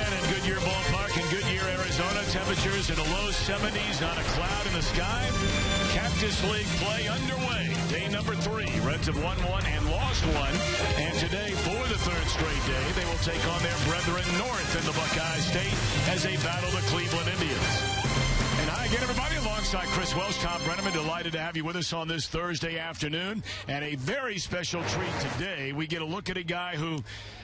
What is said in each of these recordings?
again in Goodyear Ballpark in Goodyear, Arizona. Temperatures in the low 70s, not a cloud in the sky. Cactus League play underway. Day number 3. Reds have won 1 and lost 1. And today, for the 3rd straight day, they will take on their brethren north in the Buckeye State as they battle the Cleveland Indians. And hi again, everybody. Alongside Chris Welsh, Tom Brenneman, delighted to have you with us on this Thursday afternoon. And a very special treat today. We get a look at a guy who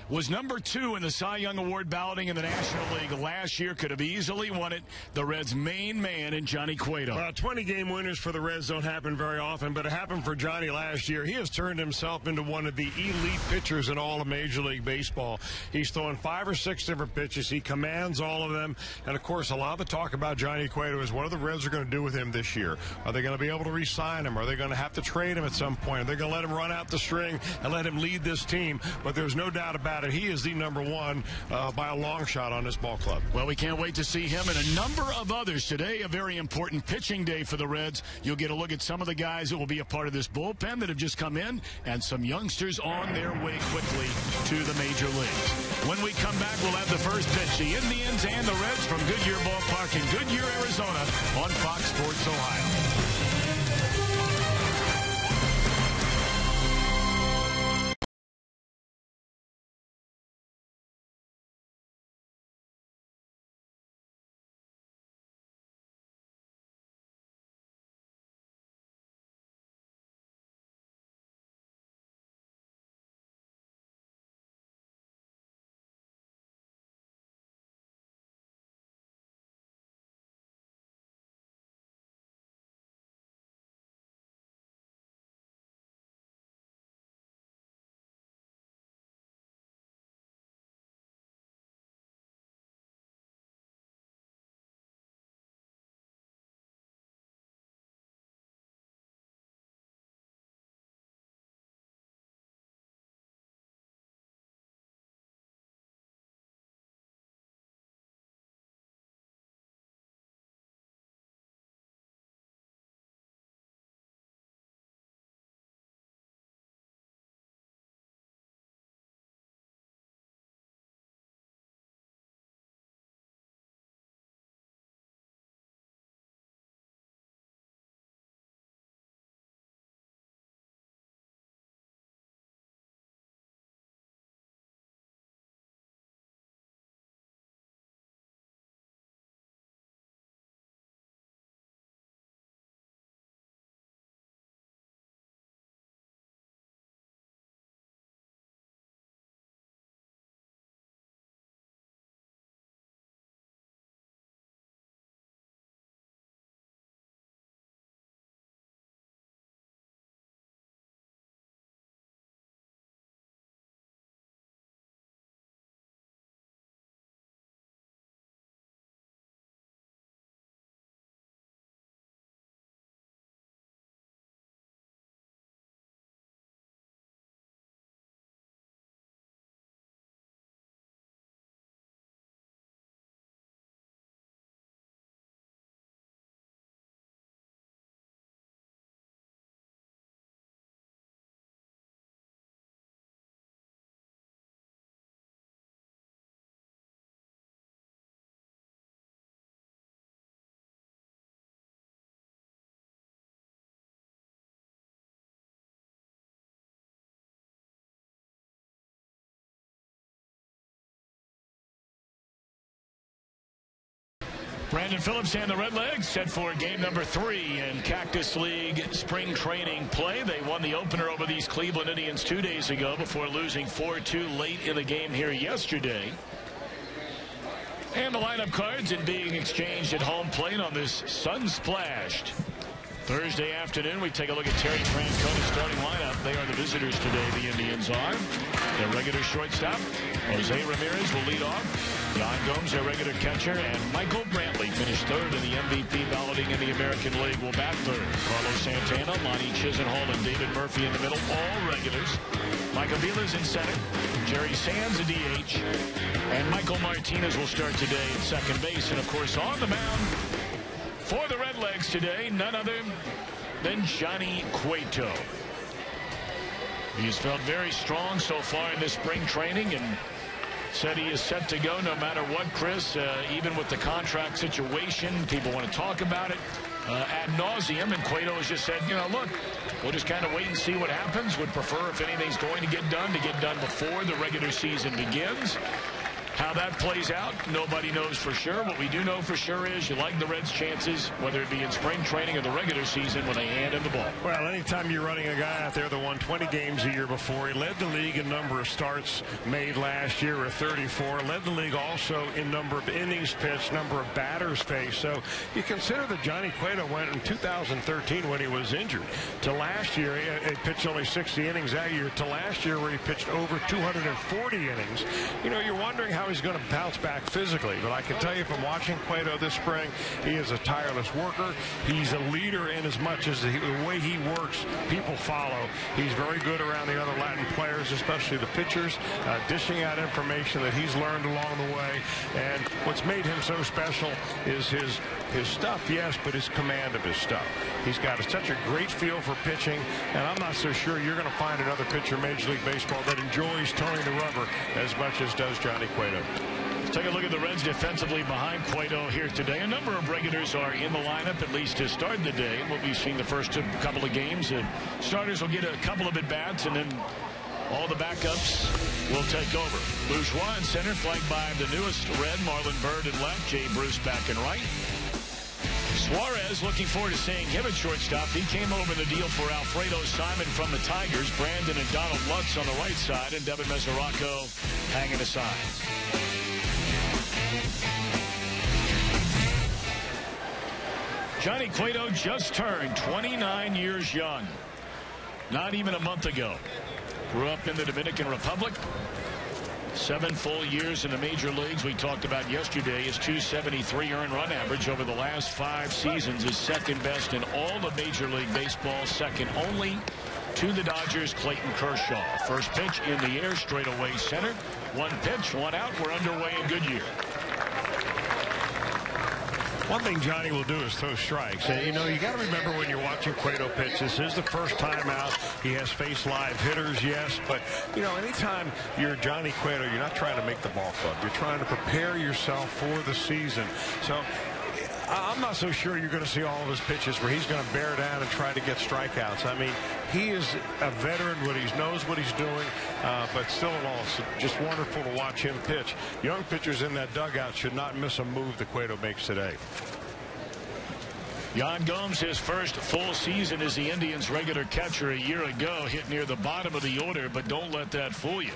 was number 2 in the Cy Young Award balloting in the National League last year. Could have easily won it. The Reds' main man in Johnny Cueto. 20-game winners for the Reds don't happen very often, but it happened for Johnny last year. He has turned himself into one of the elite pitchers in all of Major League Baseball. He's throwing 5 or 6 different pitches. He commands all of them. And, of course, a lot of the talk about Johnny Cueto is what are the Reds are going to do with him this year? Are they going to be able to re-sign him? Are they going to have to trade him at some point? Are they going to let him run out the string and let him lead this team? But there's no doubt about it. He is the number 1 by a long shot on this ball club. Well, we can't wait to see him and a number of others today. A very important pitching day for the Reds. You'll get a look at some of the guys that will be a part of this bullpen that have just come in and some youngsters on their way quickly to the major leagues. When we come back, we'll have the first pitch. The Indians and the Reds from Goodyear Ballpark in Goodyear, Arizona on Fox Sports Ohio. Brandon Phillips and the Redlegs set for game number 3 in Cactus League spring training play. They won the opener over these Cleveland Indians 2 days ago before losing 4-2 late in the game here yesterday. And the lineup cards and being exchanged at home plate on this sun-splashed Thursday afternoon. We take a look at Terry Francona's starting lineup. They are the visitors today, the Indians are. Their regular shortstop, Jose Ramirez, will lead off. John Gomes, their regular catcher, and Michael Brantley finished 3rd in the MVP balloting in the American League, will bat 3rd. Carlos Santana, Lonnie Chisenhall, and David Murphy in the middle, all regulars. Mike Avila's in center. Jerry Sands, a DH. And Michael Martinez will start today at second base. And, of course, on the mound for the Redlegs today, none other than Johnny Cueto. He's felt very strong so far in this spring training and said he is set to go no matter what, Chris. Even with the contract situation, people want to talk about it ad nauseum, and Cueto has just said, look, we'll just kind of wait and see what happens. Would prefer, if anything's going to get done before the regular season begins. How that plays out, nobody knows for sure. What we do know for sure is you like the Reds' chances, whether it be in spring training or the regular season, when they hand him the ball. Well, anytime you're running a guy out there that won 20 games a year before, he led the league in number of starts made last year with 34, led the league also in number of innings pitched, number of batters faced. So you consider that Johnny Cueto went in 2013 when he was injured to last year. He pitched only 60 innings that year to last year where he pitched over 240 innings. You're wondering how he's going to bounce back physically, but I can tell you from watching Cueto this spring, he is a tireless worker. He's a leader in as much as the way he works, people follow. He's very good around the other Latin players, especially the pitchers, dishing out information that he's learned along the way. And what's made him so special is his stuff, yes, but his command of his stuff. He's got such a great feel for pitching, and I'm not so sure you're going to find another pitcher in Major League Baseball that enjoys towing the rubber as much as does Johnny Cueto. Let's take a look at the Reds defensively behind Cueto here today. A number of regulars are in the lineup, at least to start the day. What we've seen the first couple of games, starters will get a couple of at-bats, and then all the backups will take over. Bourgeois in center, flanked by the newest Red, Marlon Byrd in left, Jay Bruce back in right. Suarez, looking forward to seeing him at shortstop. He came over the deal for Alfredo Simon from the Tigers. Brandon and Donald Lutz on the right side, and Devin Mesoraco hanging aside. Johnny Cueto just turned 29 years young. Not even a month ago. Grew up in the Dominican Republic. 7 full years in the major leagues. We talked about yesterday his .273 earned run average over the last 5 seasons is second best in all of Major League Baseball, second only to the Dodgers' Clayton Kershaw. First pitch in the air, straightaway center. 1 pitch, 1 out. We're underway in Goodyear. One thing Johnny will do is throw strikes. And, you got to remember when you're watching Cueto pitch, this is the first time out. He has faced live hitters, yes. But, anytime you're Johnny Cueto, you're not trying to make the ball club. You're trying to prepare yourself for the season. So I'm not so sure you're going to see all of his pitches where he's going to bear down and try to get strikeouts. I mean, he is a veteran, he knows what he's doing, but still in all, it's just wonderful to watch him pitch. Young pitchers in that dugout should not miss a move that Cueto makes today. Yan Gomes, his first full season as the Indians' regular catcher a year ago, hit near the bottom of the order, but don't let that fool you.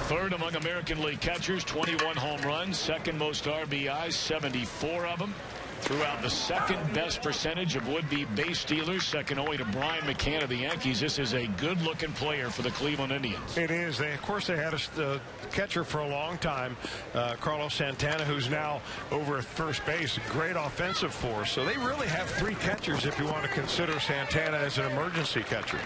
Third among American League catchers, 21 home runs, second most RBIs, 74 of them. Threw out the second best percentage of would-be base stealers, second only to Brian McCann of the Yankees. This is a good-looking player for the Cleveland Indians. It is. Of course, they had a catcher for a long time, Carlos Santana, who's now over at first base. Great offensive force. So they really have 3 catchers if you want to consider Santana as an emergency catcher.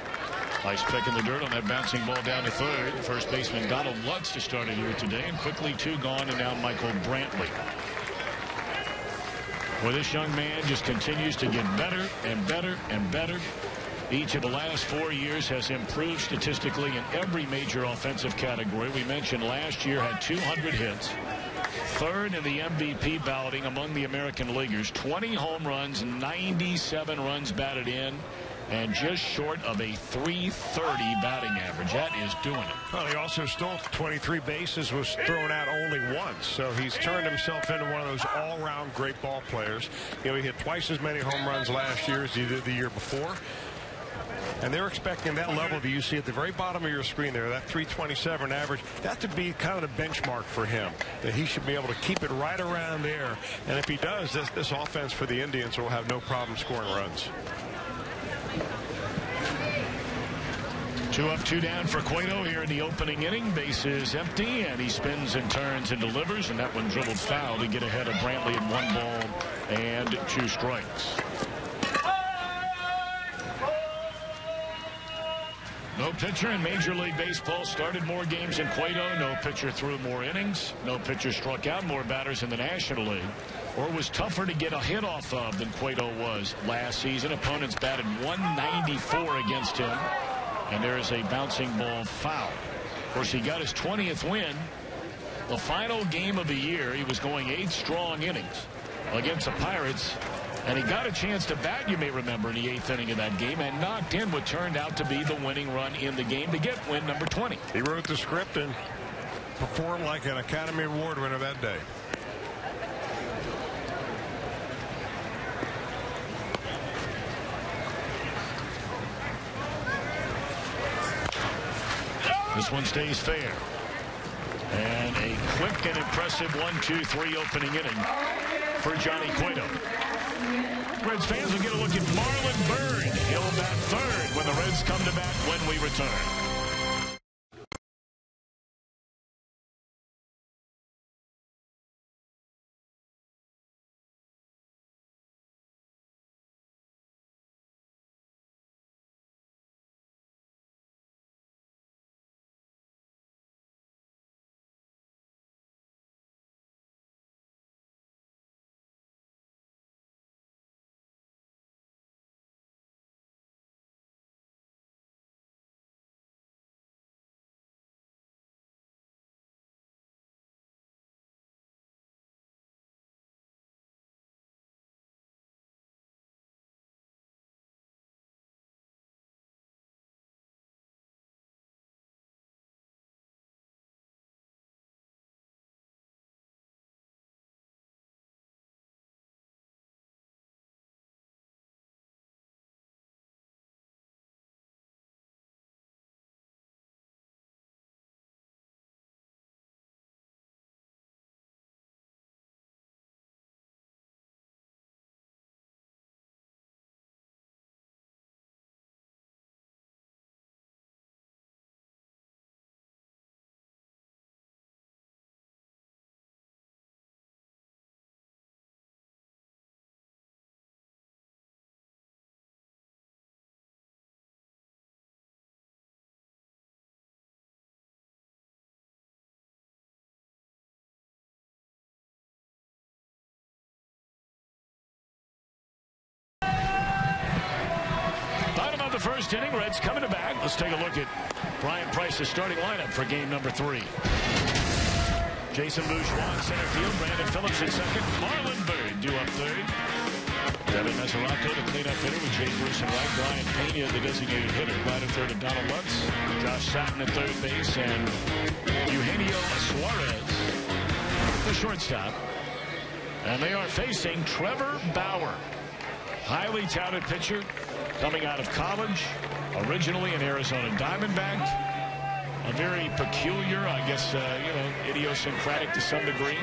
Nice pick in the dirt on that bouncing ball down to third. First baseman Donald Lutz to start it here today, and quickly 2 gone, and now Michael Brantley. Well, this young man just continues to get better and better and better. Each of the last 4 years has improved statistically in every major offensive category. We mentioned last year had 200 hits. Third in the MVP balloting among the American leaguers. 20 home runs, 97 runs batted in, and just short of a .330 batting average. That is doing it. Well, he also stole 23 bases, was thrown out only once. So he's turned himself into one of those all-round great ball players. He hit twice as many home runs last year as he did the year before. And they're expecting that level that you see at the very bottom of your screen there, that .327 average, that to be kind of the benchmark for him, that he should be able to keep it right around there. And if he does, this offense for the Indians will have no problem scoring runs. 2 up, 2 down for Cueto here in the opening inning. Base is empty, and he spins and turns and delivers, and that one dribbled foul to get ahead of Brantley in 1 ball and 2 strikes. No pitcher in Major League Baseball started more games than Cueto. No pitcher threw more innings. No pitcher struck out more batters in the National League, or was tougher to get a hit off of than Cueto was last season. Opponents batted .194 against him. And there is a bouncing ball foul. course, he got his 20th win. The final game of the year, he was going 8 strong innings against the Pirates. And he got a chance to bat, you may remember, in the 8th inning of that game, and knocked in what turned out to be the winning run in the game to get win number 20. He wrote the script and performed like an Academy Award winner that day. This one stays fair. And a quick and impressive 1-2-3 opening inning for Johnny Cueto. Reds fans will get a look at Marlon Byrd. He'll bat third when the Reds come to bat when we return. The first inning, Reds coming to bat. Let's take a look at Brian Price's starting lineup for game number 3. Jason Bourgeois in center field. Brandon Phillips at second. Marlon Byrd due up third. Devin Mesoraco, the cleanup hitter with Jay Bruce and right. Brian Pena, the designated hitter. Right at third, and Donald Lutz. Josh Satin at third base, and Eugenio Suarez, the shortstop. And they are facing Trevor Bauer, highly touted pitcher, coming out of college, originally an Arizona Diamondback. A very peculiar, I guess, idiosyncratic to some degree,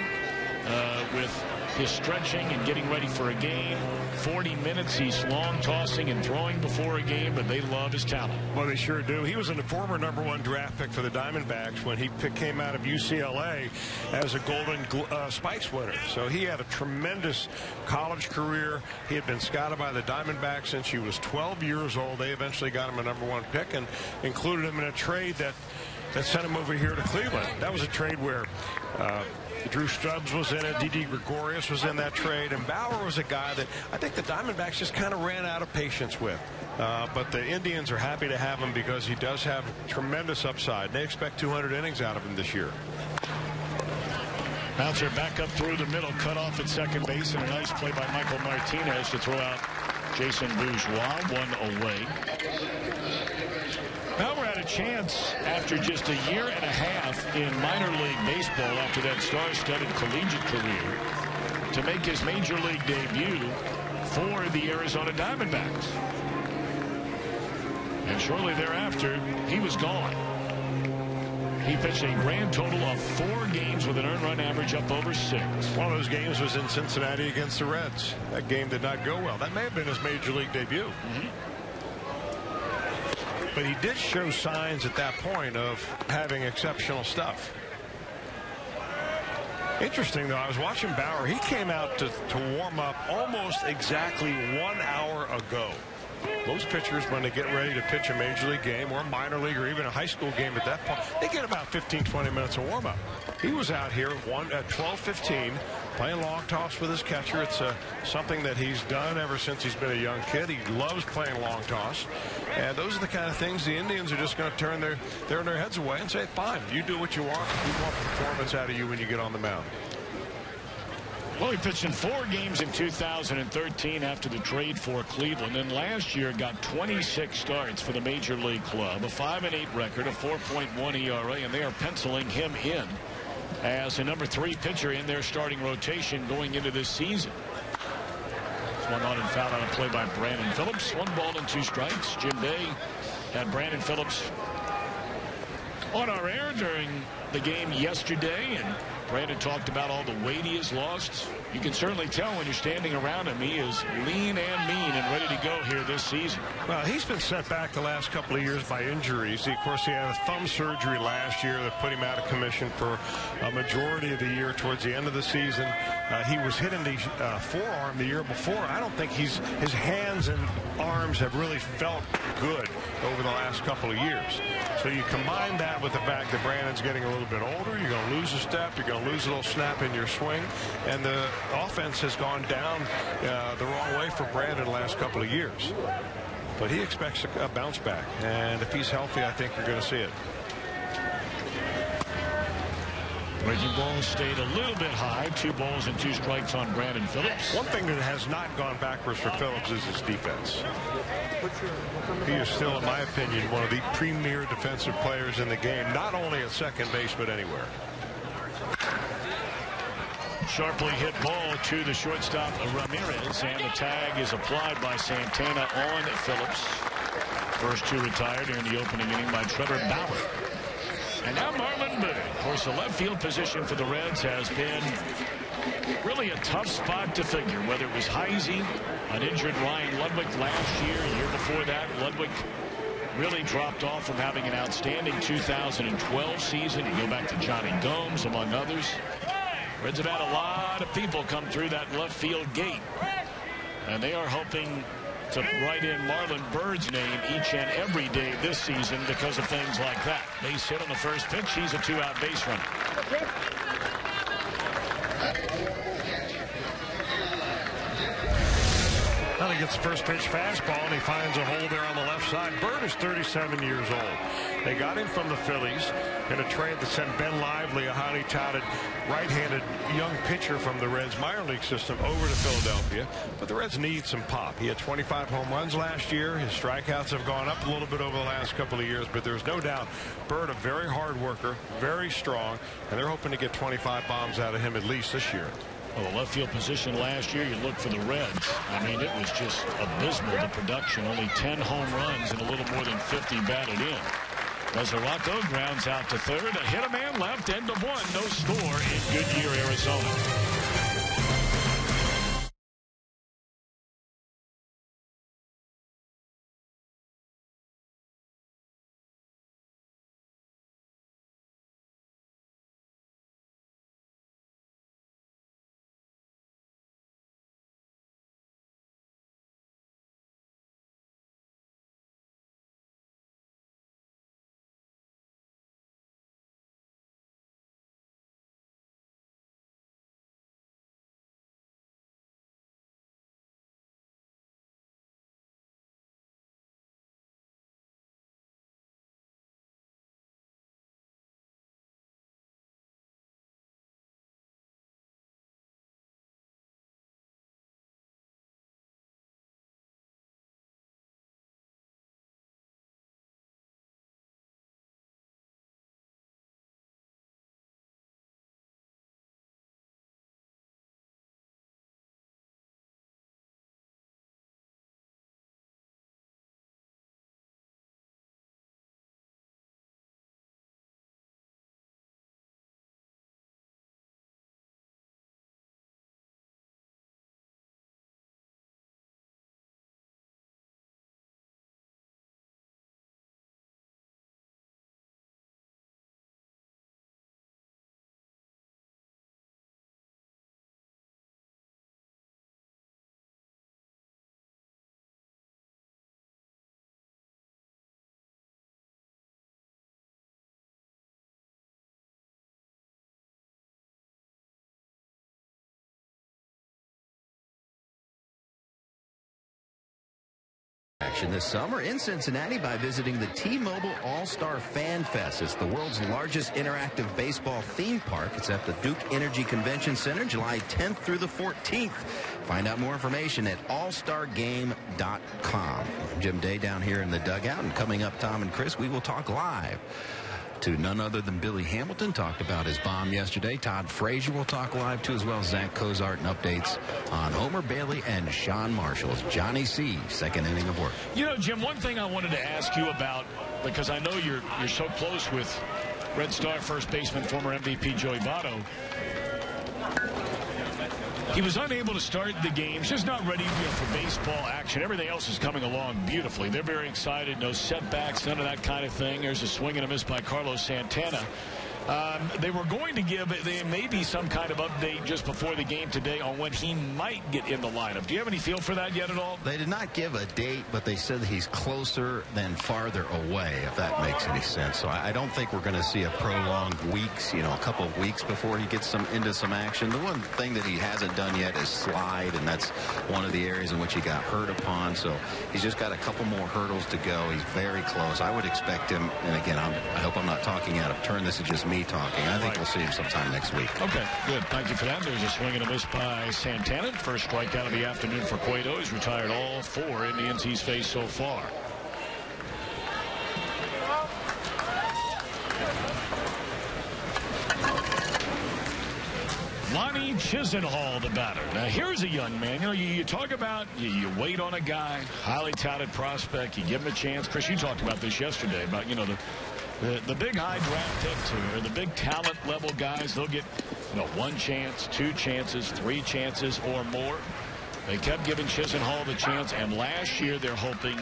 with his stretching and getting ready for a game. 40 minutes, he's long tossing and throwing before a game, but they love his talent. Well, they sure do. He was a former #1 draft pick for the Diamondbacks when he came out of UCLA as a Golden Spikes winner. So he had a tremendous college career. He had been scouted by the Diamondbacks since he was 12 years old. They eventually got him a #1 pick and included him in a trade that sent him over here to Cleveland. That was a trade where Drew Stubbs was in it. Didi Gregorius was in that trade. And Bauer was a guy that I think the Diamondbacks just kind of ran out of patience with. But the Indians are happy to have him because he does have tremendous upside. They expect 200 innings out of him this year. Bouncer back up through the middle, cut off at second base, and a nice play by Michael Martinez to throw out Jason Bourgeois, one away. Bauer had a chance after just a year and a half in minor league baseball after that star-studded collegiate career to make his major league debut for the Arizona Diamondbacks. And shortly thereafter, he was gone. He pitched a grand total of 4 games with an earned run average up over 6. One of those games was in Cincinnati against the Reds. That game did not go well. That may have been his major league debut. But he did show signs at that point of having exceptional stuff. Interesting, though, I was watching Bauer. He came out to warm up almost exactly 1 hour ago. Most pitchers, when they get ready to pitch a major league game or a minor league or even a high school game at that point, they get about 15-20 minutes of warm-up. He was out here at 12:15 playing long toss with his catcher. It's something that he's done ever since he's been a young kid. He loves playing long toss. And those are the kind of things the Indians are just going to turn their heads away and say, fine, you do what you want. We want performance out of you when you get on the mound. Well, he pitched in 4 games in 2013 after the trade for Cleveland, and last year got 26 starts for the Major League club, a 5-8 record, a 4.1 ERA, and they are penciling him in as a number 3 pitcher in their starting rotation going into this season. Swung on and fouled on a play by Brandon Phillips. 1 ball and 2 strikes. Jim Day had Brandon Phillips on our air during the game yesterday, and Brandon talked about all the weight he has lost. You can certainly tell when you're standing around him, he is lean and mean and ready to go here this season. Well, he's been set back the last couple of years by injuries. Of course, he had a thumb surgery last year that put him out of commission for a majority of the year. Towards the end of the season, he was hitting the forearm the year before. I don't think his hands and arms have really felt good over the last couple of years. So you combine that with the fact that Brandon's getting a little bit older, you're going to lose a step, you're going to lose a little snap in your swing, and the offense has gone down the wrong way for Brandon the last couple of years. But he expects a bounce back, and if he's healthy, I think you're going to see it. Breaking ball stayed a little bit high. 2 balls and 2 strikes on Brandon Phillips. One thing that has not gone backwards for Phillips is his defense. He is still, in my opinion, one of the premier defensive players in the game, not only at second base, but anywhere. Sharply hit ball to the shortstop Ramirez, and the tag is applied by Santana on Phillips. First 2 retired during the opening inning by Trevor Bauer. And now Marlon Boone. Of course, the left field position for the Reds has been really a tough spot to figure, whether it was Heisey, an injured Ryan Ludwig last year before that, Ludwig really dropped off from having an outstanding 2012 season. You go back to Johnny Gomes, among others. Reds have had a lot of people come through that left field gate, and they are hoping to write in Marlon Byrd's name each and every day this season because of things like that. Base hit on the first pitch. He's a 2-out base runner. Well, he gets the first pitch fastball, and he finds a hole there on the left side. Byrd is 37 years old. They got him from the Phillies in a trade that sent Ben Lively, a highly touted right-handed young pitcher from the Reds minor league system, over to Philadelphia. But the Reds need some pop. He had 25 home runs last year. His strikeouts have gone up a little bit over the last couple of years, but there's no doubt Byrd, a very hard worker, very strong, and they're hoping to get 25 bombs out of him at least this year. Well, the left field position last year, you look for the Reds. I mean, it was just abysmal, the production. Only 10 home runs and a little more than 50 batted in. Mesoraco grounds out to third. A hit a man left, end of 1. No score in Goodyear, Arizona. Action this summer in Cincinnati by visiting the T-Mobile All-Star Fan Fest. It's the world's largest interactive baseball theme park. It's at the Duke Energy Convention Center, July 10th through the 14th. Find out more information at allstargame.com. I'm Jim Day down here in the dugout, and coming up, Tom and Chris, we will talk live to none other than Billy Hamilton. Talked about his bomb yesterday. Todd Frazier will talk live to, as well as Zach Cozart, and updates on Homer Bailey and Sean Marshall's Johnny C. second inning of work. You know, Jim, one thing I wanted to ask you about, because I know you're so close with Red Star first baseman, former MVP Joey Votto. He was unable to start the games, just not ready for baseball action. Everything else is coming along beautifully. They're very excited. No setbacks, none of that kind of thing. There's a swing and a miss by Carlos Santana. They were going to give, there may be some kind of update just before the game today on when he might get in the lineup. Do you have any feel for that yet at all? They did not give a date, but they said he's closer than farther away, if that makes any sense. So I don't think we're going to see a prolonged weeks, a couple of weeks before he gets into some action. The one thing that he hasn't done yet is slide, and that's one of the areas in which he got hurt upon. So he's just got a couple more hurdles to go. He's very close. I would expect him, and again, I hope I'm not talking out of turn. This is just me talking. I think we'll see him sometime next week. Okay, good. Thank you for that. There's a swing and a miss by Santana. First strikeout of the afternoon for Cueto. He's retired all 4 Indians he's faced so far. Lonnie Chisenhall, the batter. Now, here's a young man. You talk about, you wait on a guy, highly touted prospect, you give him a chance. Chris, you talked about this yesterday, about, the big high draft picks, or the big talent level guys, they'll get 1 chance, 2 chances, 3 chances or more. They kept giving Chisenhall the chance, and last year they're hoping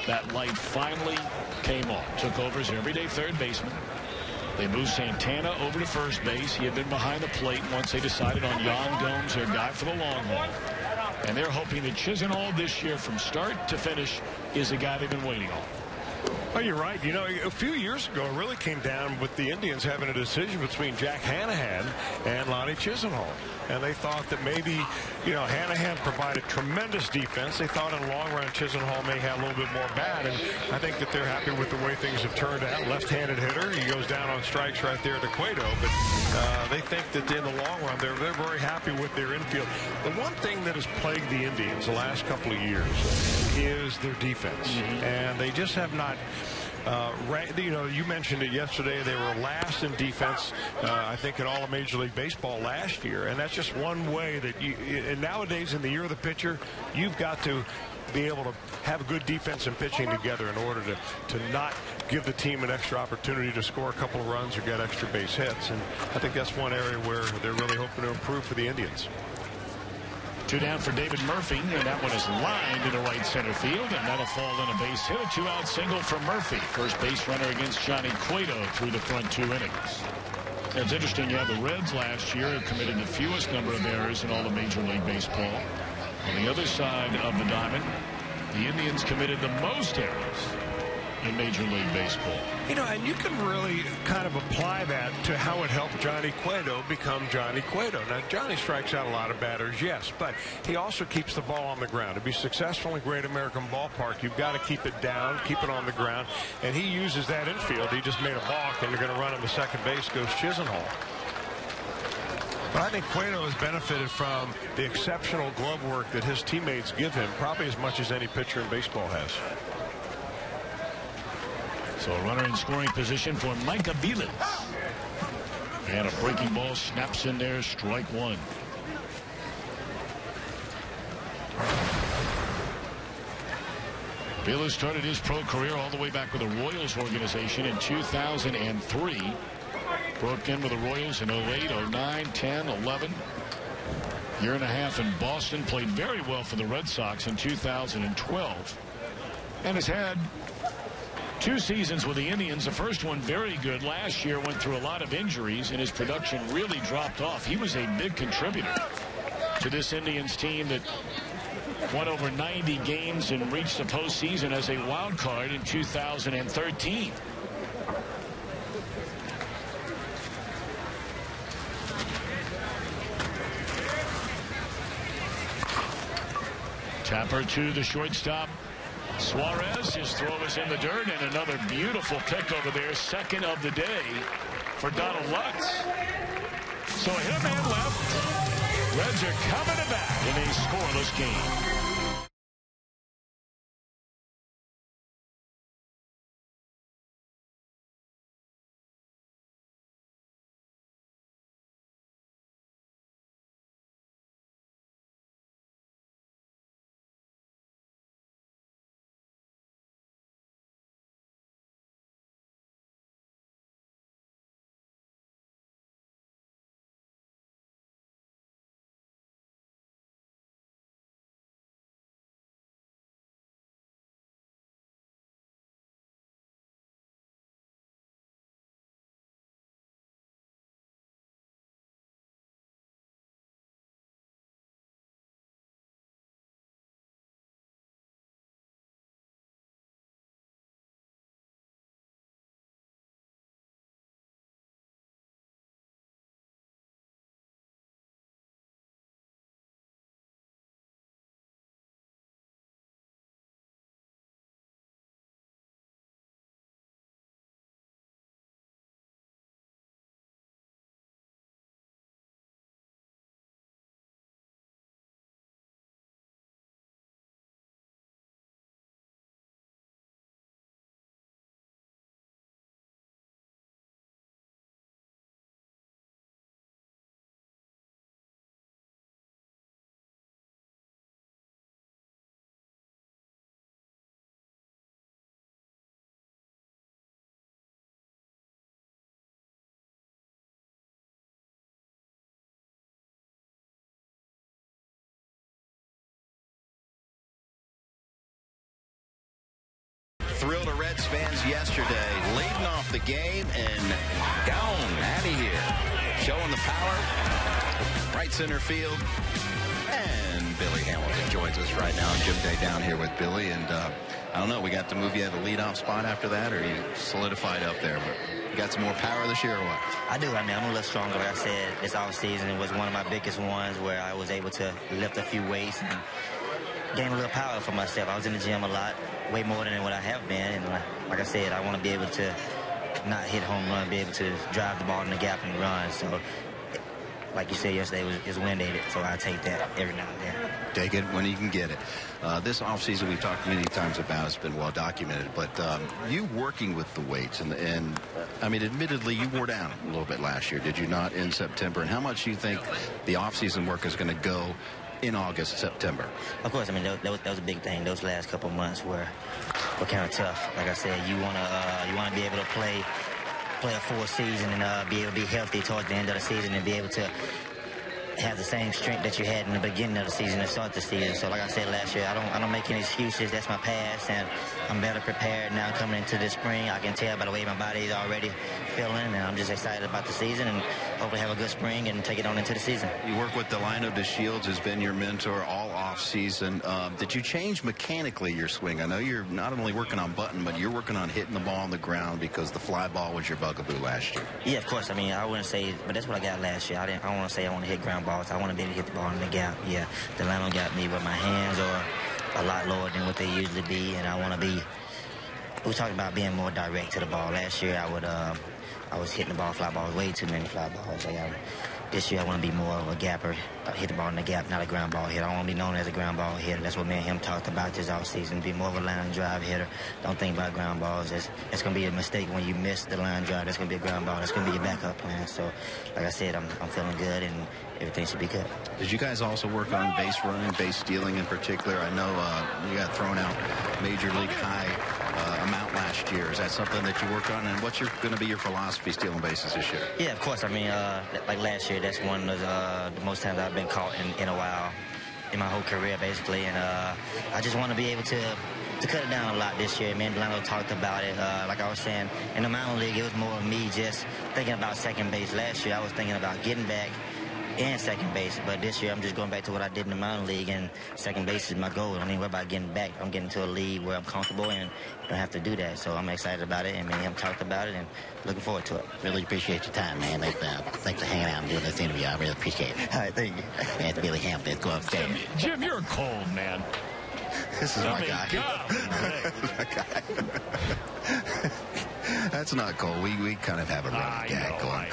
that light finally came on. Took over as everyday third baseman. They moved Santana over to first base. He had been behind the plate once they decided on Yan Gomes, their guy for the long haul. And they're hoping that Chisenhall this year, from start to finish, is the guy they've been waiting on. Well, you're right. A few years ago, it really came down with the Indians having a decision between Jack Hanahan and Lonnie Chisenhall. And they thought that maybe, Hanahan provided tremendous defense. They thought in the long run, Chisenhall may have a little bit more bat. And I think that they're happy with the way things have turned out. Left-handed hitter. He goes down on strikes right there to Cueto. But they think that in the long run, they're very happy with their infield. The one thing that has plagued the Indians the last couple of years is their defense. And they just have not... you mentioned it yesterday. They were last in defense, I think, in all of Major League Baseball last year. And that's just one way that and nowadays in the year of the pitcher, you've got to be able to have good defense and pitching together in order to not give the team an extra opportunity to score a couple of runs or get extra base hits. And I think that's one area where they're really hoping to improve for the Indians. 2 down for David Murphy, and that one is lined into right center field, and that'll fall in a base hit. A 2-out single for Murphy. First base runner against Johnny Cueto through the front 2 innings. It's interesting, the Reds last year have committed the fewest number of errors in all of Major League Baseball. On the other side of the diamond, the Indians committed the most errors in Major League Baseball. And you can really kind of apply that to how it helped Johnny Cueto become Johnny Cueto. Now, Johnny strikes out a lot of batters, yes, but he also keeps the ball on the ground. To be successful in Great American Ballpark, you've got to keep it down, keep it on the ground, and he uses that infield. He just made a balk, and they're going to run him to second base, goes Chisenhall. But I think Cueto has benefited from the exceptional glove work that his teammates give him, probably as much as any pitcher in baseball has. So a runner in scoring position for Micah Beelis. And a breaking ball snaps in there, strike 1. Beelis started his pro career all the way back with the Royals organization in 2003. Broke in with the Royals in 08, 09, 10, 11. Year and a half in Boston. Played very well for the Red Sox in 2012. And has had 2 seasons with the Indians. The first one very good. Last year went through a lot of injuries, and his production really dropped off. He was a big contributor to this Indians team that won over 90 games and reached the postseason as a wild card in 2013. Tapper to the shortstop, Suarez, his throw is in the dirt, and another beautiful pick over there, second of the day for Donald Lutz. So a hit man left. Reds are coming back in a scoreless game. Thrilled to Reds fans yesterday, leading off the game and gone out of here. Showing the power, right center field. And Billy Hamilton joins us right now. Jim Day down here with Billy. And I don't know, we got to move you at a leadoff spot after that, or you solidified up there? But you got some more power this year or what? I do. I mean, I'm a little stronger. Like I said, this offseason was one of my biggest ones where I was able to lift a few weights and gain a little power for myself. I was in the gym a lot, way more than what I have been. And like I said, I want to be able to not hit home run, be able to drive the ball in the gap and run. So, like you said yesterday, it's windated, so I take that every now and then. Take it when you can get it. This offseason we've talked many times about, it's been well documented, but you working with the weights, and I mean, admittedly, you wore down a little bit last year, did you not, in September? And how much do you think the offseason work is going to go in August, September? Of course, I mean, that was a big thing. Those last couple months were kind of tough. Like I said, you want to be able to play a full season and be able to be healthy towards the end of the season and be able to have the same strength that you had in the beginning of the season to start the season. So like I said last year, I don't make any excuses. That's my past, and I'm better prepared now coming into this spring. I can tell by the way my body is already feeling, and I'm just excited about the season and hopefully have a good spring and take it on into the season. You work with Delino DeShields, has been your mentor all off season. Did you change mechanically your swing? I know you're not only working on button, but you're working on hitting the ball on the ground because the fly ball was your bugaboo last year. Yeah, of course. I mean, I wouldn't say, but that's what I got last year. I don't want to say I want to hit ground balls. I want to be able to hit the ball in the gap. Yeah, Delano got me where my hands are a lot lower than what they usually be, and I want to be. We talked about being more direct to the ball. Last year, I was hitting the ball, fly balls, way too many fly balls. This year, I want to be more of a gapper, hit the ball in the gap, not a ground ball hitter. I want to be known as a ground ball hitter. That's what me and him talked about this offseason, be more of a line drive hitter. Don't think about ground balls. It's going to be a mistake when you miss the line drive. That's going to be a ground ball. That's going to be your backup plan. So, like I said, I'm feeling good, and everything should be good. Did you guys also work on base running, base stealing in particular? I know you got thrown out Major League high amount last year. Is that something that you work on? And what's going to be your philosophy stealing bases this year? Yeah, of course. I mean, like last year, that's one of the most times I've been caught in a while in my whole career, basically. And I just want to be able to cut it down a lot this year. Me and Delano talked about it. Like I was saying, in the minor league, it was more of me just thinking about second base. Last year, I was thinking about getting back and second base, but this year I'm just going back to what I did in the minor league, and second base is my goal. I mean, what about getting back? I'm getting to a league where I'm comfortable and don't have to do that, so I'm excited about it, and me and him talked about it and looking forward to it. Really appreciate your time, man. Thanks for hanging out and doing this interview. I really appreciate it. All right, thank you. Man, it's Billy Hamilton. Go upstairs. Jim, you're cold, man. This is my guy. That's not cool. We kind of have a running gag going.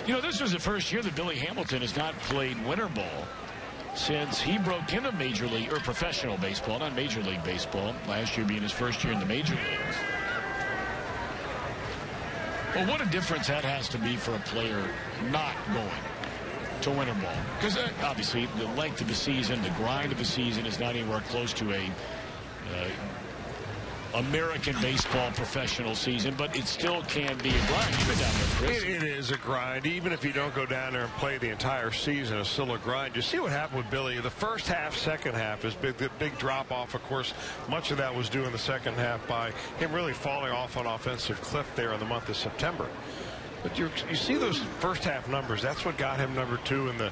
You know, this was the first year that Billy Hamilton has not played winter ball since he broke into Major League, or professional baseball, not Major League Baseball, last year being his first year in the Major Leagues. Well, what a difference that has to be for a player not going to winter ball. Because obviously the length of the season, the grind of the season is not anywhere close to a American baseball professional season, but it still can be a grind. You've been down there, Chris. It is a grind. Even if you don't go down there and play the entire season, it's still a grind. You see what happened with Billy. The first half, second half is big. The big drop off. Of course, much of that was due in the second half by him really falling off an offensive cliff there in the month of September. But you see those first half numbers. That's what got him number 2 in the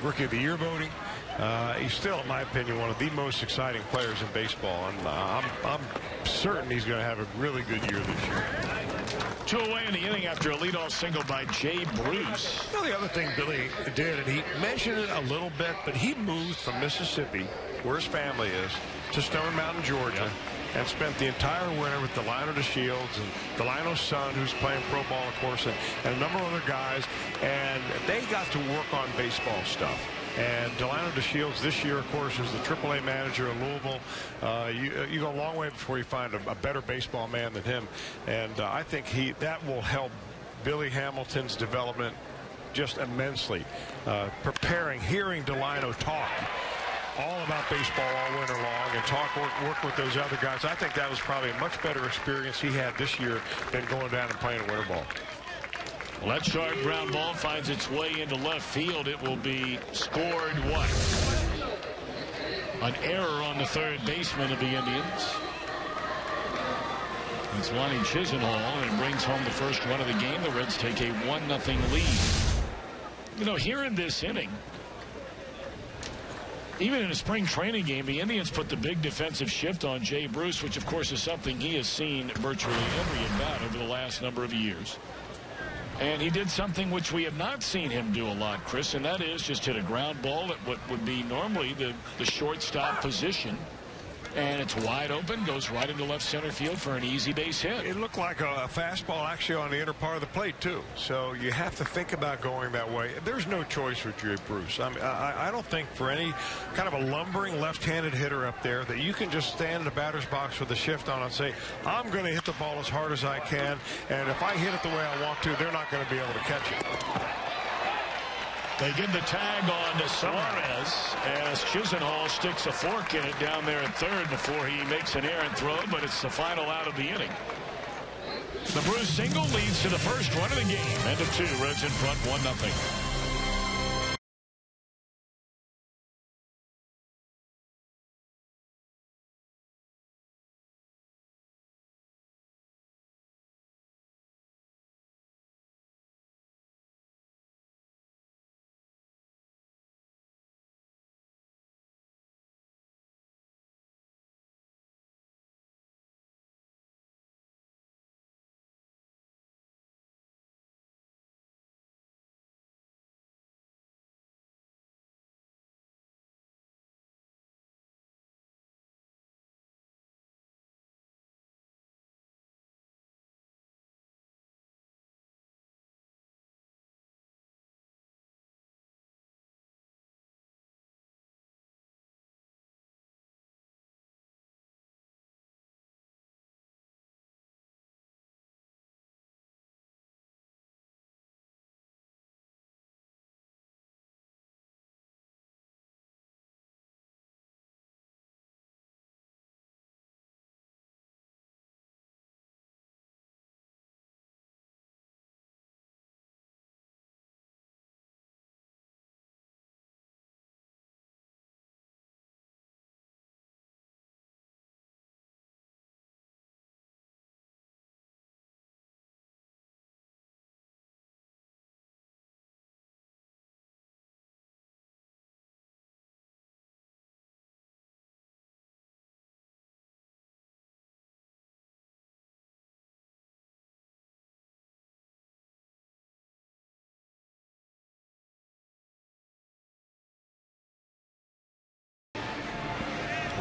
Rookie of the Year voting. He's still, in my opinion, one of the most exciting players in baseball, and I'm certain he's going to have a really good year this year. 2 away in the inning after a leadoff single by Jay Bruce. You know, the other thing Billy did, and he mentioned it a little bit, but he moved from Mississippi, where his family is, to Stone Mountain, Georgia, and spent the entire winter with Delino DeShields and Delino's son, who's playing pro ball, of course, and a number of other guys, and they got to work on baseball stuff. And Delino DeShields this year, of course, is the AAA manager in Louisville. You go a long way before you find a better baseball man than him. And I think that will help Billy Hamilton's development just immensely. Hearing Delino talk all about baseball all winter long and work with those other guys. I think that was probably a much better experience he had this year than going down and playing winter ball. Well, that sharp ground ball finds its way into left field. It will be scored what? An error on the third baseman of the Indians. It's Lonnie Chisenhall, and it brings home the first run of the game. The Reds take a 1-0 lead. You know, here in this inning, even in a spring training game, the Indians put the big defensive shift on Jay Bruce, which, of course, is something he has seen virtually every at-bat over the last number of years. And he did something which we have not seen him do a lot, Chris, and that is just hit a ground ball at what would be normally the shortstop position. And it's wide open, goes right into left center field for an easy base hit. It looked like a fastball actually on the inner part of the plate, too. So you have to think about going that way. There's no choice for Jay Bruce. I mean, I don't think for any kind of a lumbering left-handed hitter up there that you can just stand in the batter's box with a shift on and say, I'm going to hit the ball as hard as I can, and if I hit it the way I want to, they're not going to be able to catch it. They get the tag on to Suarez as Chisenhall sticks a fork in it down there at third before he makes an errant throw, but it's the final out of the inning. The Bruce single leads to the first run of the game. End of 2. Reds in front 1-0.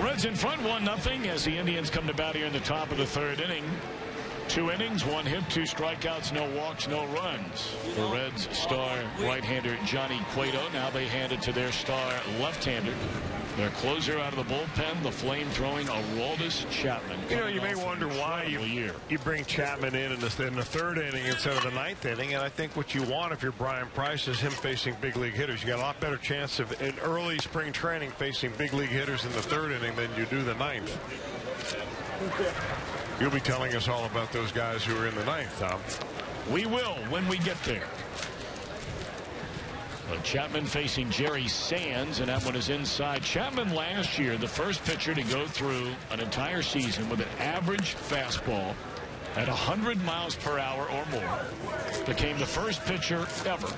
Reds in front 1-0 as the Indians come to bat here in the top of the third inning. 2 innings, 1 hit, 2 strikeouts, no walks, no runs. The Reds star right-hander Johnny Cueto. Now they hand it to their star left-hander. Their closer out of the bullpen, the flame-throwing Aroldis Chapman. You know, you may wonder why you bring Chapman in the third inning instead of the 9th inning. And I think what you want if you're Brian Price is him facing big league hitters. You got a lot better chance of in early spring training facing big league hitters in the 3rd inning than you do the 9th. You'll be telling us all about those guys who are in the 9th, Tom. We will when we get there. Chapman facing Jerry Sands, and that one is inside. Chapman last year, the first pitcher to go through an entire season with an average fastball at 100 miles per hour or more, became the first pitcher ever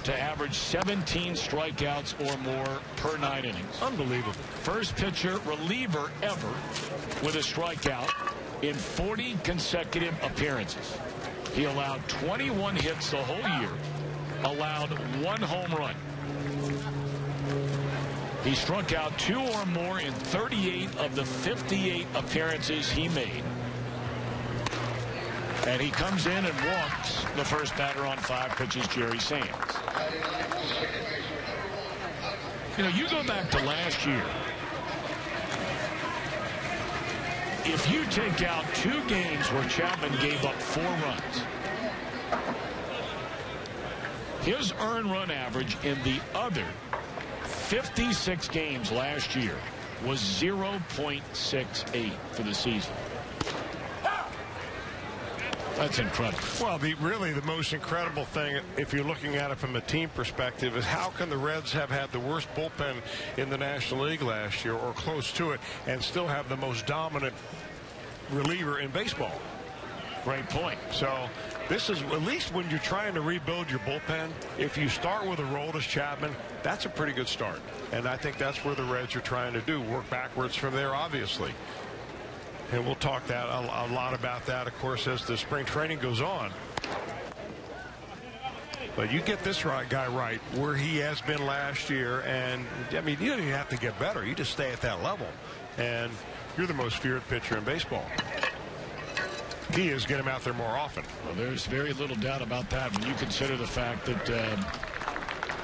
to average 17 strikeouts or more per 9 innings. Unbelievable. First pitcher reliever ever with a strikeout in 40 consecutive appearances. He allowed 21 hits the whole year, allowed 1 home run. He struck out 2 or more in 38 of the 58 appearances he made. And he comes in and walks the first batter on 5 pitches, Jerry Sands. You know, you go back to last year. If you take out 2 games where Chapman gave up 4 runs, his earned run average in the other 56 games last year was 0.68 for the season. That's incredible. Well, really the most incredible thing, if you're looking at it from a team perspective, is how can the Reds have had the worst bullpen in the National League last year, or close to it, and still have the most dominant reliever in baseball? Great point. So this is, at least when you're trying to rebuild your bullpen, if you start with Aroldis Chapman, that's a pretty good start. And I think that's where the Reds are trying to do, work backwards from there, obviously. And we'll talk that a lot about that, of course, as the spring training goes on. But you get this guy right where he has been last year, and I mean, you don't even have to get better. You just stay at that level, and you're the most feared pitcher in baseball. Key is get him out there more often. Well, there's very little doubt about that when you consider the fact that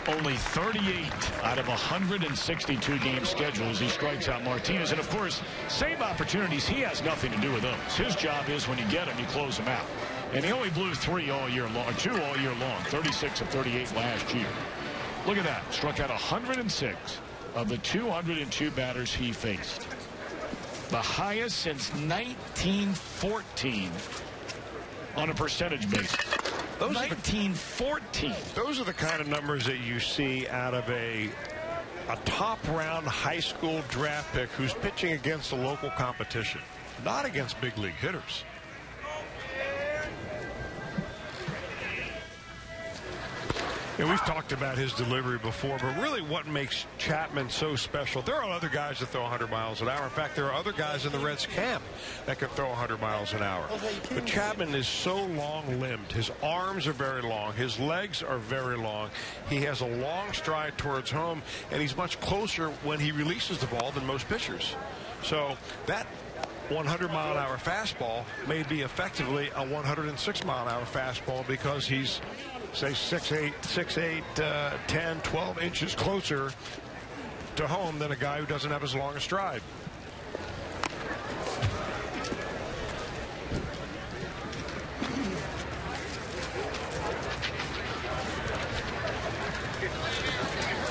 only 38 out of 162 game schedules he strikes out Martinez. And, of course, save opportunities, he has nothing to do with those. His job is when you get them, you close them out. And he only blew 3 all year long, or 2 all year long, 36 of 38 last year. Look at that. Struck out 106 of the 202 batters he faced. The highest since 1914 on a percentage basis. 1914. Those are the kind of numbers that you see out of a top-round high school draft pick who's pitching against a local competition, not against big league hitters. And we've talked about his delivery before, but really what makes Chapman so special, there are other guys that throw 100 miles an hour. In fact, there are other guys in the Reds camp that can throw 100 miles an hour. But Chapman is so long-limbed. His arms are very long. His legs are very long. He has a long stride towards home, and he's much closer when he releases the ball than most pitchers. So that 100-mile-an-hour fastball may be effectively a 106-mile-an-hour fastball because he's, say, 6'8", 10, 12 inches closer to home than a guy who doesn't have as long a stride.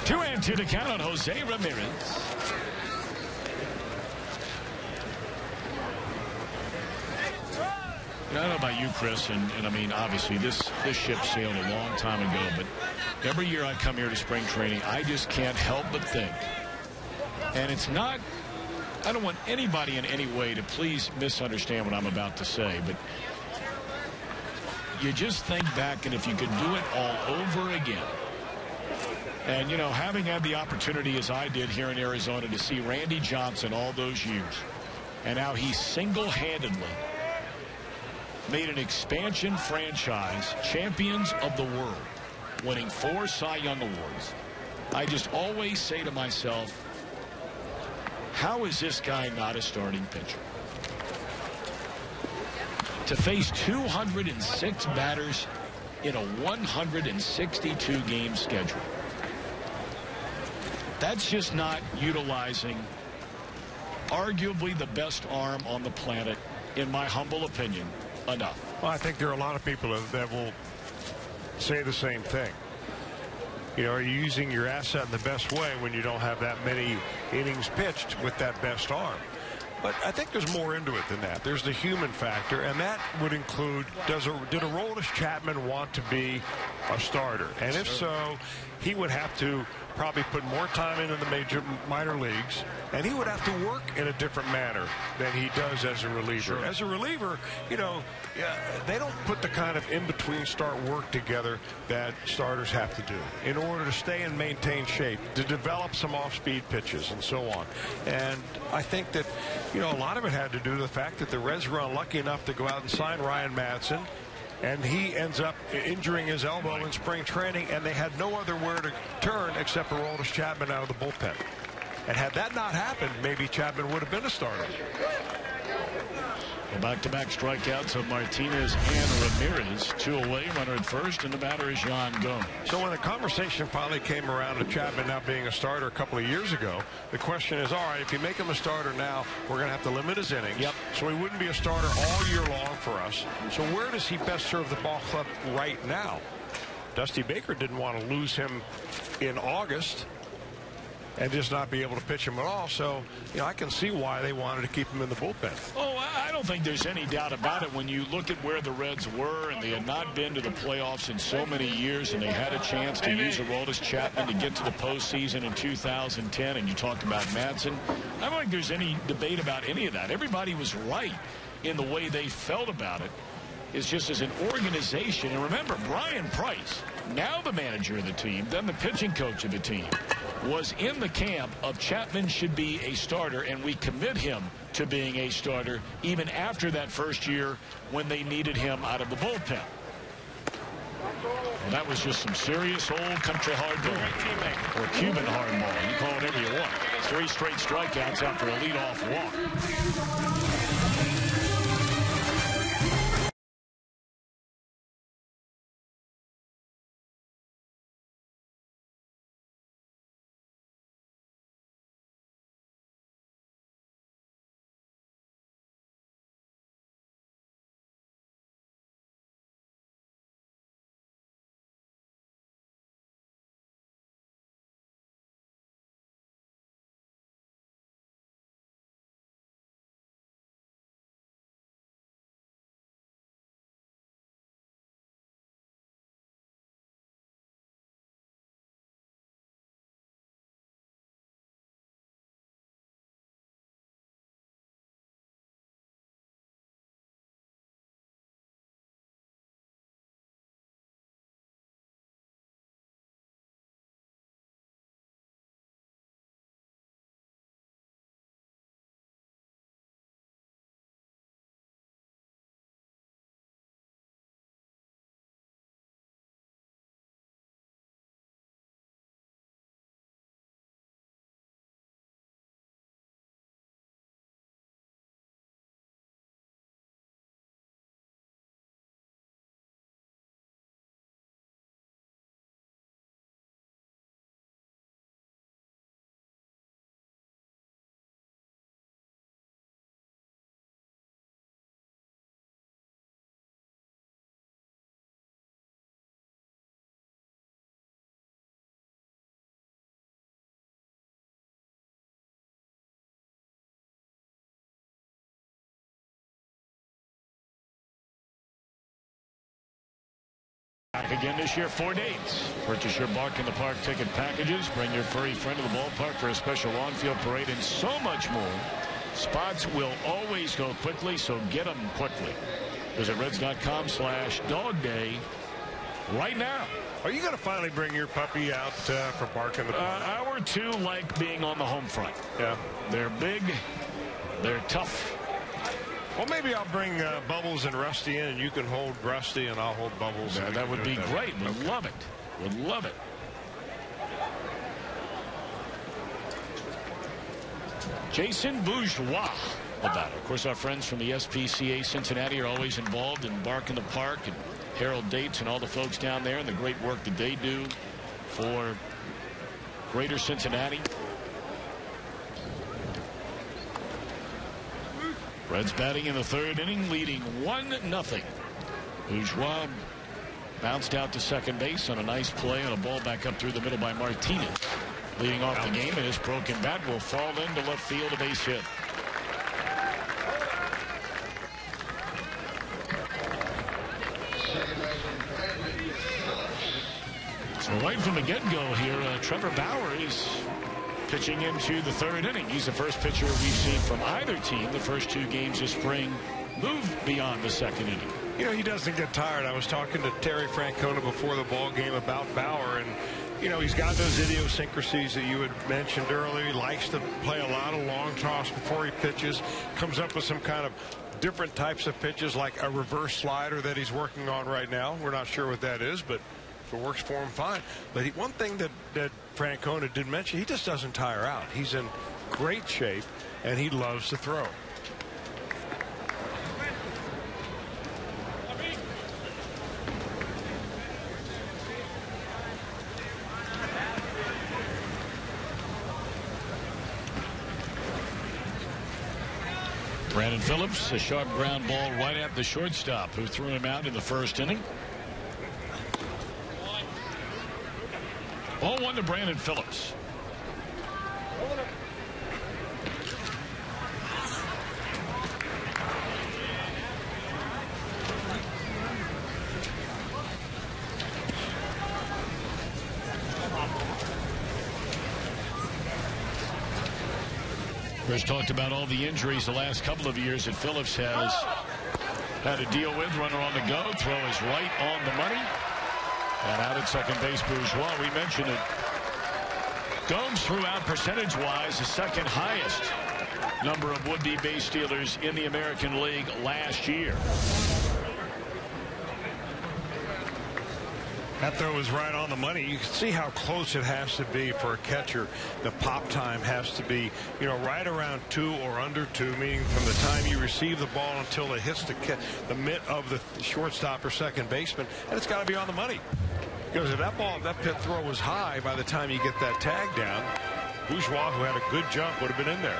Two and two to count on Jose Ramirez. I don't know about you, Chris, and I mean, obviously, this ship sailed a long time ago, but every year I come here to spring training, I just can't help but think. And it's not, I don't want anybody in any way to please misunderstand what I'm about to say, but you just think back, and if you could do it all over again. And, you know, having had the opportunity, as I did here in Arizona, to see Randy Johnson all those years, and how he single-handedly made an expansion franchise champions of the world, winning 4 Cy Young Awards. I just always say to myself, How is this guy not a starting pitcher? To face 206 batters in a 162-game schedule. That's just not utilizing arguably the best arm on the planet, in my humble opinion, enough. Well, I think there are a lot of people that will say the same thing. You know, are you using your asset in the best way when you don't have that many innings pitched with that best arm? But I think there's more into it than that. There's the human factor, and that would include, did Aroldis Chapman want to be a starter? And if so, he would have to probably put more time into the minor leagues, and he would have to work in a different manner than he does as a reliever. Sure. As a reliever, you know, they don't put the kind of in-between start work together that starters have to do in order to stay and maintain shape, to develop some off-speed pitches and so on. And I think that, you know, a lot of it had to do with the fact that the Reds were unlucky enough to go out and sign Ryan Madson, and he ends up injuring his elbow in spring training, and they had no other where to turn except Aroldis Chapman out of the bullpen. And had that not happened, maybe Chapman would have been a starter. Well, back-to-back strikeouts of Martinez and Ramirez. 2 away, runner at first, and the batter is Yan Gomes. So when the conversation finally came around to Chapman now being a starter a couple of years ago, the question is, all right, if you make him a starter now, we're going to have to limit his innings. Yep. So he wouldn't be a starter all year long for us. So where does he best serve the ball club right now? Dusty Baker didn't want to lose him in August and just not be able to pitch him at all. So, you know, I can see why they wanted to keep him in the bullpen. Oh, I don't think there's any doubt about it. When you look at where the Reds were, and they had not been to the playoffs in so many years, and they had a chance to use Aroldis Chapman to get to the postseason in 2010, and you talked about Madsen. I don't think there's any debate about any of that. Everybody was right in the way they felt about it. It's just as an organization. And remember, Brian Price, now the manager of the team, then the pitching coach of the team, was in the camp of Chapman should be a starter, and we commit him to being a starter even after that first year when they needed him out of the bullpen. And that was just some serious old country hardball, or Cuban hardball. You call it whatever you want. 3 straight strikeouts after a leadoff walk. Back again this year, 4 dates. Purchase your Bark in the Park ticket packages. Bring your furry friend to the ballpark for a special on-field parade and so much more. Spots will always go quickly, so get them quickly. Visit Reds.com/dogday right now. Are you going to finally bring your puppy out for Bark in the Park? Our 2 like being on the home front. Yeah. They're big. They're tough. Well, maybe I'll bring Bubbles and Rusty in, and you can hold Rusty, and I'll hold Bubbles. Yeah, that would be great. Would love it. Would love it. Jason Bourgeois about it. Of course, our friends from the SPCA Cincinnati are always involved in Bark in the Park and Harold Dates and all the folks down there and the great work that they do for Greater Cincinnati. Reds batting in the third inning, leading 1-0. Bourgeois bounced out to second base on a nice play on a ball back up through the middle by Martinez. Leading off the game, and his broken bat will fall into left field, a base hit. So right from the get-go here, Trevor Bauer is pitching into the third inning. He's the first pitcher we've seen from either team the first two games this spring move beyond the second inning. You know, he doesn't get tired. I was talking to Terry Francona before the ball game about Bauer, and you know, he's got those idiosyncrasies that you had mentioned earlier. He likes to play a lot of long toss before he pitches, comes up with some kind of different types of pitches, like a reverse slider that he's working on right now. We're not sure what that is, but if it works for him, fine. But one thing that Francona did mention, he just doesn't tire out. He's in great shape, and he loves to throw. Brandon Phillips, a sharp ground ball right at the shortstop, who threw him out in the first inning. 0-1 to Brandon Phillips. Chris talked about all the injuries the last couple of years that Phillips has had to deal with. Runner on the go. Throw is right on the money. And out at second base, Bourgeois. We mentioned it. Gomes threw out percentage-wise the second highest number of would-be base stealers in the American League last year. That throw was right on the money. You can see how close it has to be for a catcher. The pop time has to be, you know, right around 2 or under 2, meaning from the time you receive the ball until it hits the mitt of the shortstop or second baseman, and it's got to be on the money. Because if that pit throw was high by the time you get that tag down, Bourgeois, who had a good jump, would have been in there.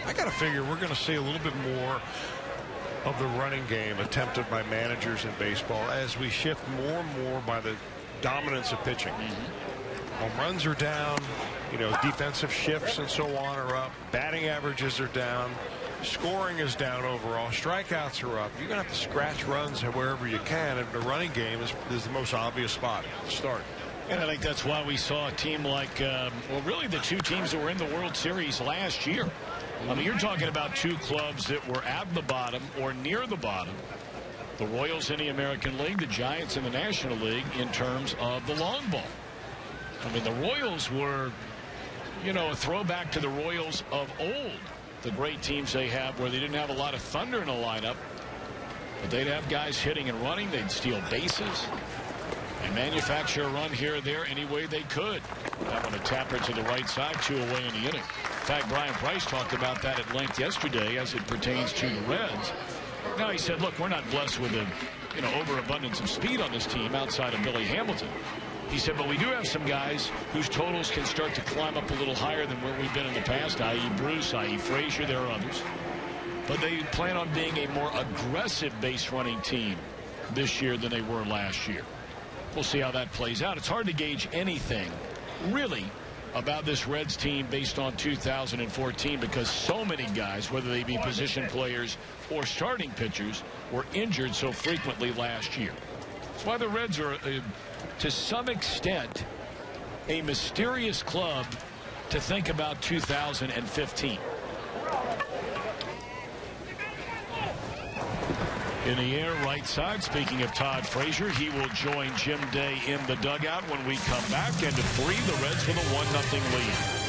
I got to figure we're going to see a little bit more of the running game attempted by managers in baseball as we shift more and more by the dominance of pitching. Home runs are down, you know, defensive shifts and so on are up, batting averages are down, scoring is down overall, strikeouts are up. You're going to have to scratch runs wherever you can, and the running game is the most obvious spot to start. And I think that's why we saw a team like, well, really the two teams that were in the World Series last year. I mean, you're talking about two clubs that were at the bottom or near the bottom. The Royals in the American League, the Giants in the National League in terms of the long ball. I mean, the Royals were, you know, a throwback to the Royals of old. The great teams they have where they didn't have a lot of thunder in the lineup, but they'd have guys hitting and running. They'd steal bases and manufacture a run here or there any way they could. That one a tapper to the right side, 2 away in the inning. In fact, Brian Price talked about that at length yesterday as it pertains to the Reds. Now he said, look, we're not blessed with a, you know, overabundance of speed on this team outside of Billy Hamilton. He said, but we do have some guys whose totals can start to climb up a little higher than where we've been in the past, i.e. Bruce, i.e. Frazier, there are others. But they plan on being a more aggressive base running team this year than they were last year. We'll see how that plays out. It's hard to gauge anything, really, about this Reds team based on 2014 because so many guys, whether they be position players or starting pitchers, were injured so frequently last year. That's why the Reds are, to some extent, a mysterious club to think about 2015. In the air, right side. Speaking of Todd Frazier, he will join Jim Day in the dugout when we come back. And to 3, the Reds with a 1-0 lead.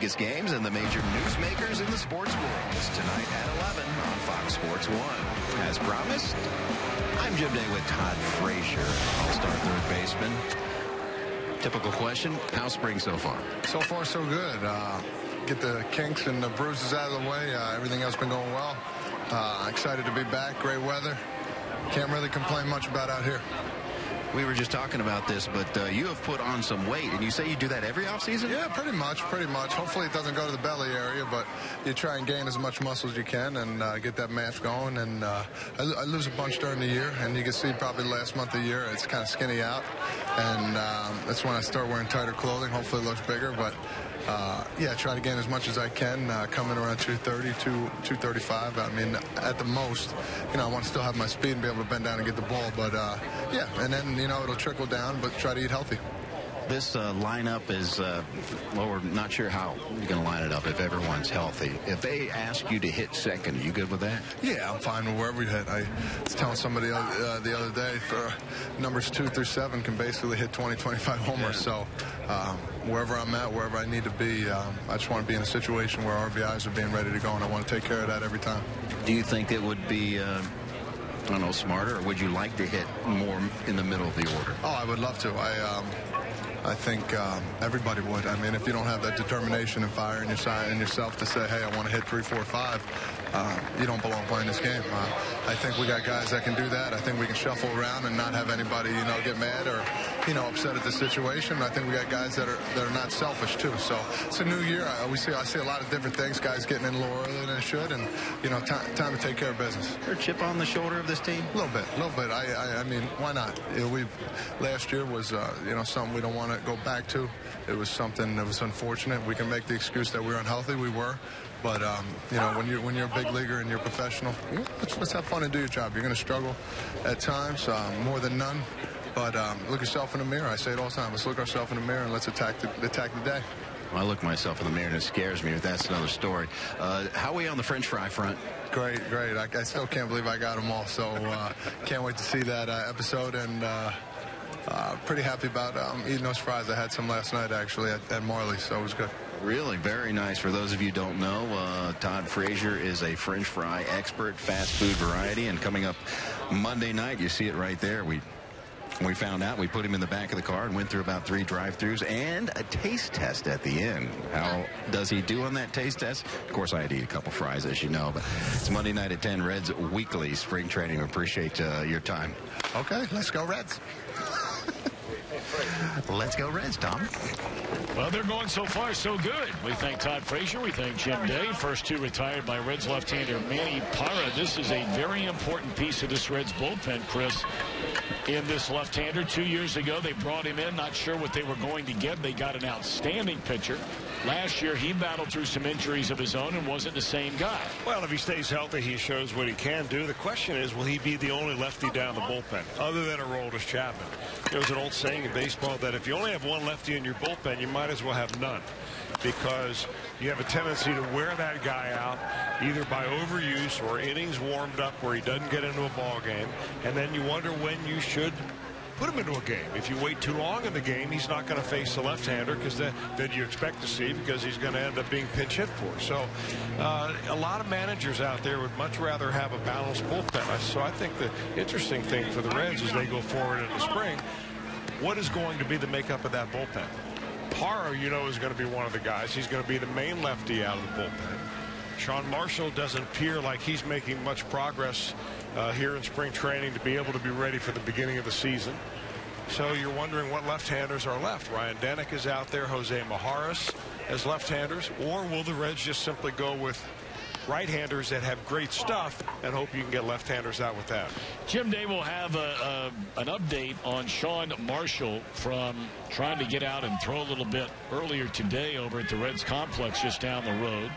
biggest games and the major newsmakers in the sports world is tonight at 11 on Fox Sports 1. As promised, I'm Jim Day with Todd Frazier, all-star third baseman. Typical question, how's spring so far? So far, so good. Get the kinks and the bruises out of the way. Everything else been going well. Excited to be back. Great weather. Can't really complain much about out here. We were just talking about this, but you have put on some weight, and you say you do that every offseason? Yeah, pretty much. Hopefully it doesn't go to the belly area, but you try and gain as much muscle as you can and get that mass going. And I lose a bunch during the year, and you can see probably the last month of the year it's kind of skinny out. And that's when I start wearing tighter clothing. Hopefully it looks bigger, but yeah, try to gain as much as I can, coming around 230, 235. I mean, at the most, I want to still have my speed and be able to bend down and get the ball. But, yeah, and then, it'll trickle down, but try to eat healthy. This lineup is, well, we're not sure how you're going to line it up if everyone's healthy. If they ask you to hit second, are you good with that? Yeah, I'm fine with wherever we hit. I was telling somebody the other day, for numbers 2 through 7 can basically hit 20, 25 homers. So wherever I'm at, wherever I need to be, I just want to be in a situation where RBIs are being ready to go, and I want to take care of that every time. Do you think it would be I don't know, smarter, or would you like to hit more in the middle of the order? Oh, I would love to. I think everybody would. I mean, if you don't have that determination and fire in yourself to say, hey, I want to hit 3, 4, 5, you don't belong playing this game. I think we got guys that can do that. I think we can shuffle around and not have anybody, get mad or, upset at the situation. I think we got guys that are not selfish too. So it's a new year. I see a lot of different things. Guys getting in a little earlier than they should, and time to take care of business. Is there a chip on the shoulder of this team? A little bit. I mean, why not? Last year was something we don't want to go back to. It was something that was unfortunate. We can make the excuse that we were unhealthy. We were. But, when you're a big leaguer and you're a professional, let's have fun and do your job. You're going to struggle at times, more than none. But look yourself in the mirror. I say it all the time. Let's look ourselves in the mirror and let's attack the day. I look myself in the mirror and it scares me, but that's another story. How are we on the French fry front? Great. I still can't believe I got them all. So can't wait to see that episode, and pretty happy about eating those fries. I had some last night, actually, at Marley's, so it was good. Really, very nice. For those of you who don't know, Todd Frazier is a French fry expert, fast food variety, and coming up Monday night, you see it right there. We found out, we put him in the back of the car and went through about 3 drive-thrus and a taste test at the end. How does he do on that taste test? Of course, I had to eat a couple fries, as you know, but it's Monday night at 10, Reds Weekly Spring Training. We appreciate your time. Okay, let's go Reds. Let's go Reds, Tom. Well, they're going so far so good. We thank Todd Frazier. We thank Jim Day. First 2 retired by Reds left-hander Manny Parra. This is a very important piece of this Reds bullpen, Chris. In this left-hander, 2 years ago, they brought him in, not sure what they were going to get. They got an outstanding pitcher. Last year, he battled through some injuries of his own and wasn't the same guy. Well, if he stays healthy, he shows what he can do. The question is, will he be the only lefty down the bullpen, other than Aroldis Chapman? There's an old saying in baseball that if you only have one lefty in your bullpen, you might as well have none, because you have a tendency to wear that guy out either by overuse or innings warmed up where he doesn't get into a ball game, and then you wonder when you should put him into a game. If you wait too long in the game, he's not going to face the left-hander that you expect to see, because he's going to end up being pinch hit for. So a lot of managers out there would much rather have a balanced bullpen. So I think the interesting thing for the Reds as they go forward in the spring, what is going to be the makeup of that bullpen? Parra, is going to be one of the guys. He's going to be the main lefty out of the bullpen. Sean Marshall doesn't appear like he's making much progress here in spring training to be able to be ready for the beginning of the season. So you're wondering what left-handers are left. Ryan Denick is out there, Jose Majares as left-handers, or will the Reds just simply go with right-handers that have great stuff and hope you can get left-handers out with that? Jim Day will have an update on Sean Marshall from trying to get out and throw a little bit earlier today over at the Reds complex just down the road.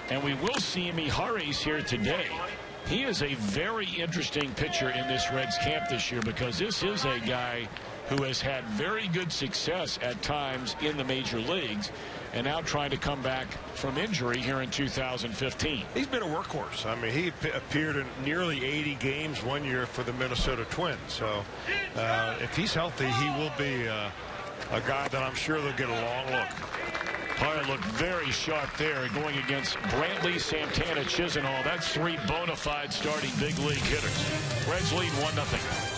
And we will see Majares here today. He is a very interesting pitcher in this Reds camp this year, because this is a guy who has had very good success at times in the major leagues and now trying to come back from injury here in 2015. He's been a workhorse. I mean, he appeared in nearly 80 games one year for the Minnesota Twins. So if he's healthy, he will be a guy that I'm sure they'll get a long look. Parr looked very sharp there going against Brantley, Santana, Chisenhall. That's 3 bona fide starting big league hitters. Reds lead 1-0.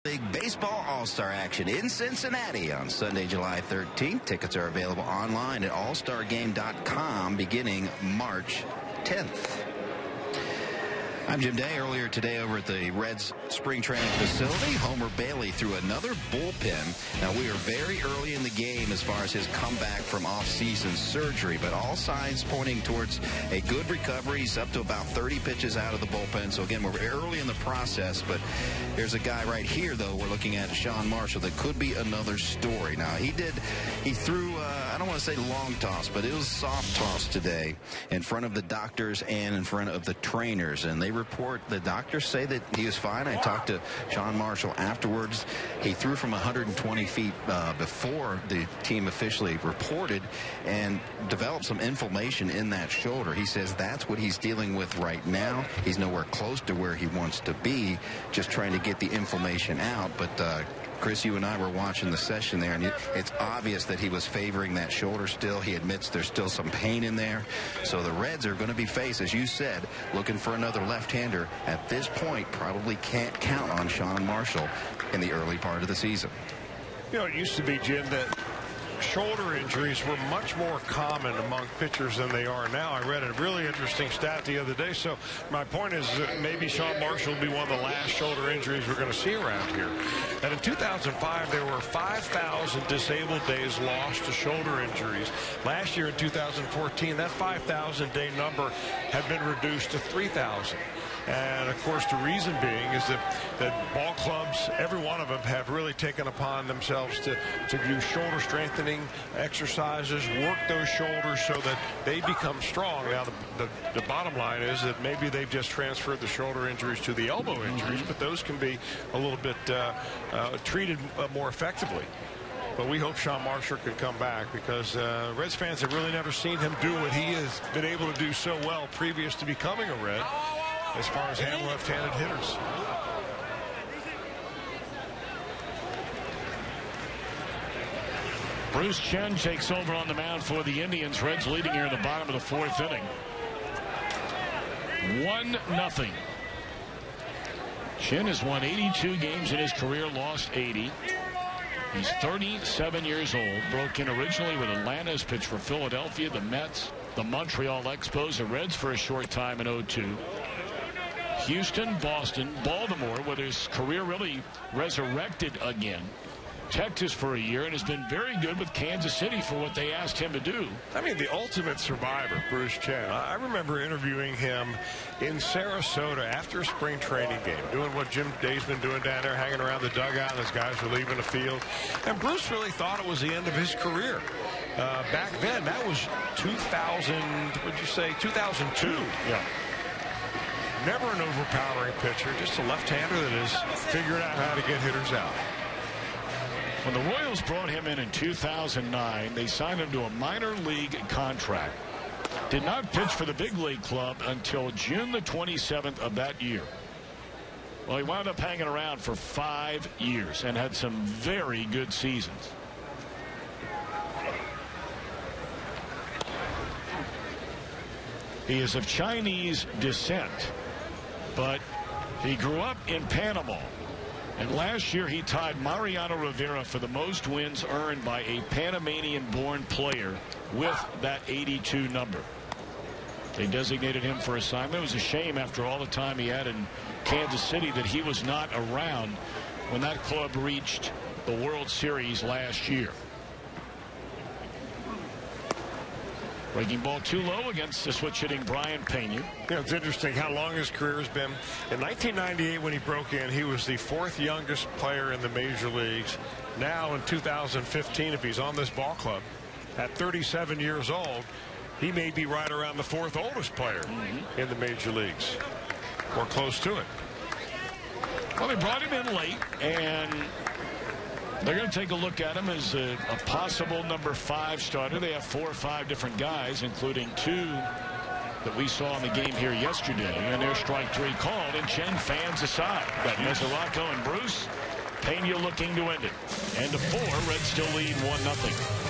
League Baseball All-Star action in Cincinnati on Sunday, July 13th. Tickets are available online at allstargame.com beginning March 10th. I'm Jim Day. Earlier today over at the Reds spring training facility, Homer Bailey threw another bullpen. Now, we are very early in the game as far as his comeback from off-season surgery, but all signs pointing towards a good recovery. He's up to about 30 pitches out of the bullpen. So, again, we're early in the process, but here's a guy right here, though, we're looking at, Sean Marshall, that could be another story. Now, he threw, I don't want to say long toss, but it was soft toss today in front of the doctors and in front of the trainers, and they the doctors say that he was fine. I talked to Sean Marshall afterwards. He threw from 120 feet before the team officially reported and developed some inflammation in that shoulder. He says that's what he's dealing with right now. He's nowhere close to where he wants to be, just trying to get the inflammation out. But Chris, you and I were watching the session there, and it's obvious that he was favoring that shoulder still. He admits there's still some pain in there. So the Reds are going to be faced, as you said, looking for another left-hander. At this point, probably can't count on Sean Marshall in the early part of the season. You know, it used to be, Jim, that shoulder injuries were much more common among pitchers than they are now. I read a really interesting stat the other day. So my point is that maybe Sean Marshall will be one of the last shoulder injuries we're going to see around here. And in 2005, there were 5,000 disabled days lost to shoulder injuries. Last year in 2014, that 5,000-day number had been reduced to 3,000. And, of course, the reason being is that ball clubs, every one of them, have really taken upon themselves to do shoulder strengthening exercises, work those shoulders so that they become strong. Now, the bottom line is that maybe they've just transferred the shoulder injuries to the elbow injuries, but those can be a little bit treated more effectively. But we hope Sean Marshall can come back, because Reds fans have really never seen him do what he has been able to do so well previous to becoming a Red, as far as hand left-handed hitters. Bruce Chen takes over on the mound for the Indians. Reds leading here in the bottom of the 4th inning. 1-0. Chen has won 82 games in his career, lost 80. He's 37 years old. Broke in originally with Atlanta, has pitched for Philadelphia, the Mets, the Montreal Expos, the Reds for a short time in 2002. Houston, Boston, Baltimore, where his career really resurrected again. Texas for a year, and has been very good with Kansas City for what they asked him to do. I mean, the ultimate survivor, Bruce Chen. I remember interviewing him in Sarasota after a spring training game, doing what Jim Day's been doing down there, hanging around the dugout, and his guys were leaving the field. And Bruce really thought it was the end of his career. Back then, that was 2000, what'd you say, 2002. Yeah. Never an overpowering pitcher, just a left-hander that has figured out how to get hitters out. When the Royals brought him in 2009, they signed him to a minor league contract. Did not pitch for the big league club until June the 27th of that year. Well, he wound up hanging around for 5 years and had some very good seasons. He is of Chinese descent, but he grew up in Panama. And last year he tied Mariano Rivera for the most wins earned by a Panamanian-born player with that 82 number. They designated him for assignment. It was a shame after all the time he had in Kansas City that he was not around when that club reached the World Series last year. Breaking ball too low against the switch-hitting Brian Pena. You know, it's interesting how long his career has been. In 1998, when he broke in, he was the 4th youngest player in the major leagues. Now, in 2015, if he's on this ball club, at 37 years old, he may be right around the 4th oldest player in the major leagues, or close to it. Well, they brought him in late, and they're going to take a look at him as a possible number 5 starter. They have 4 or 5 different guys, including 2 that we saw in the game here yesterday. And their strike 3 called, and Chen fans aside. Got Mesoraco and Bruce. Pena looking to end it. And to 4, Reds still lead 1-0.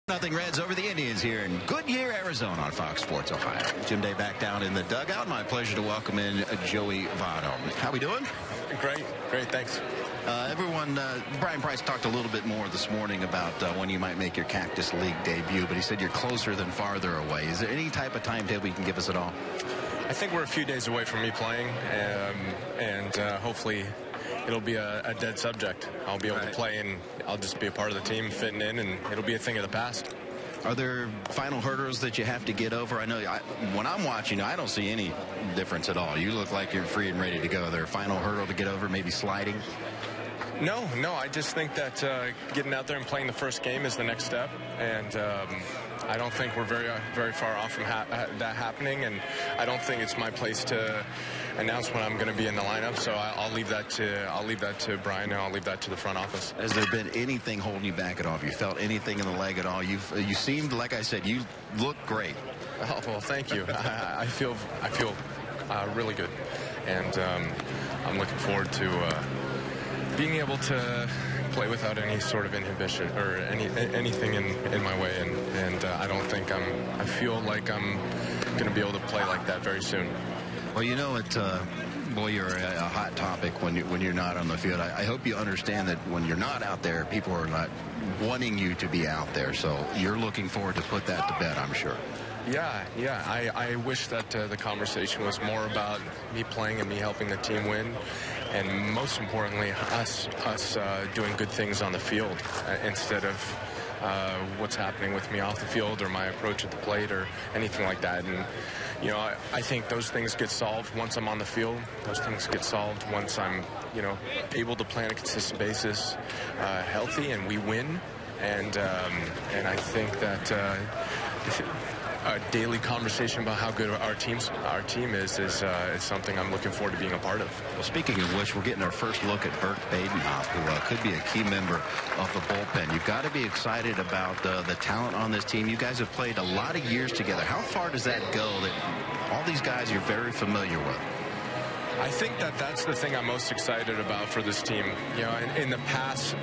Nothing Reds over the Indians here in Goodyear, Arizona on Fox Sports Ohio. Jim Day back down in the dugout. My pleasure to welcome in Joey Votto. How we doing? Great, thanks. Brian Price talked a little bit more this morning about when you might make your Cactus League debut, but he said you're closer than farther away. Is there any type of timetable you can give us at all? I think we're a few days away from me playing, and hopefully it'll be a dead subject. I'll be able to play, and I'll just be a part of the team, fitting in, and it'll be a thing of the past. Are there final hurdles that you have to get over? I know when I'm watching, I don't see any difference at all. You look like you're free and ready to go. Are there a final hurdle to get over, maybe sliding? No, I just think that getting out there and playing the first game is the next step, and I don't think we're very far off from that happening, and I don't think it's my place to announce when I'm going to be in the lineup. So I'll leave that to Brian, and I'll leave that to the front office. Has there been anything holding you back at all? Have you felt anything in the leg at all? You seemed, like I said, you look great. Oh, well, thank you. I feel really good, and I'm looking forward to being able to play without any sort of inhibition or anything in my way, and I don't think I feel like I'm going to be able to play like that very soon. Well, you know, boy, you're a hot topic when you're not on the field. I hope you understand that when you're not out there, people are not wanting you to be out there. So you're looking forward to put that to bed, I'm sure. Yeah. I wish that the conversation was more about me playing and me helping the team win. and most importantly, us doing good things on the field instead of what's happening with me off the field or my approach at the plate or anything like that. And you know, I think those things get solved once I'm on the field. Those things get solved once I'm, you know, able to play on a consistent basis, healthy, and we win. And I think that a daily conversation about how good our team is something I'm looking forward to being a part of. Well, speaking of which, we're getting our first look at Bert Badenhop, who could be a key member of the bullpen. You've got to be excited about the talent on this team. You guys have played a lot of years together. How far does that go, that all these guys you're very familiar with? I think that's the thing I'm most excited about for this team. You know, in the past,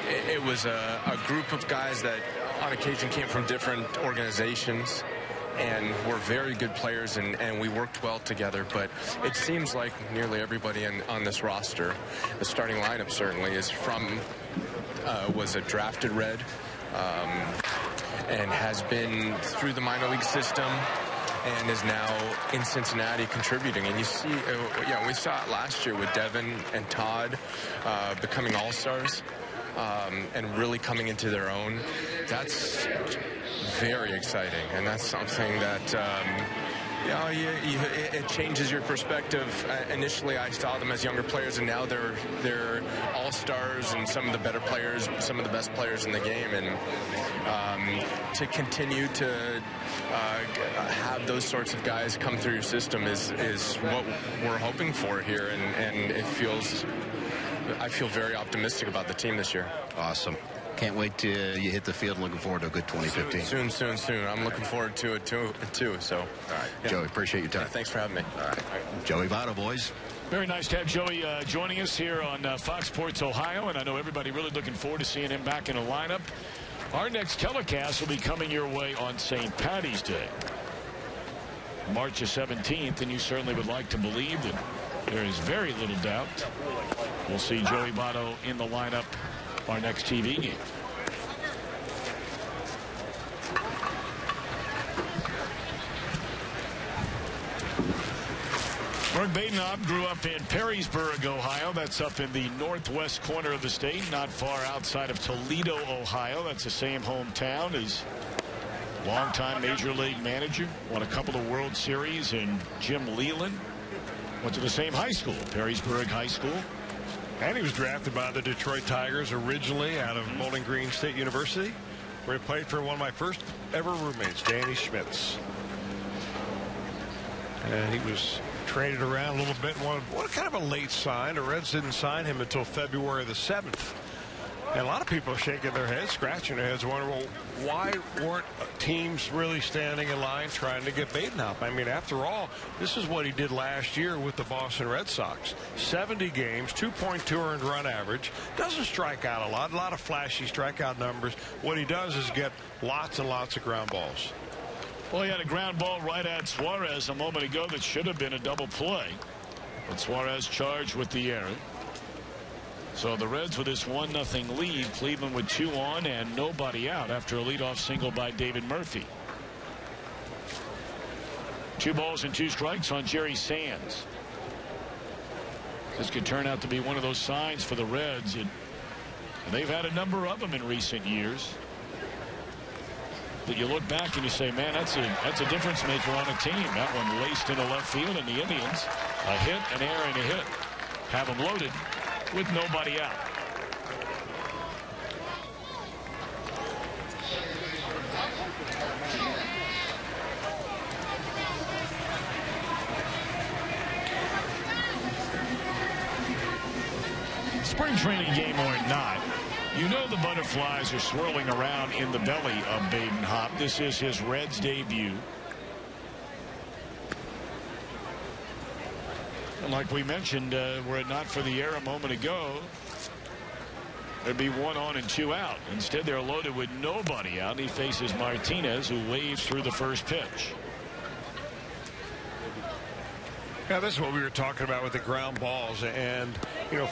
it was a group of guys that on occasion came from different organizations and were very good players, and we worked well together. But it seems like nearly everybody on this roster, the starting lineup certainly, is was a drafted Red and has been through the minor league system and is now in Cincinnati contributing. And you see, we saw it last year with Devin and Todd becoming all-stars. And really coming into their own. That's very exciting, and that's something that it changes your perspective. Initially, I saw them as younger players, and now they're all-stars and some of the better players, some of the best players in the game. And to continue to have those sorts of guys come through your system is what we're hoping for here, and it feels. I feel very optimistic about the team this year. Awesome. Can't wait till you hit the field. Looking forward to a good 2015. Soon. I'm looking forward to it too. So, all right, yeah. Joey, appreciate your time. Yeah, thanks for having me. All right. Joey Votto, boys. Very nice to have Joey joining us here on Fox Sports Ohio, and I know everybody really looking forward to seeing him back in the lineup. Our next telecast will be coming your way on St. Paddy's Day, March the 17th, and you certainly would like to believe that there is very little doubt we'll see Joey Votto in the lineup our next TV game. Bert Badenhop grew up in Perrysburg, Ohio. That's up in the northwest corner of the state, not far outside of Toledo, Ohio. That's the same hometown as longtime Major League manager. Won a couple of World Series, and Jim Leland went to the same high school, Perrysburg High School. And he was drafted by the Detroit Tigers originally out of Bowling Green State University, where he played for one of my first ever roommates, Danny Schmitz. And he was traded around a little bit. What kind of a late sign. The Reds didn't sign him until February the 7th. And a lot of people are shaking their heads, scratching their heads, wondering, well, why weren't teams really standing in line trying to get Badenhop? I mean, after all, this is what he did last year with the Boston Red Sox. 70 games, 2.2 earned run average. Doesn't strike out a lot of flashy strikeout numbers. What he does is get lots and lots of ground balls. Well, he had a ground ball right at Suarez a moment ago that should have been a double play. But Suarez charged with the error. So the Reds with this 1-0 lead. Cleveland with 2 on and nobody out after a leadoff single by David Murphy. 2 balls and 2 strikes on Jerry Sands. This could turn out to be one of those signs for the Reds. They've had a number of them in recent years. But you look back and you say, man, that's a difference maker on a team. That one laced into left field, and the Indians, a hit, an error, and a hit, have them loaded with nobody out. Spring training game or not, you know the butterflies are swirling around in the belly of Badenhop. This is his Reds debut. And like we mentioned, were it not for the error a moment ago, there'd be 1 on and 2 out. Instead, they're loaded with nobody out. He faces Martinez, who waves through the first pitch. Yeah, this is what we were talking about with the ground balls. And,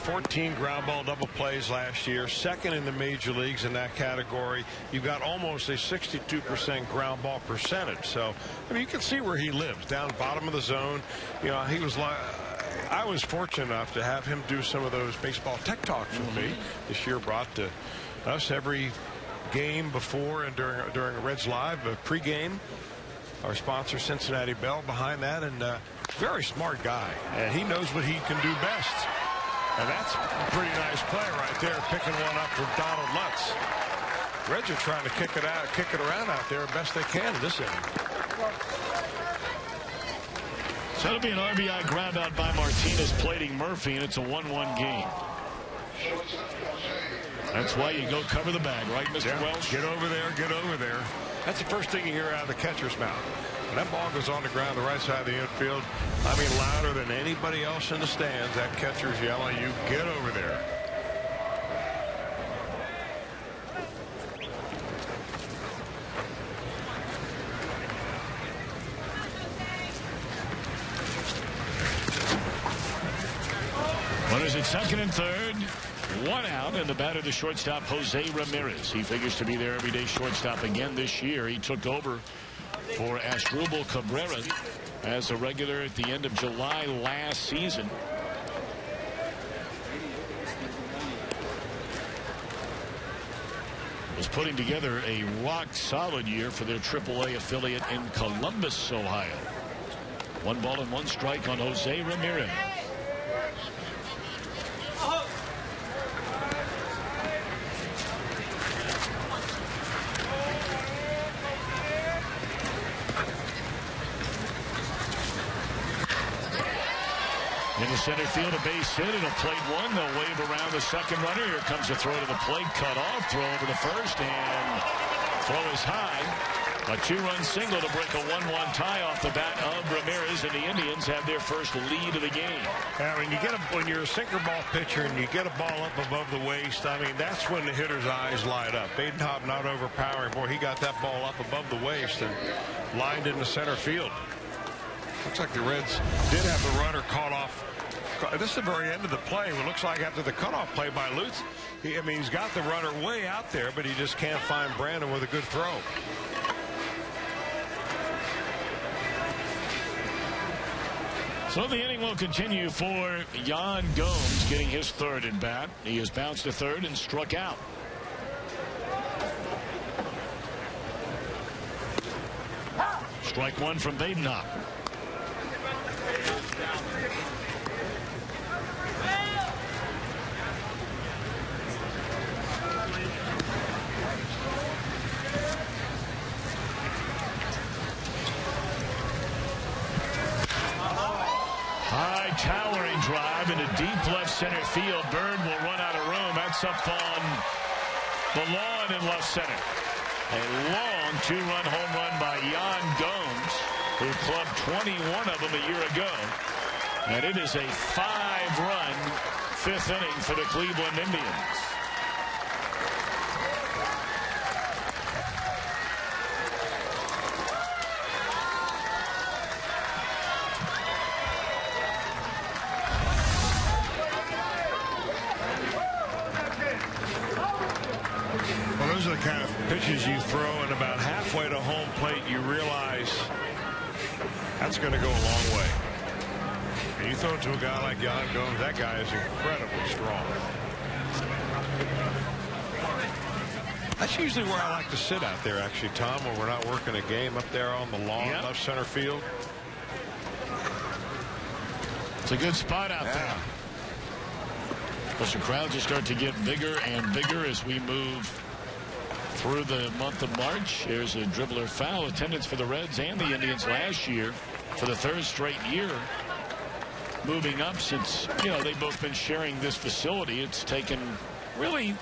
14 ground ball double plays last year, second in the major leagues in that category. You've got almost a 62% ground ball percentage. So, you can see where he lives, down bottom of the zone. He was like, I was fortunate enough to have him do some of those baseball tech talks with me this year. Brought to us every game before and during a Reds Live, a pregame. Our sponsor, Cincinnati Bell, behind that, and very smart guy, and he knows what he can do best. And that's a pretty nice play right there, picking one up from Donald Lutz. Reds are trying to kick it around out there best they can in this inning. So it'll be an RBI ground out by Martinez plating Murphy, and it's a 1-1 game. That's why you go cover the bag, right, Mr. Welsh? Get over there, get over there. That's the first thing you hear out of the catcher's mouth. When that ball goes on the ground, the right side of the infield, I mean louder than anybody else in the stands, that catcher's yelling, you get over there. Runners at second and third. One out, and the batter, the shortstop, Jose Ramirez. He figures to be their everyday shortstop again this year. He took over for Asdrubal Cabrera as a regular at the end of July last season. Was putting together a rock-solid year for their AAA affiliate in Columbus, Ohio. 1 ball and 1 strike on Jose Ramirez. Into center field, a base hit, and a plate one. They'll wave around the second runner. Here comes a throw to the plate, cut off, throw over to first, and throw is high. A 2-run single to break a 1-1 tie off the bat of Ramirez, and the Indians have their first lead of the game. Yeah, when you're a sinker ball pitcher and you get a ball up above the waist, I mean, that's when the hitter's eyes light up. Badenhop not overpowering. Boy, he got that ball up above the waist and lined into center field. Looks like the Reds did have the runner caught off. This is the very end of the play. It looks like after the cutoff play by Lutz, he's got the runner way out there, but he just can't find Brandon with a good throw. So the inning will continue for Yan Gomes, getting his third at bat. He has bounced to third and struck out. Strike one from Badenhop. High towering drive into deep left center field. Bird will run out of room. That's up on the lawn in left center. A long 2-run home run by Yan Gomes, who clubbed 21 of them a year ago. And it is a 5-run 5th inning for the Cleveland Indians. Those are the kind of pitches you throw, and about halfway to home plate you realize that's going to go a long way. And you throw it to a guy like Yan Gomes, that guy is incredibly strong. That's usually where I like to sit out there, actually, Tom, when we're not working a game, up there on the lawn, left center field. It's a good spot out there. Of course, the crowds will start to get bigger and bigger as we move through the month of March. There's a dribbler foul. Attendance for the Reds and the Indians last year for the 3rd straight year, moving up since, they've both been sharing this facility. It's taken really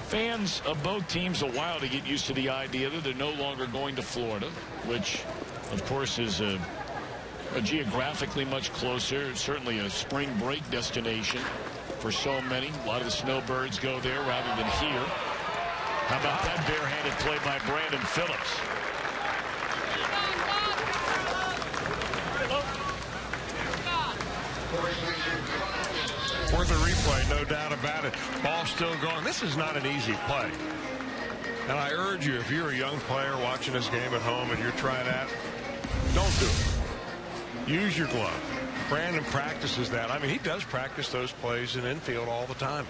fans of both teams a while to get used to the idea that they're no longer going to Florida, which of course is a geographically much closer, certainly a spring break destination for so many. A lot of the snowbirds go there rather than here. How about that barehanded play by Brandon Phillips? Worth a replay, no doubt about it. Ball still going. This is not an easy play. And I urge you, if you're a young player watching this game at home and you're trying that, don't do it. Use your glove. Brandon practices that. I mean, he does practice those plays in infield all the time.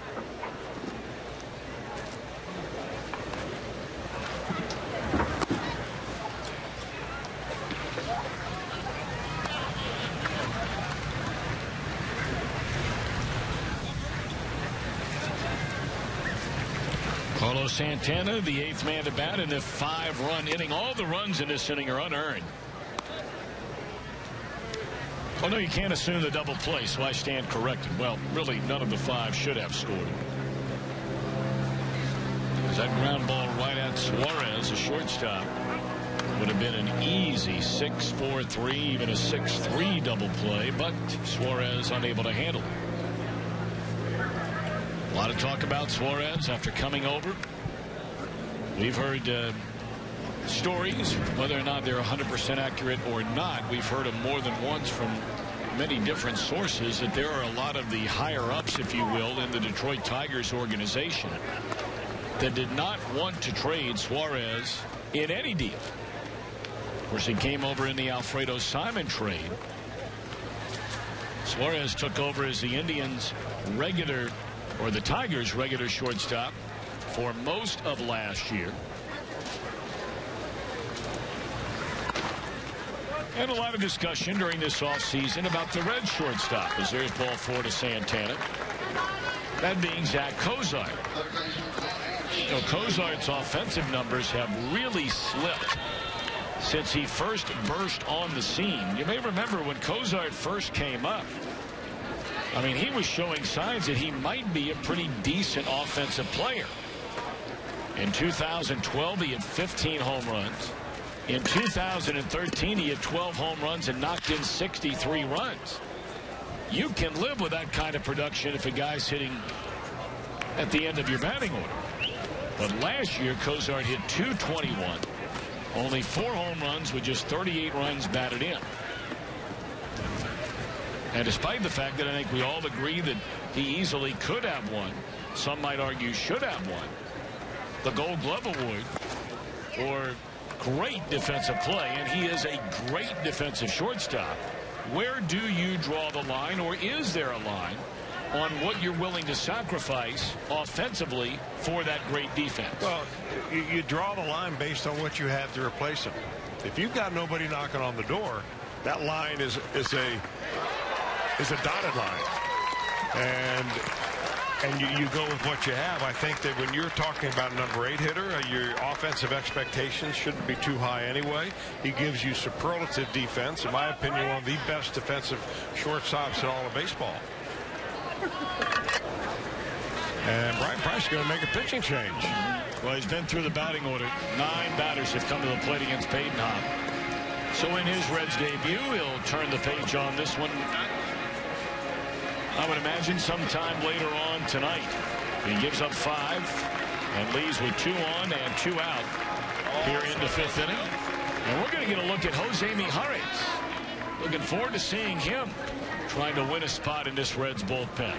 Carlos Santana, the 8th man to bat in a 5-run inning. All the runs in this inning are unearned. Oh, no, you can't assume the double play, so I stand corrected. Well, really, none of the 5 should have scored. That ground ball right at Suarez, a shortstop, would have been an easy 6-4-3, even a 6-3 double play, but Suarez unable to handle it. A lot of talk about Suarez after coming over. We've heard stories, whether or not they're 100% accurate or not. We've heard them more than once from many different sources that there are a lot of the higher-ups, if you will, in the Detroit Tigers organization that did not want to trade Suarez in any deal. Of course, he came over in the Alfredo Simon trade. Suarez took over as the Indians' regular, or the Tigers' regular shortstop for most of last year. And a lot of discussion during this offseason about the Red shortstop, as there's ball 4 to Santana. That being Zach Cozart. You know, Cozart's offensive numbers have really slipped since he first burst on the scene. You may remember when Cozart first came up, I mean, he was showing signs that he might be a pretty decent offensive player. In 2012, he had 15 home runs. In 2013, he had 12 home runs and knocked in 63 runs. You can live with that kind of production if a guy's hitting at the end of your batting order. But last year, Cozart hit .221, only 4 home runs with just 38 runs batted in. And despite the fact that I think we all agree that he easily could have won, some might argue should have won, the Gold Glove Award for great defensive play, and he is a great defensive shortstop. Where do you draw the line, or is there a line on what you're willing to sacrifice offensively for that great defense? Well, you draw the line based on what you have to replace him. If you've got nobody knocking on the door, that line is a dotted line. And you go with what you have. I think that when you're talking about a number 8 hitter, your offensive expectations shouldn't be too high anyway. He gives you superlative defense. In my opinion, one of the best defensive shortstops in all of baseball. And Brian Price is going to make a pitching change. Well, he's been through the batting order. 9 batters have come to the plate against Peyton Hop. So in his Reds debut, he'll turn the page on this one, I would imagine, sometime later on tonight. He gives up 5 and leaves with 2 on and 2 out here in the 5th inning. And we're going to get a look at Jose Mijares. Looking forward to seeing him trying to win a spot in this Reds bullpen.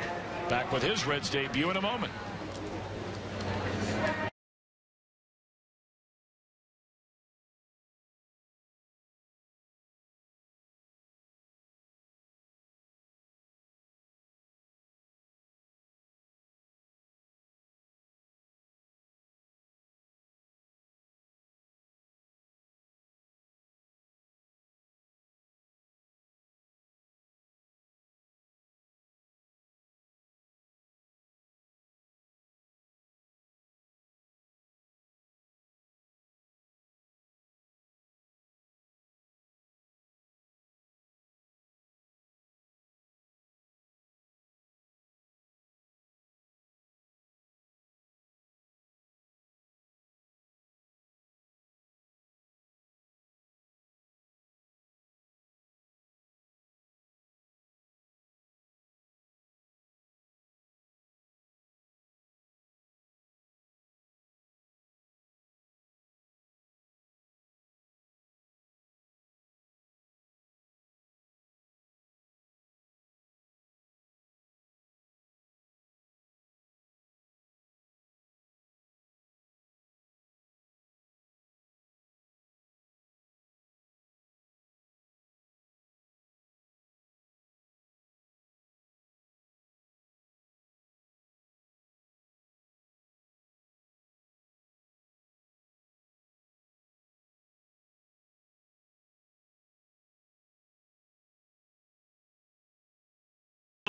Back with his Reds debut in a moment.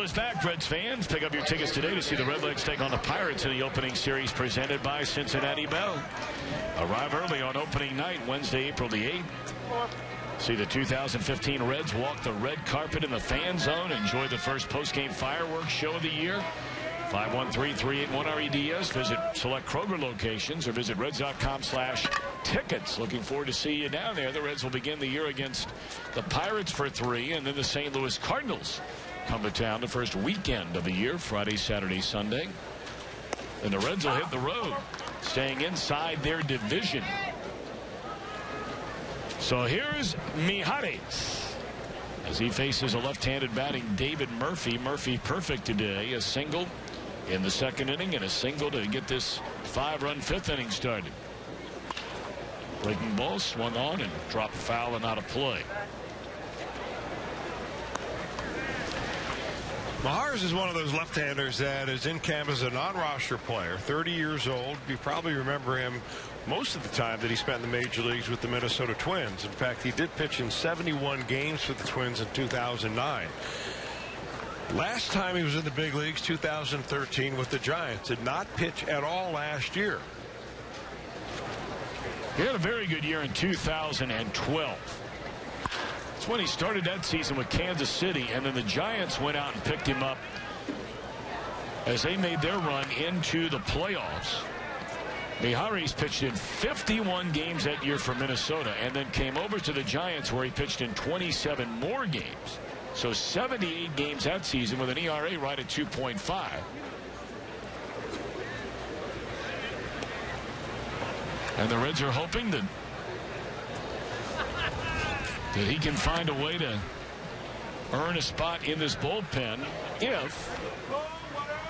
Is back, Reds fans. Pick up your tickets today to see the Redlegs take on the Pirates in the opening series presented by Cincinnati Bell. Arrive early on opening night, Wednesday, April the 8th. See the 2015 Reds walk the red carpet in the fan zone. Enjoy the first postgame fireworks show of the year. 513-381-REDS. Visit select Kroger locations or visit Reds.com/tickets. Looking forward to see you down there. The Reds will begin the year against the Pirates for 3, and then the St. Louis Cardinals come to town the first weekend of the year, Friday, Saturday, Sunday. And the Reds will hit the road, staying inside their division. So here's Mijares as he faces a left-handed batting David Murphy. Murphy perfect today, a single in the second inning and a single to get this 5-run 5th inning started. Breaking ball swung on and dropped foul and out of play. Mijares is one of those left-handers that is in camp as a non-roster player, 30 years old. You probably remember him most of the time that he spent in the major leagues with the Minnesota Twins. In fact, he did pitch in 71 games for the Twins in 2009. Last time he was in the big leagues, 2013 with the Giants. Did not pitch at all last year. He had a very good year in 2012. That's when he started that season with Kansas City, and then the Giants went out and picked him up as they made their run into the playoffs. Mijares pitched in 51 games that year for Minnesota and then came over to the Giants where he pitched in 27 more games. So 78 games that season with an ERA right at 2.5. And the Reds are hoping that he can find a way to earn a spot in this bullpen if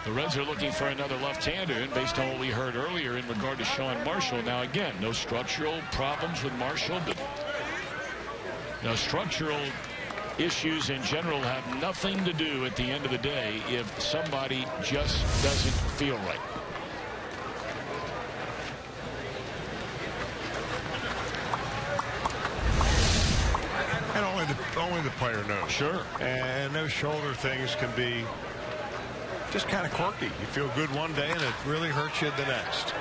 the Reds are looking for another left-hander. And based on what we heard earlier in regard to Sean Marshall, now again, no structural problems with Marshall, but structural issues in general have nothing to do at the end of the day if somebody just doesn't feel right. And only the player knows. Sure. And those shoulder things can be just kind of quirky. You feel good one day and it really hurts you the next.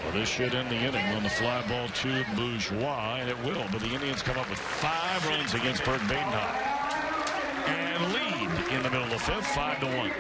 Well, this should end the inning on the fly ball to Bourgeois, and it will. But the Indians come up with 5 runs against Berg Badenhop and lead in the middle of the 5th, 5-1.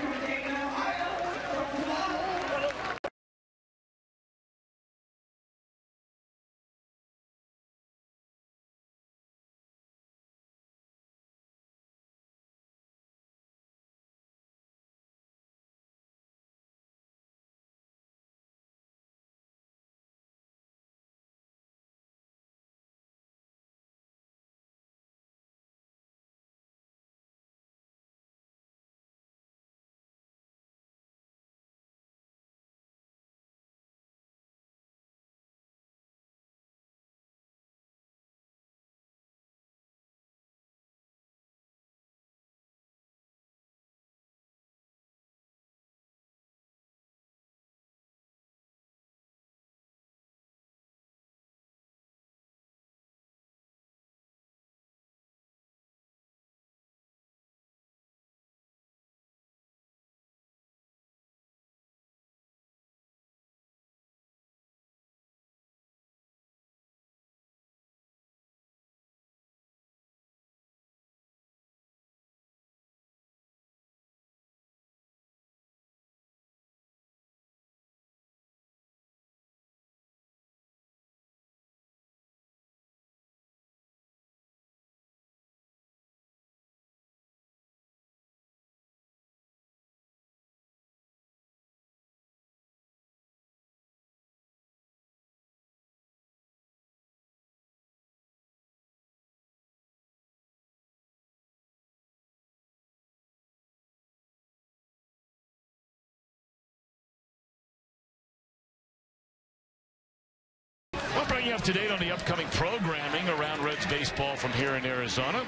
We'll bring you up to date on the upcoming programming around Reds baseball from here in Arizona.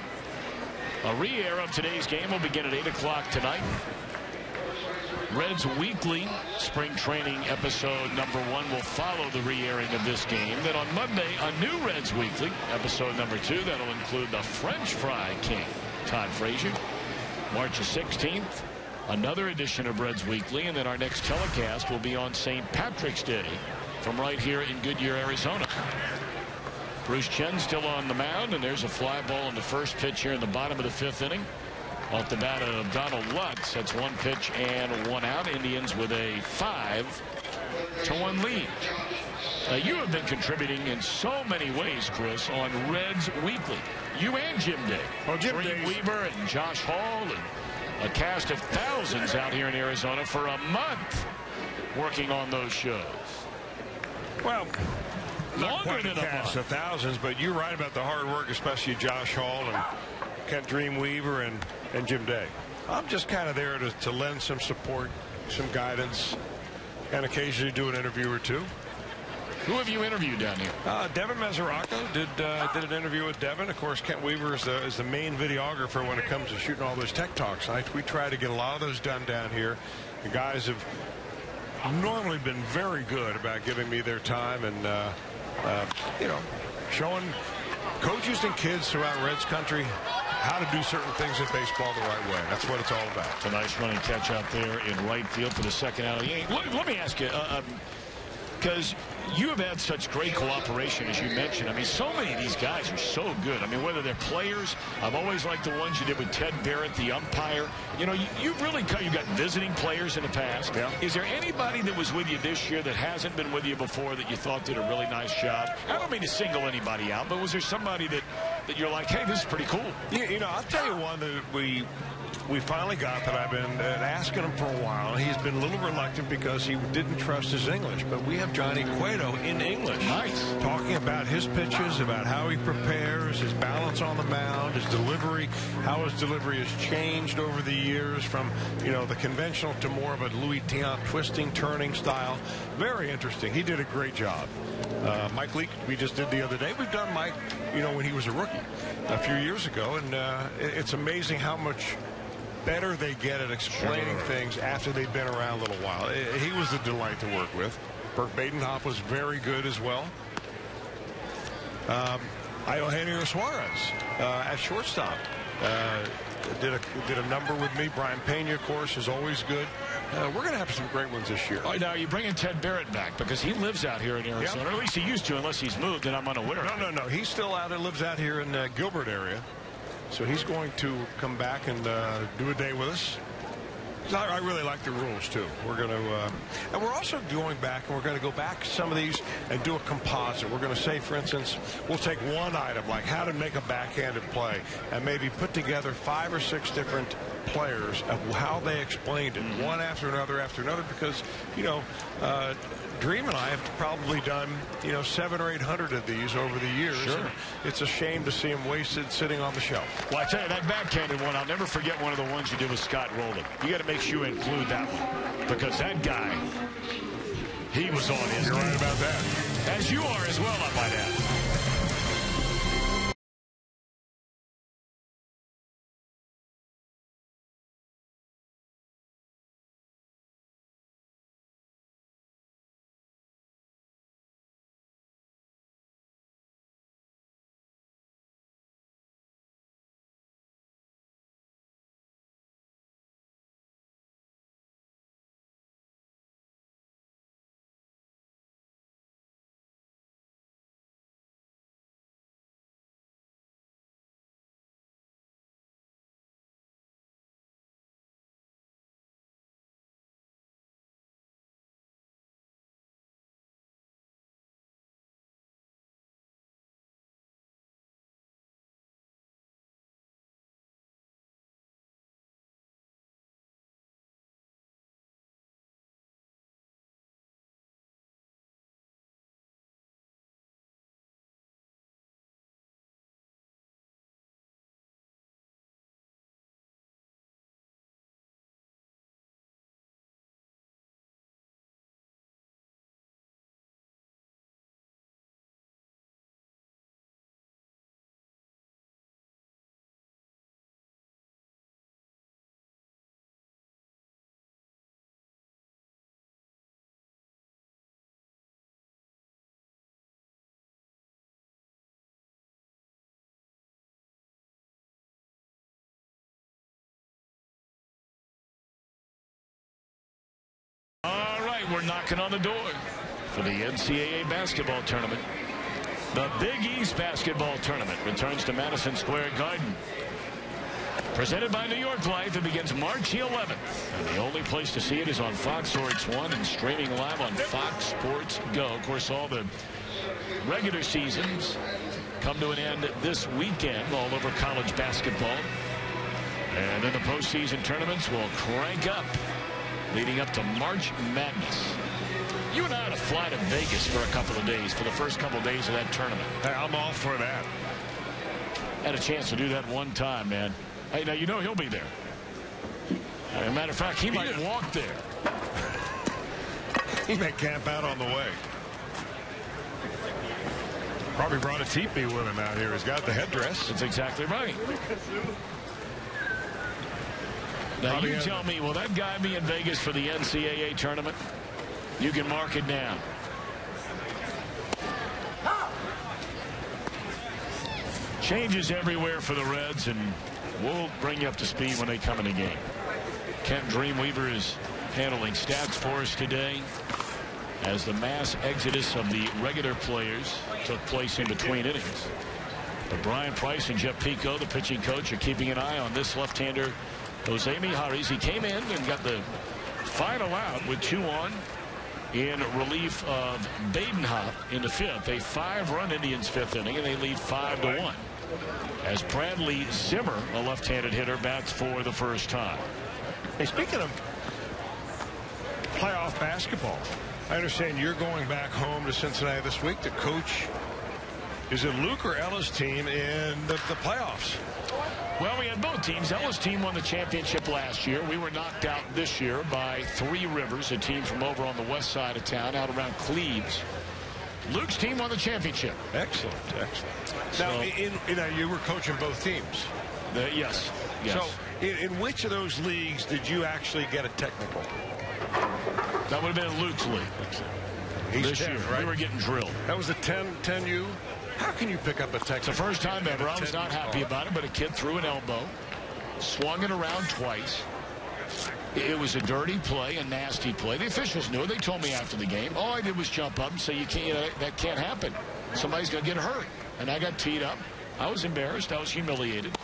A re-air of today's game will begin at 8 o'clock tonight. Reds Weekly Spring Training episode number 1 will follow the re-airing of this game. Then on Monday, a new Reds Weekly episode number 2 that'll include the French Fry King, Todd Frazier. March 16th. Another edition of Reds Weekly, and then our next telecast will be on St. Patrick's Day from right here in Goodyear, Arizona. Bruce Chen still on the mound, and there's a fly ball in the first pitch here in the bottom of the 5th inning. Off the bat of Donald Lutz. That's 1 pitch and 1 out. Indians with a 5-1 lead. You have been contributing in so many ways, Chris, on Reds Weekly. You and Jim Day. Oh, Jim Dream Weaver and Josh Hall and a cast of thousands out here in Arizona for a month working on those shows. Well, not Longer quite a than a cast month. of thousands, but you're right about the hard work, especially Josh Hall and Kent Dreamweaver and Jim Day. I'm just kind of there to lend some support, some guidance, and occasionally do an interview or two. Who have you interviewed down here? Devin Mesoraco did an interview with Devin. Of course, Kent Weaver is the main videographer when it comes to shooting all those Tech Talks. We try to get a lot of those done down here. The guys have normally been very good about giving me their time and, you know, showing coaches and kids throughout Reds country how to do certain things in baseball the right way. That's what it's all about. It's a nice running catch out there in right field for the second out of the inning. Let me ask you, because you have had such great cooperation, as you mentioned. I mean, so many of these guys are so good. I mean, whether they're players, I've always liked the ones you did with Ted Barrett, the umpire. You know, you've got visiting players in the past. Yeah. Is there anybody that was with you this year that hasn't been with you before that you thought did a really nice job? I don't mean to single anybody out, but was there somebody that you're like, hey, this is pretty cool? You know, I'll tell you one that we finally got that I've been asking him for a while. He's been a little reluctant because he didn't trust his English. But we have Johnny Cueto in English. Nice. Talking about his pitches, about how he prepares, his balance on the mound, his delivery, how his delivery has changed over the years from, you know, the conventional to more of a Louis Tiant twisting, turning style. Very interesting. He did a great job. Mike Leake, we just did the other day. We've done Mike, you know, when he was a rookie a few years ago. And it's amazing how much better they get at explaining things after they've been around a little while. He was a delight to work with. Burt Badenhop was very good as well. Eugenio Suarez at shortstop did a number with me. Brian Pena, of course, is always good. We're going to have some great ones this year. All right, now, are you bringing Ted Barrett back? Because he lives out here in Arizona. Yeah. Or at least he used to, unless he's moved, and I'm unaware. No. He's still out there, lives out here in Gilbert area. So he's going to come back and do a day with us. I really like the rules, too. We're going to, and we're also going back, and we're going to go back to some of these and do a composite. We're going to say, for instance, we'll take one item, like how to make a backhanded play, and maybe put together 5 or 6 different players of how they explained it, one after another, because, you know, Dream and I have probably done, you know, 700 or 800 of these over the years. Sure. It's a shame to see them wasted sitting on the shelf. Well, I tell you, that backhanded one, I'll never forget one of the ones you did with Scott Rowland. You got to make sure you include that one, because that guy, he was on his You're game. right about that. As you are as well, I might add. knocking on the door for the NCAA basketball tournament. The Big East basketball tournament returns to Madison Square Garden. Presented by New York Life, it begins March 11th. And the only place to see it is on Fox Sports 1 and streaming live on Fox Sports Go. Of course, all the regular seasons come to an end this weekend all over college basketball. And then the postseason tournaments will crank up leading up to March Madness. You and I ought to fly to Vegas for a couple of days, for the first couple of days of that tournament. Hey, I'm all for that. Had a chance to do that one time, man. Hey, now you know he'll be there. As a matter of fact, he might walk there. He may camp out on the way. Probably brought a teepee with him out here. He's got the headdress. That's exactly right. Now you tell me, will that guy be in Vegas for the NCAA tournament? You can mark it down. Changes everywhere for the Reds, and we'll bring you up to speed when they come in the game. Kent Dreamweaver is handling stats for us today as the mass exodus of the regular players took place in between innings. But Brian Price and Jeff Pico, the pitching coach, are keeping an eye on this left-hander, Jose Mijares. He came in and got the final out with 2 on in relief of Badenhop in the 5th. A 5-run Indians 5th inning, and they lead 5-1. As Bradley Zimmer, a left-handed hitter, bats for the first time. Hey, speaking of playoff basketball, I understand you're going back home to Cincinnati this week to coach. Is it Luke or Ella's team in the playoffs? Well, we had both teams. Ella's team won the championship last year. We were knocked out this year by Three Rivers, a team from over on the west side of town, out around Cleves. Luke's team won the championship. Excellent, excellent. Now, you were coaching both teams. Yes. So, in which of those leagues did you actually get a technical? That would have been Luke's league. This 10, year, right? we were getting drilled. That was the 10U? How can you pick up a technical? It's the first time ever. I was not happy about it, but a kid threw an elbow, swung it around twice. It was a dirty play, a nasty play. The officials knew it. They told me after the game. All I did was jump up and say, "You can't. That can't happen. Somebody's going to get hurt." And I got teed up. I was embarrassed. I was humiliated.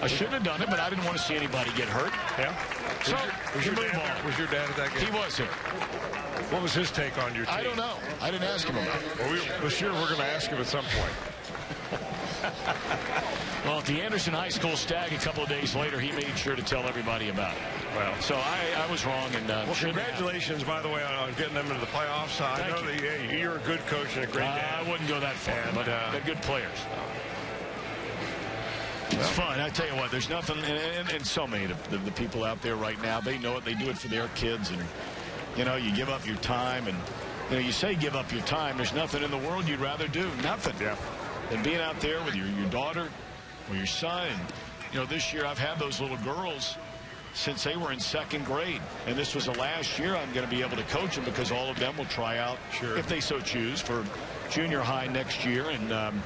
I shouldn't have done it, but I didn't want to see anybody get hurt. Yeah. So was your dad at that game? He was here. What was his take on your team? I don't know. I didn't ask him about it. Well, we're sure we're going to ask him at some point. Well, at the Anderson High School Stag a couple of days later, he made sure to tell everybody about it. Well, so I was wrong. And well, congratulations, by the way, on getting them into the playoffs. I know that you're a good coach and a great dad. I wouldn't go that far, but they're good players. It's fun. I tell you what, there's nothing, and so many of the people out there right now, they know it. They do it for their kids, and, you know, you give up your time, and, you know, you say give up your time. There's nothing in the world you'd rather do. Nothing. Yeah. Than being out there with your daughter or your son. And, you know, this year I've had those little girls since they were in 2nd grade. And this was the last year I'm going to be able to coach them because all of them will try out, if they so choose, for junior high next year. And,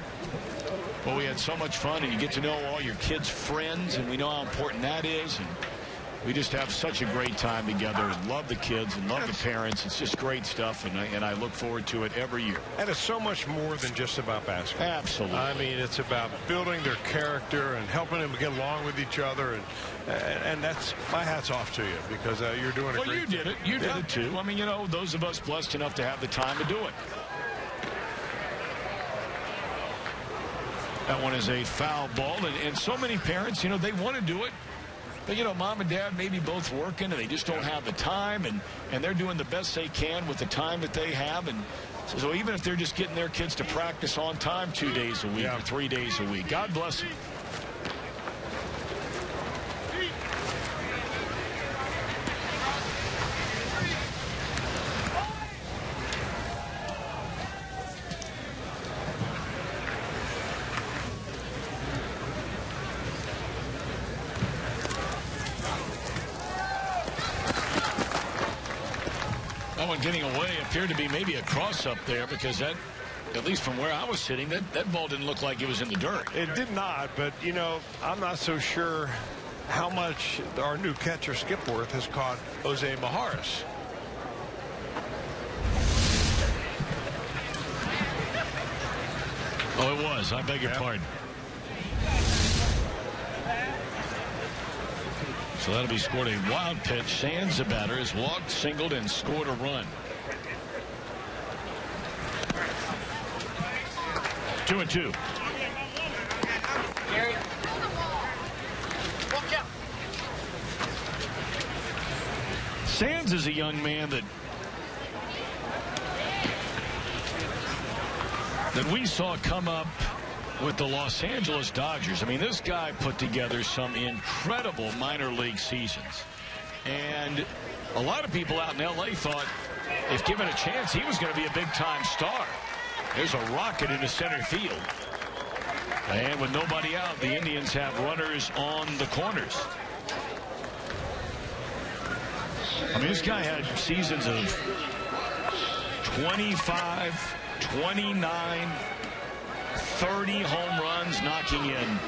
well, we had so much fun, and you get to know all your kids' friends, and we know how important that is. And we just have such a great time together and love the kids and love the parents. It's just great stuff, and I look forward to it every year. And it's so much more than just about basketball. Absolutely. I mean, it's about building their character and helping them get along with each other. And that's, my hat's off to you, because you're doing a great Well, you did it. You did it, too. I mean, you know, those of us blessed enough to have the time to do it. That one is a foul ball, and so many parents, you know, they want to do it. But, you know, mom and dad may be both working, and they just don't have the time, and they're doing the best they can with the time that they have. And so even if they're just getting their kids to practice on time 2 days a week or 3 days a week, God bless them. Getting away appeared to be maybe a cross up there, because that, at least from where I was sitting, that ball didn't look like it was in the dirt. It did not, but, you know, I'm not so sure how much our new catcher Skipworth has caught Jose Mijares. Oh, it was. I beg your pardon. So that'll be scored a wild pitch. Sands, the batter, has walked, singled, and scored a run. 2-2. Sands is a young man that we saw come up with the Los Angeles Dodgers. I mean, this guy put together some incredible minor league seasons. And a lot of people out in L.A. thought if given a chance, he was going to be a big-time star. There's a rocket into center field. And with nobody out, the Indians have runners on the corners. I mean, this guy had seasons of 25, 29, 30 home runs, knocking in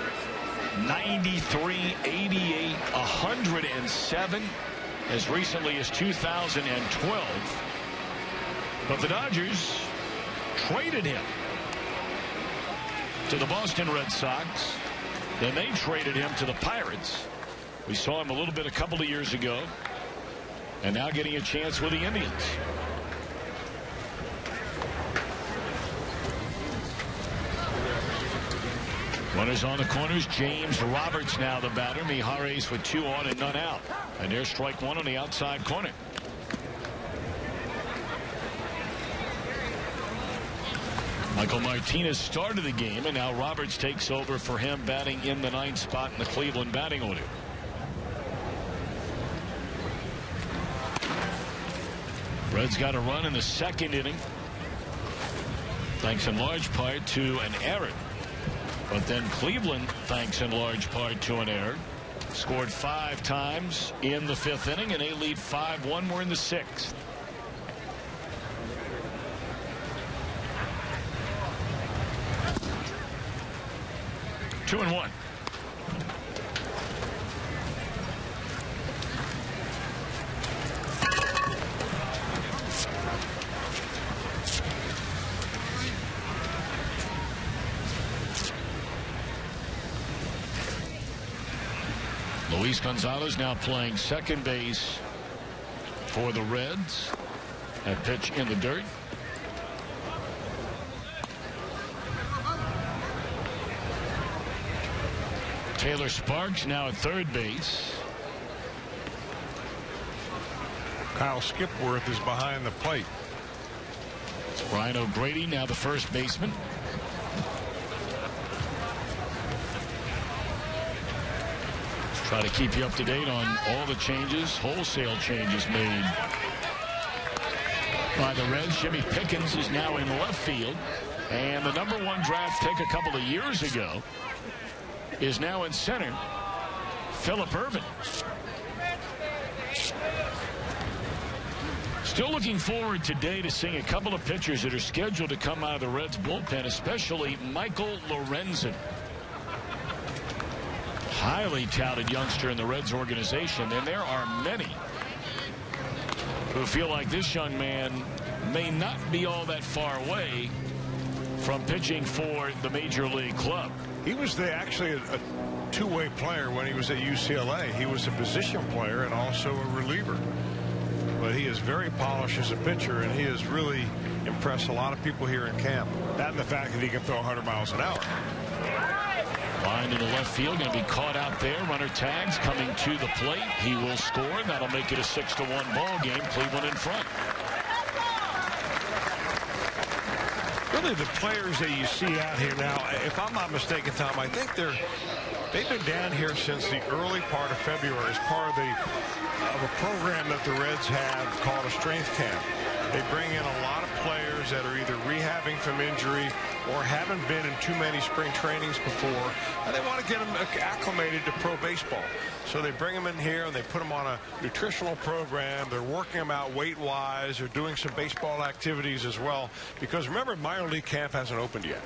93, 88, 107 as recently as 2012. But the Dodgers traded him to the Boston Red Sox. Then they traded him to the Pirates. We saw him a couple of years ago. And now getting a chance with the Indians. Runners on the corners. James Roberts now the batter. Mijares with 2 on and none out. And there's strike 1 on the outside corner. Michael Martinez started the game, and now Roberts takes over for him, batting in the 9th spot in the Cleveland batting order. Reds got a run in the 2nd inning, thanks in large part to an error. But then Cleveland, thanks in large part to an error, scored 5 times in the 5th inning, and they lead 5-1. We're in the 6th. Two and one. Luis Gonzalez now playing second base for the Reds. That pitch in the dirt. Taylor Sparks now at third base. Kyle Skipworth is behind the plate. Brian O'Grady now the first baseman. Try to keep you up to date on all the changes, wholesale changes made by the Reds. Jimmy Pickens is now in left field. And the #1 draft pick a couple of years ago is now in center, Phillip Ervin. Still looking forward today to seeing a couple of pitchers that are scheduled to come out of the Reds bullpen, especially Michael Lorenzan. Highly touted youngster in the Reds organization, and there are many who feel like this young man may not be all that far away from pitching for the major league club. He was actually a two-way player when he was at UCLA. He was a position player and also a reliever. But he is very polished as a pitcher, and he has really impressed a lot of people here in camp. That and the fact that he can throw 100 miles an hour. Line in the left field, going to be caught out there. Runner tags coming to the plate. He will score, and that'll make it a 6-1 ball game. Cleveland in front. Really, the players that you see out here now, if I'm not mistaken, Tom, I think they've been down here since the early part of February as part of a program that the Reds have called a strength camp. They bring in a lot of players that are either rehabbing from injury or haven't been in too many spring trainings before, and they want to get them acclimated to pro baseball. So they bring them in here and they put them on a nutritional program. They're working them out weight-wise. They're doing some baseball activities as well. Because remember, minor league camp hasn't opened yet.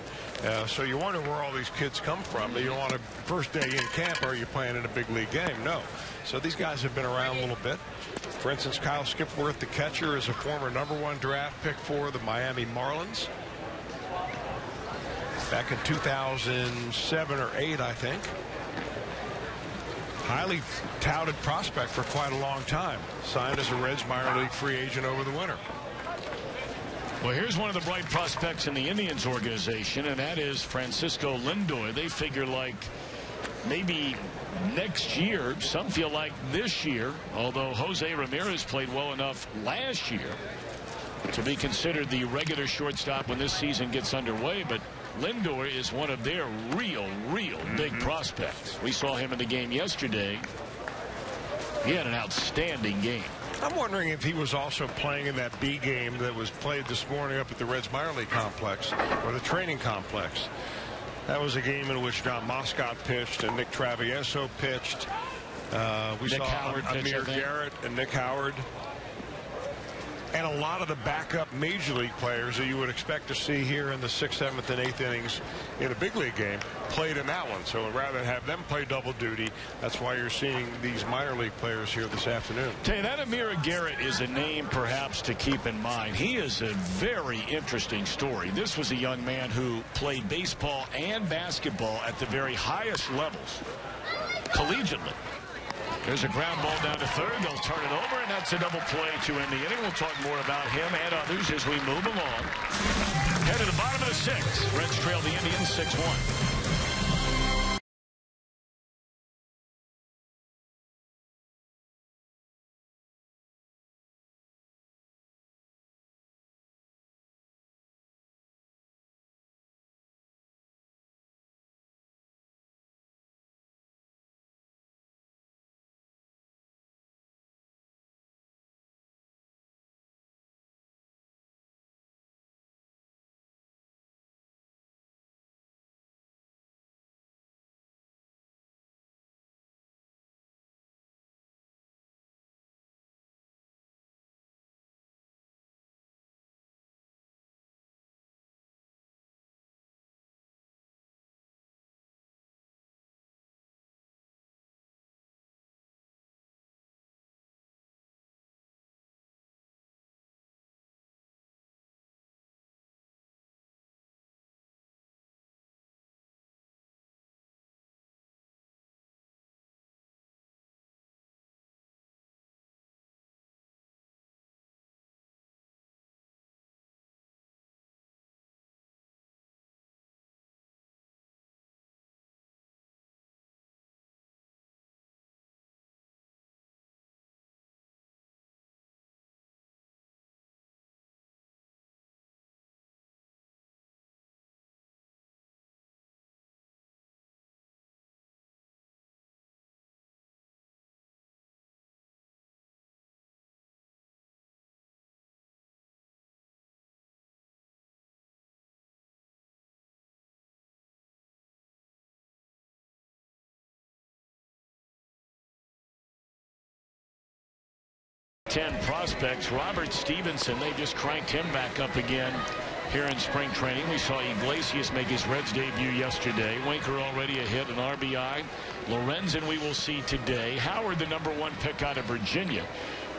So you wonder where all these kids come from. You don't want to first day in camp, are you playing in a big league game? No. So these guys have been around a little bit. For instance, Kyle Skipworth, the catcher, is a former #1 draft pick for the Miami Marlins. back in 2007 or 8, I think. Highly touted prospect for quite a long time. Signed as a Reds minor league free agent over the winter. Well, here's one of the bright prospects in the Indians organization, and that is Francisco Lindor. They figure like maybe next year. Some feel like this year, although Jose Ramirez played well enough last year to be considered the regular shortstop when this season gets underway. But Lindor is one of their real big prospects. We saw him in the game yesterday. He had an outstanding game. I'm wondering if he was also playing in that B game that was played this morning up at the Reds minor league complex, or the training complex. That was a game in which John Moscott pitched and Nick Travieso pitched. We saw Howard Amir Garrett and Nick Howard. And a lot of the backup major league players that you would expect to see here in the 6th, 7th, and 8th innings in a big league game played in that one. So rather than have them play double duty, that's why you're seeing these minor league players here this afternoon. Tell you, that Amir Garrett is a name perhaps to keep in mind. He is a very interesting story. This was a young man who played baseball and basketball at the very highest levels collegiately. There's a ground ball down to third. They'll turn it over, and that's a double play to end the inning. We'll talk more about him and others as we move along. Head to the bottom of the 6th. Reds trail the Indians 6-1. Prospects. Robert Stevenson, they just cranked him back up again here in spring training. We saw Iglesias make his Reds debut yesterday. Winker already a hit, an RBI. Lorenzan we will see today. Howard, the #1 pick out of Virginia.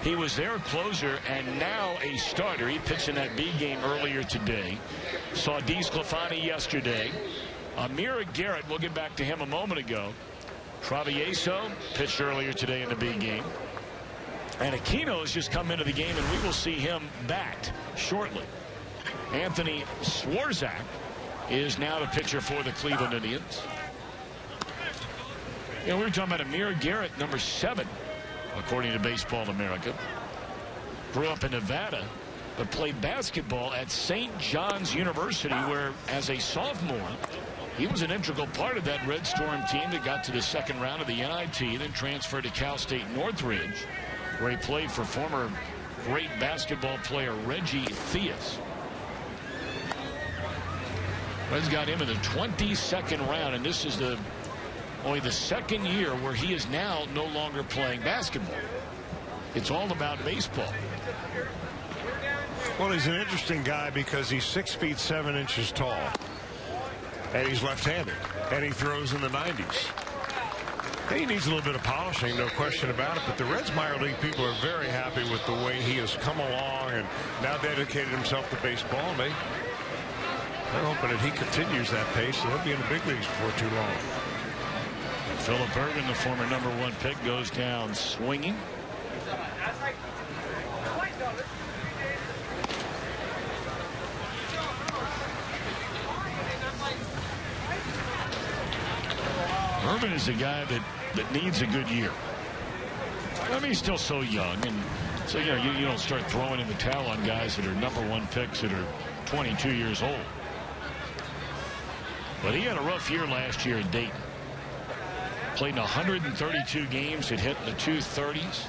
He was their closer and now a starter. He pitched in that B game earlier today. Saw DeSclafani yesterday. Amir Garrett, we'll get back to him a moment ago. Travieso pitched earlier today in the B game. And Aquino has just come into the game, and we will see him backed shortly. Anthony Swarzak is now the pitcher for the Cleveland Indians. You know, we were talking about Amir Garrett, #7, according to Baseball America. Grew up in Nevada, but played basketball at St. John's University, where as a sophomore, he was an integral part of that Red Storm team that got to the 2nd round of the NIT, then transferred to Cal State Northridge, where he played for former great basketball player Reggie Theus. Reds got him in the 22nd round, and this is only the 2nd year where he is now no longer playing basketball. It's all about baseball. Well, he's an interesting guy because he's 6 feet 7 inches tall, and he's left-handed, and he throws in the 90s. He needs a little bit of polishing, no question about it, but the Reds minor league people are very happy with the way he has come along and now dedicated himself to baseball. They're hoping that he continues that pace, so he'll be in the big leagues before too long. Philip Ervin, the former #1 pick, goes down swinging. Ervin is a guy that needs a good year. I mean, he's still so young, and so you don't start throwing in the towel on guys that are #1 picks that are 22 years old. But he had a rough year last year at Dayton. Played in 132 games. It hit in the 230s.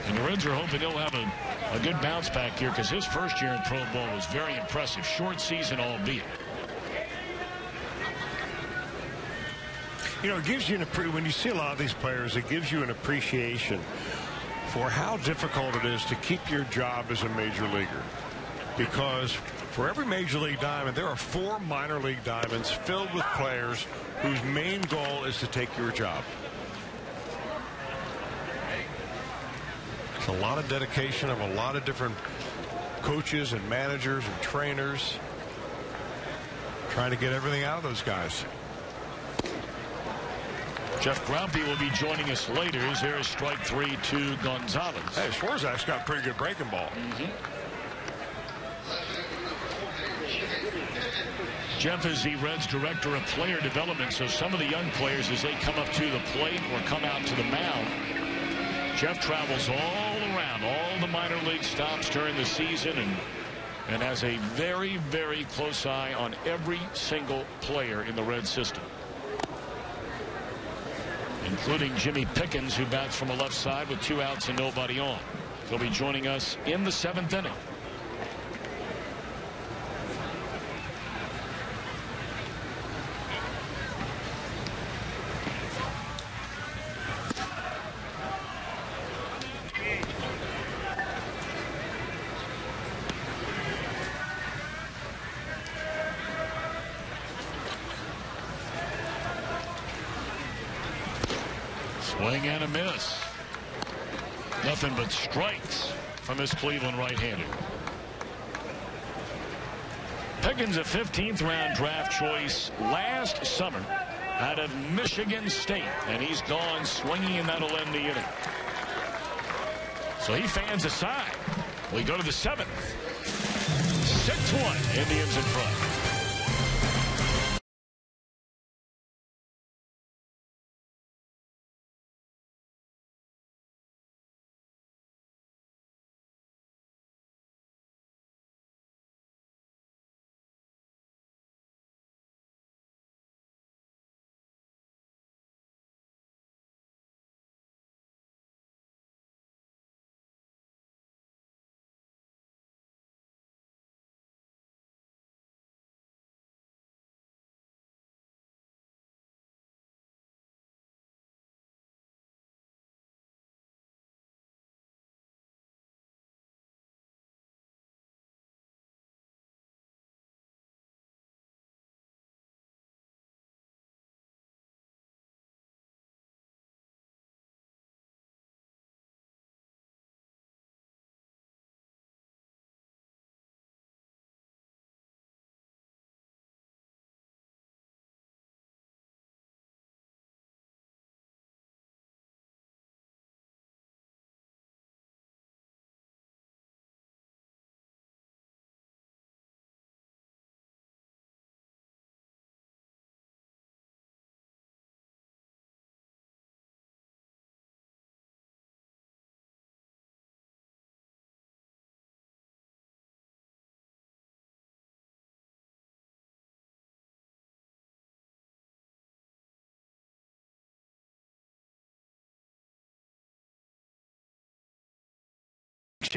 And the Reds are hoping he'll have a good bounce back here, because his first year in pro ball was very impressive. Short season, albeit. You know, it gives you when you see a lot of these players, it gives you an appreciation for how difficult it is to keep your job as a major leaguer. Because for every major league diamond, there are 4 minor league diamonds filled with players whose main goal is to take your job. It's a lot of dedication of a lot of different coaches and managers and trainers trying to get everything out of those guys. Jeff Grappy will be joining us later. Here's strike 3 to Gonzalez. Hey, Swarzak's got pretty good breaking ball. Jeff is the Reds director of player development, so some of the young players, as they come up to the plate or come out to the mound, Jeff travels all around, all the minor league stops during the season, and has a very, very close eye on every single player in the Red system, including Jimmy Pickens, who bats from the left side with 2 outs and nobody on. He'll be joining us in the 7th inning. Swing and a miss. Nothing but strikes from this Cleveland right-hander. Pickens, a 15th round draft choice last summer out of Michigan State, and he's gone swinging, and that'll end the inning. So he fans aside. We go to the 7th. 6-1, Indians in front.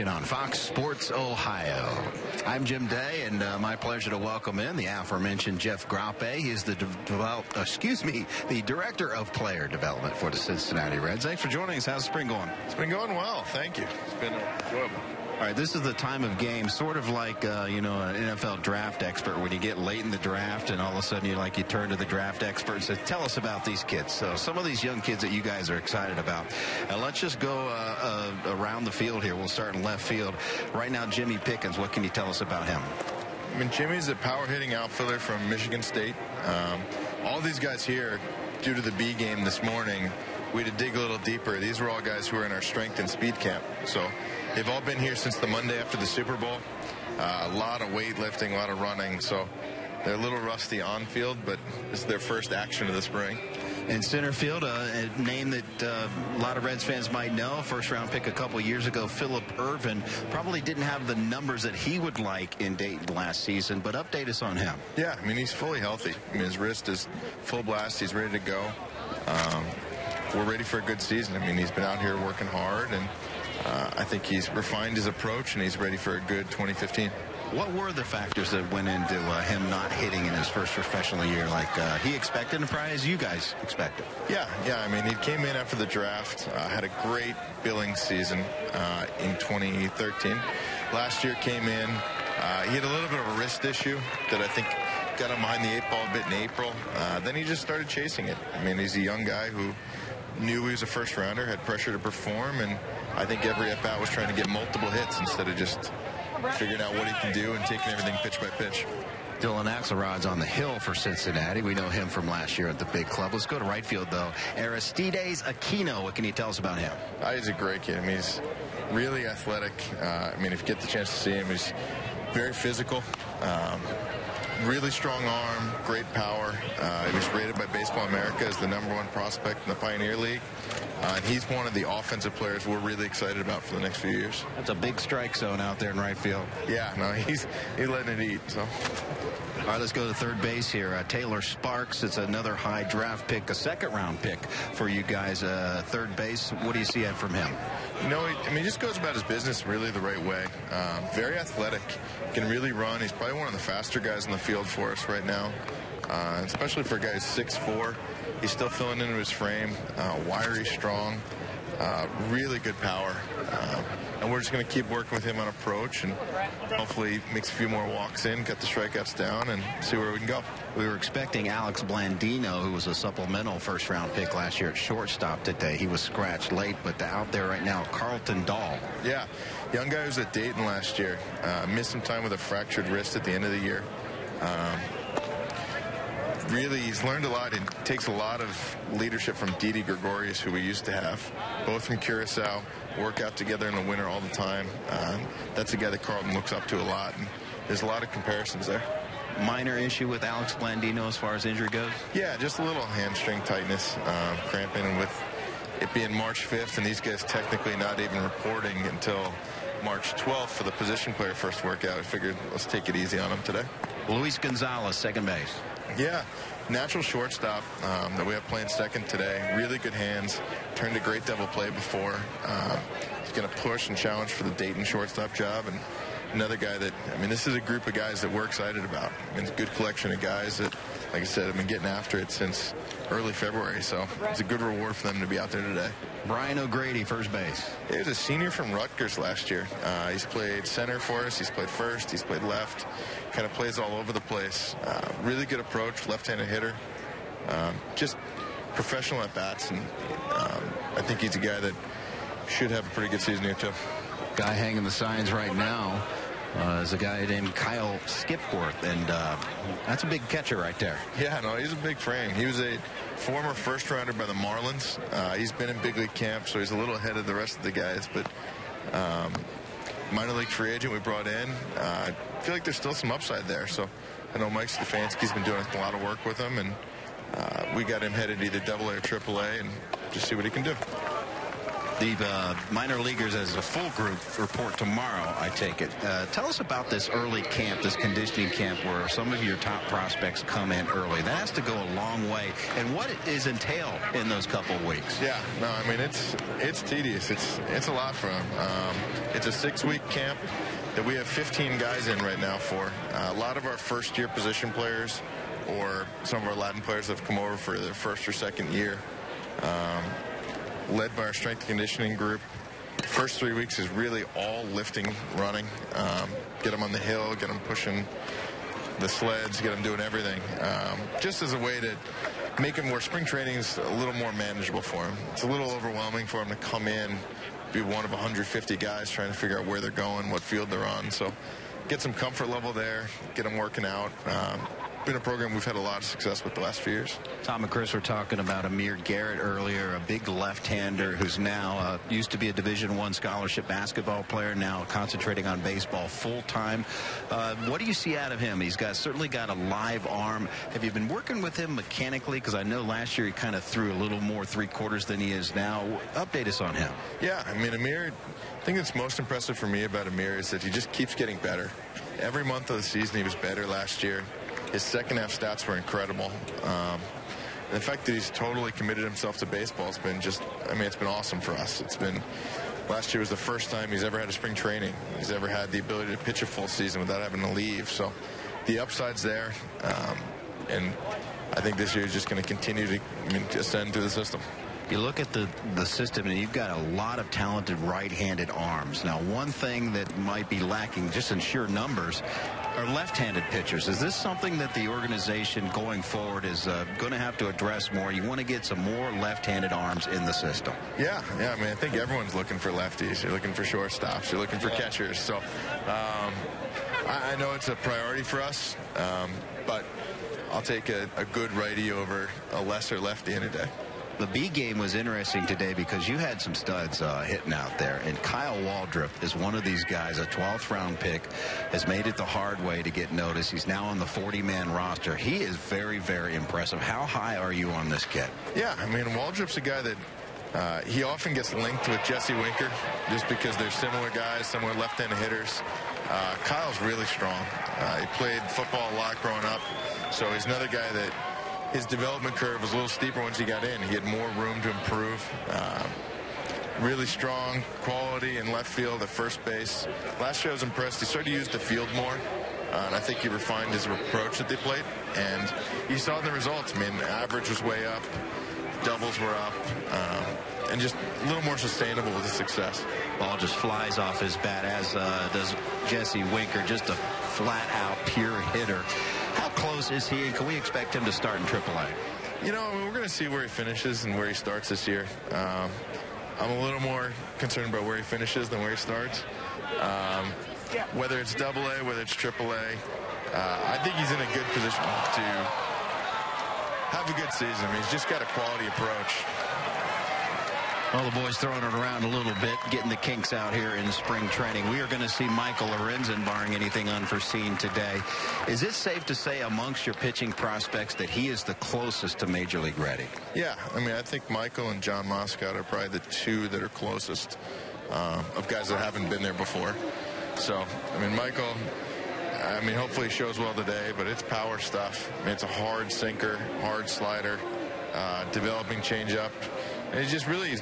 On Fox Sports Ohio. I'm Jim Day, and my pleasure to welcome in the aforementioned Jeff Grappy. He is the director of player development for the Cincinnati Reds. Thanks for joining us. How's spring going? It's been going well, thank you. It's been enjoyable. All right, this is the time of game, sort of like, you know, an NFL draft expert, when you get late in the draft and all of a sudden you turn to the draft expert and say, tell us about these kids. So some of these young kids that you guys are excited about. Let's just go around the field here. We'll start in left field. Right now, Jimmy Pickens, what can you tell us about him? I mean, Jimmy's a power-hitting outfielder from Michigan State. All these guys here, due to the B game this morning, we had to dig a little deeper. These were all guys who were in our strength and speed camp. So they've all been here since the Monday after the Super Bowl. A lot of weightlifting, a lot of running. So they're a little rusty on field, but this is their first action of the spring. In center field, a name that a lot of Reds fans might know, first-round pick a couple years ago, Phillip Ervin. Probably didn't have the numbers that he would like in Dayton last season, but update us on him. Yeah, I mean, he's fully healthy. I mean, his wrist is full blast. He's ready to go. We're ready for a good season. I mean, he's been out here working hard, and I think he's refined his approach, and he's ready for a good 2015. What were the factors that went into him not hitting in his first professional year like he expected and probably as you guys expected? Yeah. I mean, he came in after the draft, had a great billing season in 2013. Last year came in. He had a little bit of a wrist issue that I think got him behind the 8 ball a bit in April. Then he just started chasing it. I mean, he's a young guy who knew he was a first rounder, had pressure to perform, and I think every at-bat was trying to get multiple hits instead of just figuring out what he can do and taking everything pitch by pitch. Dylan Axelrod's on the hill for Cincinnati. We know him from last year at the big club. Let's go to right field, though. Aristides Aquino, what can you tell us about him? He's a great kid. I mean, he's really athletic. I mean, if you get the chance to see him, he's very physical. Really strong arm, great power. He was rated by Baseball America as the #1 prospect in the Pioneer League. And he's one of the offensive players we're really excited about for the next few years. That's a big strike zone out there in right field. Yeah, no, he's letting it eat. So. All right, let's go to third base here. Taylor Sparks, it's another high draft pick, a second-round pick for you guys. Third base, what do you see from him? You know, I mean, he just goes about his business really the right way. Very athletic, can really run. He's probably one of the faster guys in the field for us right now, especially for a guy who's 6'4". He's still filling into his frame, wiry, strong, really good power. And we're just going to keep working with him on approach and hopefully makes a few more walks in, cut the strikeouts down, and see where we can go. We were expecting Alex Blandino, who was a supplemental first-round pick last year at shortstop today. He was scratched late, but out there right now, Carlton Dahl. Yeah, young guy who was at Dayton last year. Missed some time with a fractured wrist at the end of the year. Really, he's learned a lot. It takes a lot of leadership from Didi Gregorius, who we used to have, both from Curacao, work out together in the winter all the time. That's a guy that Carlton looks up to a lot, and there's a lot of comparisons there. Minor issue with Alex Blandino as far as injury goes? Yeah, just a little hamstring tightness, cramping, and with it being March 5th and these guys technically not even reporting until March 12th for the position player first workout, I figured let's take it easy on him today. Luis Gonzalez, second base. Yeah, natural shortstop that we have playing second today. Really good hands. Turned a great double play before. He's going to push and challenge for the Dayton shortstop job. And another guy that, I mean, this is a group of guys that we're excited about. I mean, it's a good collection of guys that, like I said, have been getting after it since early February. So it's a good reward for them to be out there today. Brian O'Grady, first base. He was a senior from Rutgers last year. He's played center for us. He's played first. He's played left. Kind of plays all over the place. Really good approach, left-handed hitter. Just professional at bats, and I think he's a guy that should have a pretty good season here too. Guy hanging the signs right now is a guy named Kyle Skipworth, and that's a big catcher right there. Yeah, no, he's a big frame. He was a former first-rounder by the Marlins. He's been in big league camp, so he's a little ahead of the rest of the guys, but minor league free agent we brought in. I feel like there's still some upside there. So I know Mike Stefanski's been doing a lot of work with him, and we got him headed either AA or AAA and just see what he can do. The minor leaguers as a full group report tomorrow, I take it. Tell us about this early camp, this conditioning camp where some of your top prospects come in early. That has to go a long way. And what is entailed in those couple of weeks? Yeah, no, I mean, it's tedious. It's a lot for them. It's a 6-week camp that we have 15 guys in right now for. A lot of our first-year position players or some of our Latin players have come over for their first or second year. Led by our strength and conditioning group. first 3 weeks is really all lifting, running, get them on the hill, get them pushing the sleds, get them doing everything, just as a way to make him where spring training is a little more manageable for him. It's a little overwhelming for him to come in, be one of 150 guys trying to figure out where they're going, what field they're on. So get some comfort level there, get them working out. Been a program we've had a lot of success with the last few years. Tom and Chris were talking about Amir Garrett earlier, a big left-hander who's now used to be a Division I scholarship basketball player, now concentrating on baseball full-time. What do you see out of him? He's certainly got a live arm. Have you been working with him mechanically? Because I know last year he kind of threw a little more three-quarters than he is now. Update us on him. Yeah, I mean, Amir, I think that's most impressive for me about Amir is that he just keeps getting better. Every month of the season he was better last year. His second half stats were incredible. The fact that he's totally committed himself to baseball has been just, I mean, it's been awesome for us. Last year was the first time he's ever had a spring training. He's ever had the ability to pitch a full season without having to leave. So the upside's there. And I think this year he's just going to continue to ascend through the system. You look at the system, and you've got a lot of talented right-handed arms. Now, one thing that might be lacking just in sheer numbers are left-handed pitchers. Is this something that the organization going forward is going to have to address more? You want to get some more left-handed arms in the system. Yeah. I mean, I think everyone's looking for lefties. You're looking for shortstops. You're looking for catchers. So I know it's a priority for us, but I'll take a good righty over a lesser lefty any day. The B game was interesting today because you had some studs hitting out there, and Kyle Waldrop is one of these guys, a 12th round pick, has made it the hard way to get noticed. He's now on the 40-man roster. He is very, very impressive. How high are you on this kid? Yeah, I mean, Waldrop's a guy that he often gets linked with Jesse Winker just because they're similar guys, similar left-handed hitters. Kyle's really strong. He played football a lot growing up, so he's another guy that his development curve was a little steeper once he got in. He had more room to improve. Really strong quality in left field at first base. Last year I was impressed. He started to use the field more, and I think he refined his approach at the plate, and you saw the results. I mean, average was way up, doubles were up, and just a little more sustainable with the success. Ball just flies off his bat, as does Jesse Winker, just a flat-out pure hitter. How close is he, and can we expect him to start in AAA? You know, we're going to see where he finishes and where he starts this year. I'm a little more concerned about where he finishes than where he starts. Whether it's AA, whether it's AAA, I think he's in a good position to have a good season. I mean, he's just got a quality approach. Well, the boys throwing it around a little bit, getting the kinks out here in spring training. We are going to see Michael Lorenzan, barring anything unforeseen today. Is it safe to say amongst your pitching prospects that he is the closest to Major League ready? Yeah, I mean, I think Michael and John Moscott are probably the two that are closest of guys that haven't been there before. So, I mean, Michael, hopefully he shows well today, but it's power stuff. I mean, it's a hard sinker, hard slider, developing changeup. And he just really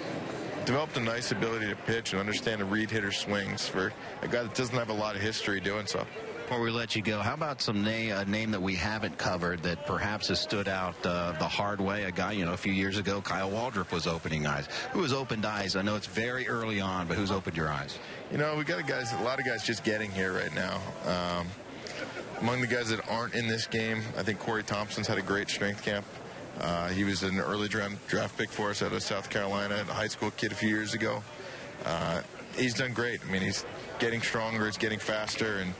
developed a nice ability to pitch and understand to read hitter swings for a guy that doesn't have a lot of history doing so. Before we let you go, how about a name that we haven't covered that perhaps has stood out the hard way? A guy, a few years ago, Kyle Waldrop was opening eyes. Who has opened eyes? I know it's very early on, but who's opened your eyes? We got a lot of guys just getting here right now. Among the guys that aren't in this game, I think Corey Thompson's had a great strength camp. He was an early draft pick for us out of South Carolina, a high school kid a few years ago. He's done great. I mean, he's getting stronger, he's getting faster, and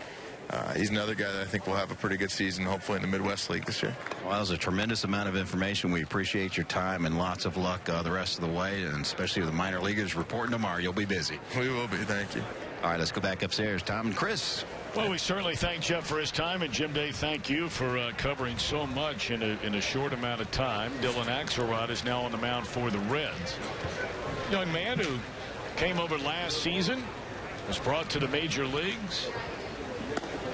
he's another guy that I think will have a pretty good season, hopefully in the Midwest League this year. Well, that was a tremendous amount of information. We appreciate your time, and lots of luck the rest of the way, and especially with the minor leaguers reporting tomorrow. You'll be busy. We will be. Thank you. All right, let's go back upstairs. Tom and Chris. Well, we certainly thank Jeff for his time, and Jim Day, thank you for covering so much in a short amount of time. Dylan Axelrod is now on the mound for the Reds. Young man who came over last season, was brought to the major leagues.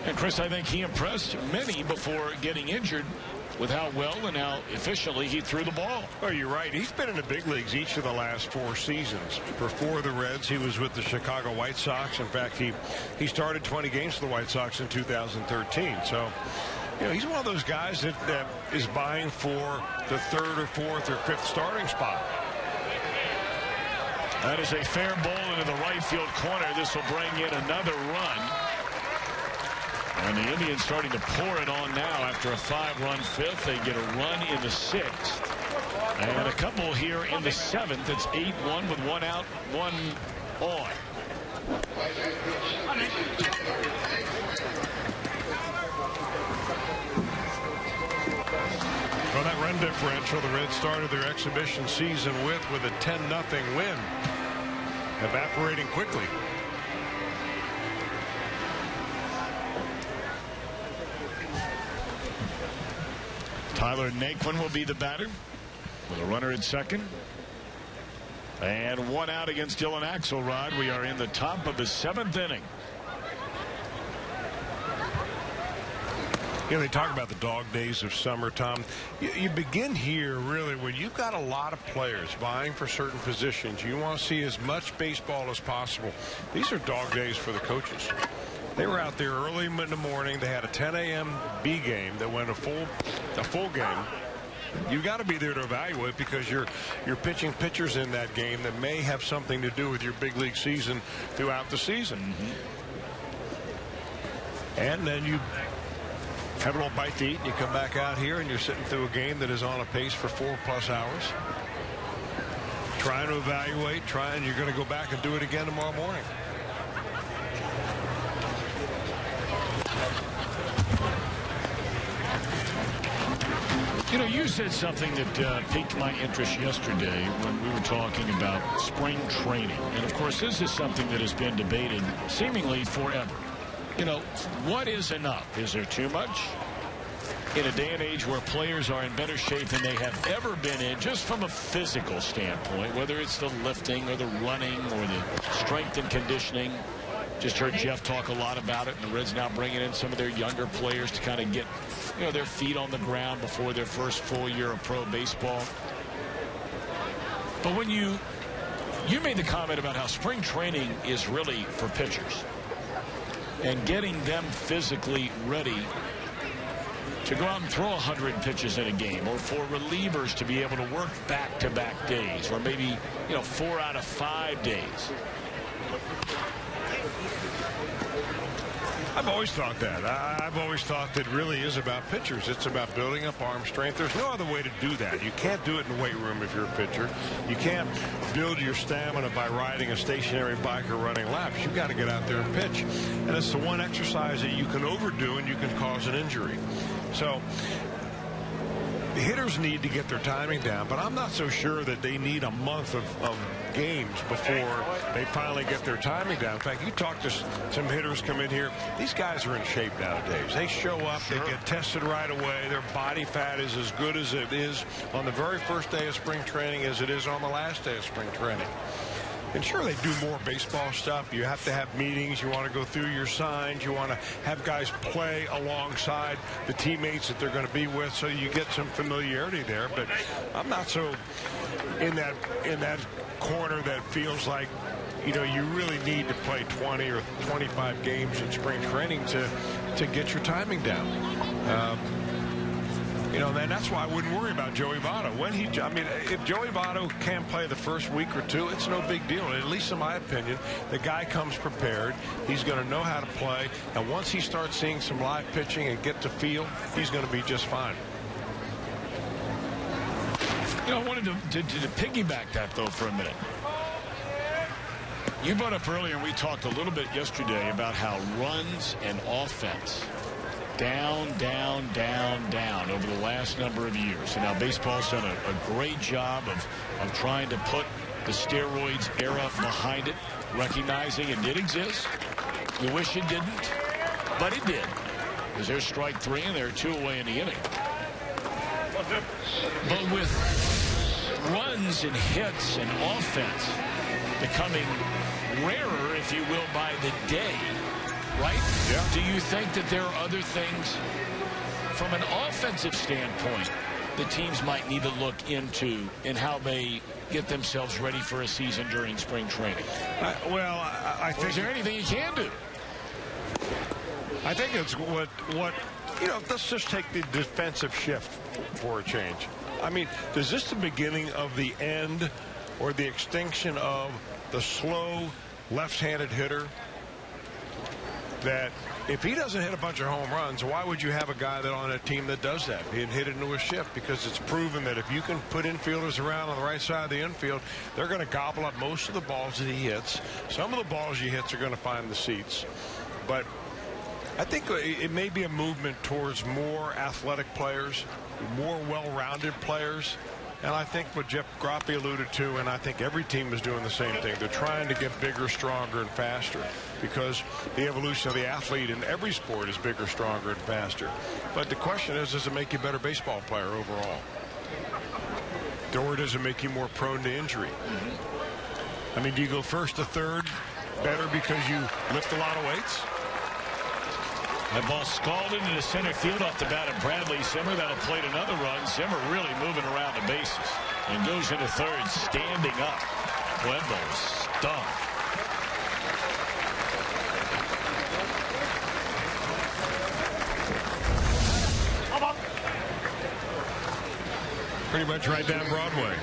And Chris, I think he impressed many before getting injured with how well and how efficiently he threw the ball. Oh, you're right. He's been in the big leagues each of the last 4 seasons. Before the Reds, he was with the Chicago White Sox. In fact, he started 20 games for the White Sox in 2013. So, he's one of those guys that is vying for the 3rd or 4th or 5th starting spot. That is a fair ball into the right field corner. This will bring in another run. And the Indians starting to pour it on now after a 5-run fifth. They get a run in the 6th. And a couple here in the 7th. It's 8-1 with 1 out, 1 on. Well, that run differential the Reds started their exhibition season with a 10-0 win, evaporating quickly. Tyler Naquin will be the batter with a runner at second. And 1 out against Dylan Axelrod. We are in the top of the 7th inning. You know, they talk about the dog days of summer, Tom. You begin here, really, when you've got a lot of players vying for certain positions. You want to see as much baseball as possible. These are dog days for the coaches. They were out there early in the morning. They had a 10 a.m. B game that went a full game. You got to be there to evaluate because you're pitching pitchers in that game that may have something to do with your big league season throughout the season. And then you have a little bite to eat, and you come back out here and you're sitting through a game that is on a pace for 4+ hours. Trying to evaluate, you're going to go back and do it again tomorrow morning. You know, you said something that piqued my interest yesterday when we were talking about spring training. And, of course, this is something that has been debated seemingly forever. You know, what is enough? Is there too much? In a day and age where players are in better shape than they have ever been in, just from a physical standpoint, whether it's the lifting or the running or the strength and conditioning. Just heard Jeff talk a lot about it, and the Reds now bringing in some of their younger players to kind of get, you know, their feet on the ground before their first full year of pro baseball. But when you made the comment about how spring training is really for pitchers and getting them physically ready to go out and throw 100 pitches in a game, or for relievers to be able to work back-to-back days, or maybe, you know, 4 out of 5 days. I've always thought that. I've always thought that it really is about pitchers. It's about building up arm strength. There's no other way to do that. You can't do it in the weight room if you're a pitcher. You can't build your stamina by riding a stationary bike or running laps. You've got to get out there and pitch. And it's the one exercise that you can overdo and you can cause an injury. So the hitters need to get their timing down, but I'm not so sure that they need a month of games before they finally get their timing down. In fact, you talk to some hitters come in here, these guys are in shape nowadays. They show up, They get tested right away. Their body fat is as good as it is on the very first day of spring training as it is on the last day of spring training. And sure, they do more baseball stuff. You have to have meetings. You want to go through your signs. You want to have guys play alongside the teammates that they're going to be with, so you get some familiarity there. But I'm not so in that corner that feels like, you know, you really need to play 20 or 25 games in spring training to get your timing down. You know, and that's why I wouldn't worry about Joey Votto. If Joey Votto can't play the first week or two, it's no big deal. At least in my opinion, the guy comes prepared. He's going to know how to play. And once he starts seeing some live pitching and get to feel, he's going to be just fine. You know, I wanted to piggyback that, though, for a minute. You brought up earlier, and we talked a little bit yesterday about how runs and offense down over the last number of years. And now baseball's done a great job of trying to put the steroids era behind it, recognizing it did exist. You wish it didn't, but it did. Because there's strike 3 and there are 2 away in the inning. But with runs and hits and offense becoming rarer, if you will, by the day, right? Yeah. Do you think that there are other things from an offensive standpoint the teams might need to look into in how they get themselves ready for a season during spring training? I think, is there anything you can do? I think it's what you know, let's just take the defensive shift for a change. I mean, is this the beginning of the end or the extinction of the slow left-handed hitter that if he doesn't hit a bunch of home runs, why would you have a guy that on a team that does that? He'd hit it into a shift, because it's proven that if you can put infielders around on the right side of the infield, they're going to gobble up most of the balls that he hits. Some of the balls he hits are going to find the seats. But I think it may be a movement towards more athletic players, more well-rounded players. And I think what Jeff Grappy alluded to, and I think every team is doing the same thing. They're trying to get bigger, stronger, and faster, because the evolution of the athlete in every sport is bigger, stronger, and faster. But the question is, does it make you a better baseball player overall? Or does it make you more prone to injury? I mean, do you go first to third better because you lift a lot of weights? That ball scalded into center field off the bat of Bradley Zimmer. That'll plate another run. Zimmer really moving around the bases and goes into third, standing up. Wendell stung. Pretty much right down Broadway.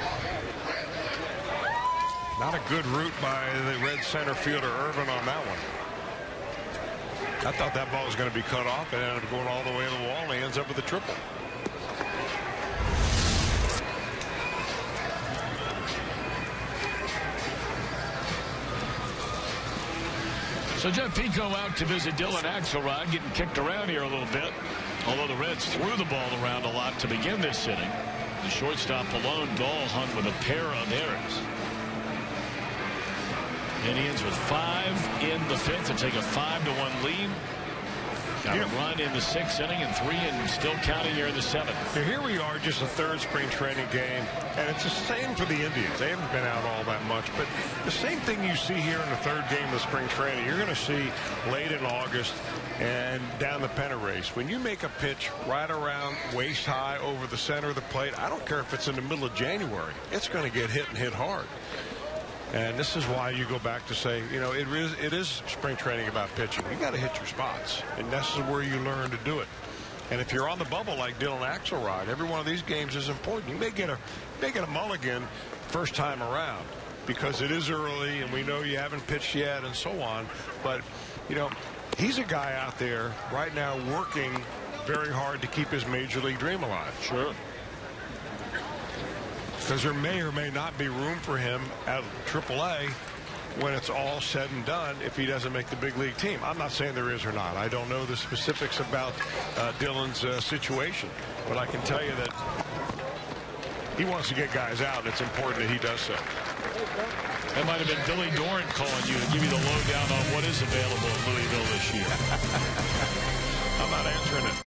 Not a good route by the red center fielder Irvin on that one. I thought that ball was going to be cut off and ended up going all the way to the wall, and he ends up with a triple. So Jeff Pico out to visit Dylan Axelrod, getting kicked around here a little bit. Although the Reds threw the ball around a lot to begin this inning. The shortstop alone, Dahl, hung with a pair of errors. Indians with 5 in the 5th to take a 5-1 lead. Got a run in the 6th inning and 3 and still counting here in the 7th. Here we are, just a third spring training game, and it's the same for the Indians. They haven't been out all that much, but the same thing you see here in the third game of spring training, you're going to see late in August and down the pennant race. When you make a pitch right around waist high over the center of the plate, I don't care if it's in the middle of January, it's going to get hit and hit hard. And this is why you go back to say, you know, it is spring training about pitching. You got to hit your spots, and this is where you learn to do it. And if you're on the bubble like Dylan Axelrod, every one of these games is important. You may get a mulligan first time around because it is early, and we know you haven't pitched yet, and so on. But you know, he's a guy out there right now working very hard to keep his major league dream alive. Sure. Because there may or may not be room for him at AAA when it's all said and done if he doesn't make the big league team. I'm not saying there is or not. I don't know the specifics about Dylan's situation, but I can tell you that he wants to get guys out, and it's important that he does so. That might have been Billy Doran calling you to give you the lowdown on what is available in Louisville this year. I'm not answering it.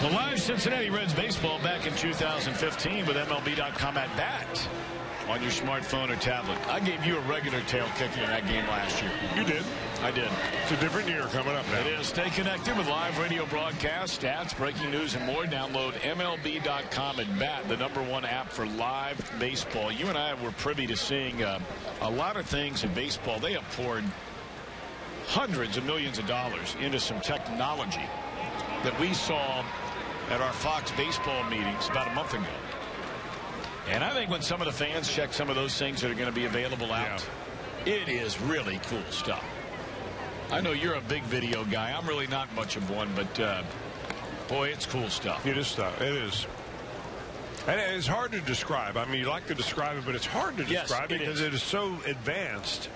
Well, live Cincinnati Reds baseball back in 2015 with MLB.com at bat on your smartphone or tablet. I gave you a regular tail kicking in that game last year. You did. I did. It's a different year coming up now. It is. Stay connected with live radio broadcasts, stats, breaking news, and more. Download MLB.com at bat, the #1 app for live baseball. You and I were privy to seeing a lot of things in baseball. They have poured hundreds of millions of dollars into some technology that we saw at our Fox baseball meetings about a month ago. And I think when some of the fans check some of those things that are going to be available out, it is really cool stuff. I know you're a big video guy. I'm really not much of one, but boy, it's cool stuff. It is stuff. It is. And it's hard to describe. I mean, you like to describe it, but it's hard to describe it because it is so advanced.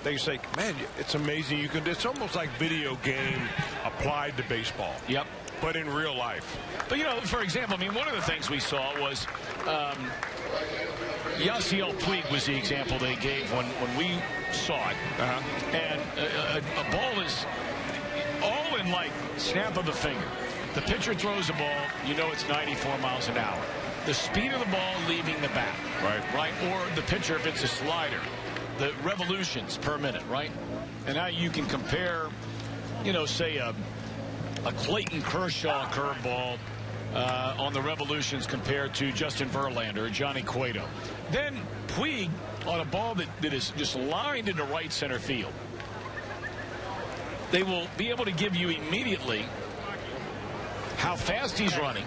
They say, man, it's amazing. You can. It's almost like video game applied to baseball. Yep. But in real life. But, you know, for example, I mean, one of the things we saw was Yasiel Puig was the example they gave when we saw it. And a ball is all in, like, snap of the finger. The pitcher throws a ball, you know it's 94 miles an hour. The speed of the ball leaving the bat. Right. Or the pitcher, if it's a slider, the revolutions per minute, right? And now you can compare, you know, say a Clayton Kershaw curveball on the revolutions compared to Justin Verlander or Johnny Cueto. Then Puig on a ball that is just lined into right center field. They will be able to give you immediately how fast he's running,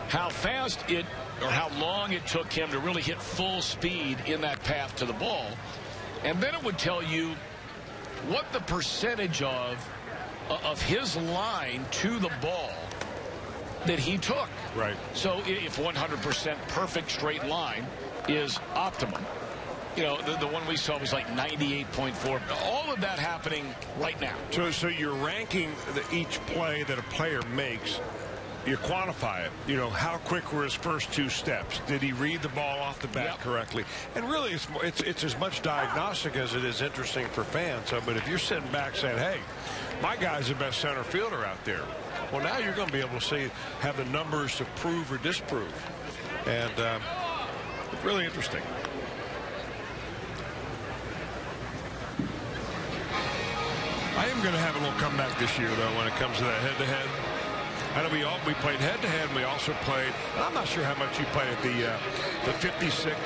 how fast it or how long it took him to really hit full speed in that path to the ball. And then it would tell you what the percentage of his line to the ball that he took. Right. So if 100% perfect straight line is optimum, you know, the one we saw was like 98.4. All of that happening right now. So you're ranking each play that a player makes. You quantify it. You know, how quick were his first two steps? Did he read the ball off the bat correctly? And really, it's as much diagnostic as it is interesting for fans. So, but if you're sitting back saying, hey, my guy's the best center fielder out there, well, now you're going to be able to see, have the numbers to prove or disprove. And it's really interesting. I am going to have a little comeback this year, though, when it comes to that head-to-head. I know we played head-to-head. We also played, I'm not sure how much you played at the 56.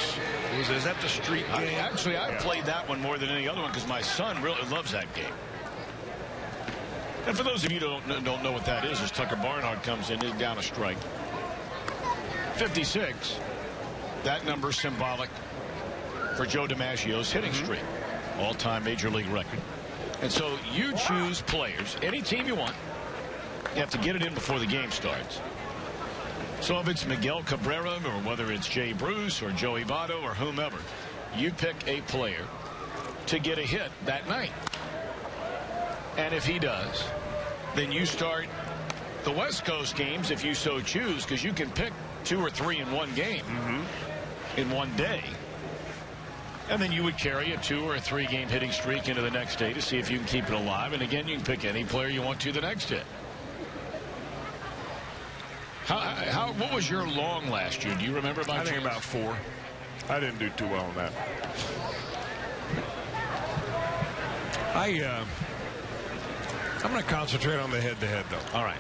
Is that the street game? Actually, I played that one more than any other one because my son really loves that game. And for those of you who don't know what that is, as Tucker Barnhart comes in, is down a strike. 56, that number symbolic for Joe DiMaggio's hitting streak. All-time Major League record. And so you choose players, any team you want. You have to get it in before the game starts. So if it's Miguel Cabrera or whether it's Jay Bruce or Joey Votto or whomever, you pick a player to get a hit that night. And if he does, then you start the West Coast games if you so choose, because you can pick 2 or 3 in one game in one day. And then you would carry a 2 or 3 game hitting streak into the next day to see if you can keep it alive. And again, you can pick any player you want to the next hit. What was your long last year? Do you remember about? I think about 4. I didn't do too well on that. I'm going to concentrate on the head-to-head, though. All right.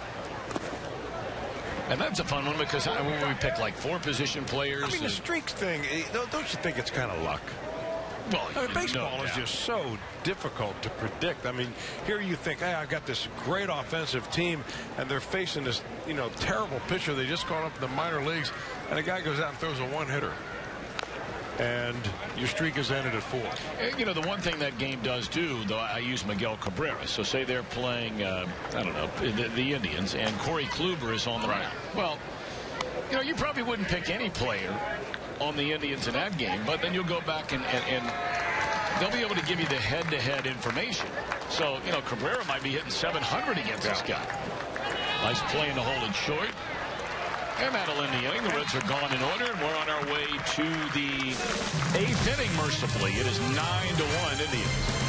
And that's a fun one because when we pick like 4 position players. I mean, the streaks thing, don't you think it's kind of luck? Well, I mean, baseball is just so difficult to predict. I mean, here you think, hey, I've got this great offensive team, and they're facing this, you know, terrible pitcher. They just gone up in the minor leagues, and a guy goes out and throws a one-hitter. And your streak is ended at 4. You know, the one thing that game does do, though, I use Miguel Cabrera. So say they're playing, I don't know, the Indians, and Corey Kluber is on the mound. Well, you know, you probably wouldn't pick any player on the Indians in that game, but then you'll go back and they'll be able to give you the head-to-head information. So, you know, Cabrera might be hitting 700 against this guy. Nice play in to hold it short. And that'll end the inning. The Reds are gone in order, and we're on our way to the 8th inning, mercifully. It is 9-1 Indians.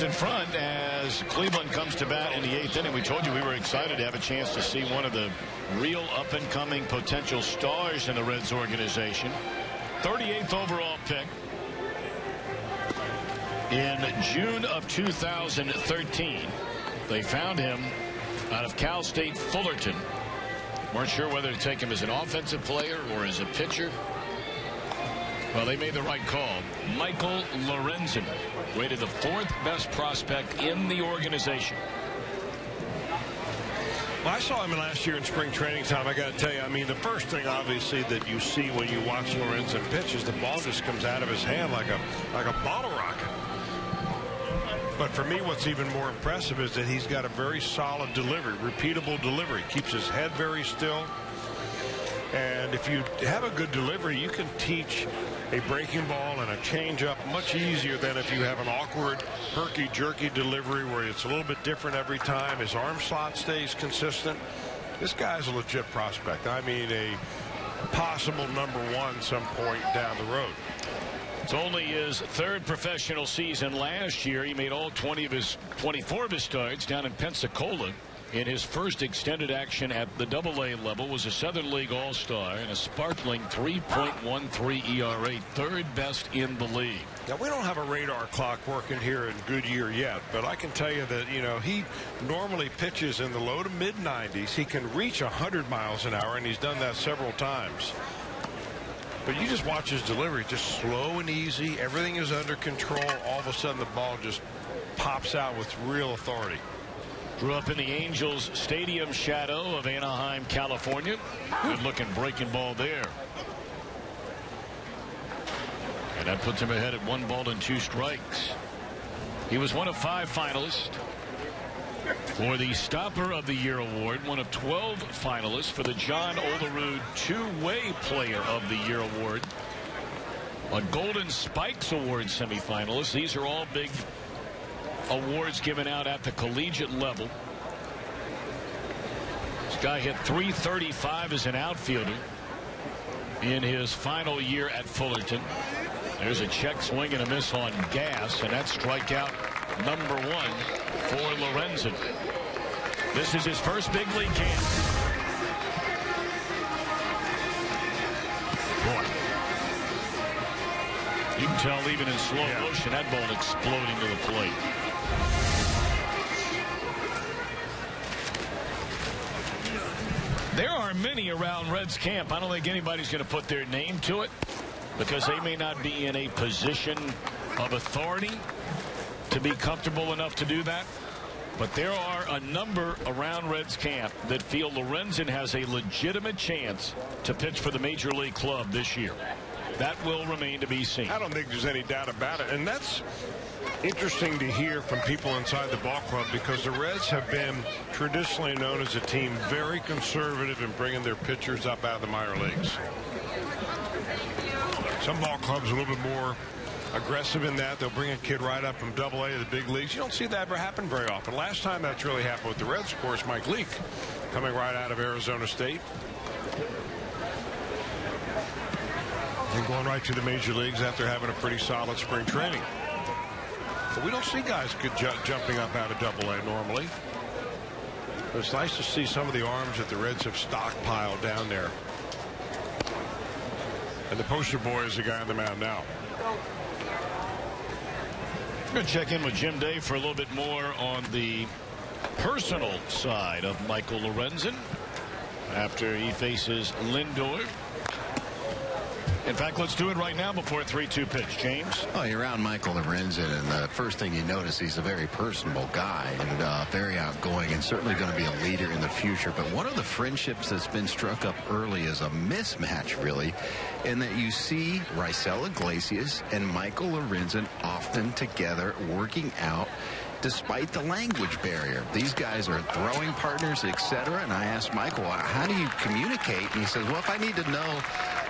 in front as Cleveland comes to bat in the 8th inning. We told you we were excited to have a chance to see one of the real up-and-coming potential stars in the Reds organization. 38th overall pick in June of 2013. They found him out of Cal State Fullerton. Weren't sure whether to take him as an offensive player or as a pitcher. Well, they made the right call. Michael Lorenzan, rated the 4th best prospect in the organization. Well, I saw him last year in spring training time. I got to tell you, I mean, the first thing, obviously, that you see when you watch Lorenzan pitch is the ball just comes out of his hand like a bottle rocket. But for me, what's even more impressive is that he's got a very solid delivery, repeatable delivery. Keeps his head very still. And if you have a good delivery, you can teach a breaking ball and a changeup much easier than if you have an awkward, herky-jerky delivery where it's a little bit different every time. His arm slot stays consistent. This guy's a legit prospect. I mean, a possible #1 some point down the road. It's only his 3rd professional season. Last year, he made all 24 of his starts down in Pensacola. In his first extended action at the AA level, was a Southern League All-Star and a sparkling 3.13 ERA, 3rd best in the league. Now, we don't have a radar clock working here in Goodyear yet, but I can tell you that, you know, he normally pitches in the low to mid-90s. He can reach 100 miles an hour, and he's done that several times. But you just watch his delivery, just slow and easy. Everything is under control. All of a sudden, the ball just pops out with real authority. Grew up in the Angels Stadium shadow of Anaheim, California. Good-looking breaking ball there. And that puts him ahead at 1 ball and 2 strikes. He was one of 5 finalists for the Stopper of the Year award, one of 12 finalists for the John Olerud Two-Way Player of the Year award, a Golden Spikes Award semifinalist. These are all big awards given out at the collegiate level. This guy hit .335 as an outfielder in his final year at Fullerton. There's a check swing and a miss on Gas, and that's strikeout #1 for Lorenzan. This is his first big league game. Boy, you can tell even in slow motion that ball exploding to the plate. There are many around Reds camp. I don't think anybody's going to put their name to it because they may not be in a position of authority to be comfortable enough to do that. But there are a number around Reds camp that feel Lorenzan has a legitimate chance to pitch for the major league club this year. That will remain to be seen. I don't think there's any doubt about it. And that's interesting to hear from people inside the ball club, because the Reds have been traditionally known as a team very conservative in bringing their pitchers up out of the minor leagues. Some ball clubs are a little bit more aggressive in that. They'll bring a kid right up from AA to the big leagues. You don't see that ever happen very often. Last time that's really happened with the Reds, of course, Mike Leake coming right out of Arizona State and going right to the major leagues after having a pretty solid spring training. But we don't see guys jumping up out of AA normally. But it's nice to see some of the arms that the Reds have stockpiled down there. And the poster boy is the guy on the mound now. We're going to check in with Jim Day for a little bit more on the personal side of Michael Lorenzan after he faces Lindor. In fact, let's do it right now before a 3-2 pitch. James? Oh, you're around Michael Lorenzan, and the first thing you notice, he's a very personable guy and very outgoing and certainly going to be a leader in the future. But one of the friendships that's been struck up early is a mismatch, really, in that you see Raisel Iglesias and Michael Lorenzan often together working out despite the language barrier. These guys are throwing partners, etc. And I asked Michael, how do you communicate? And he says, well, if I need to know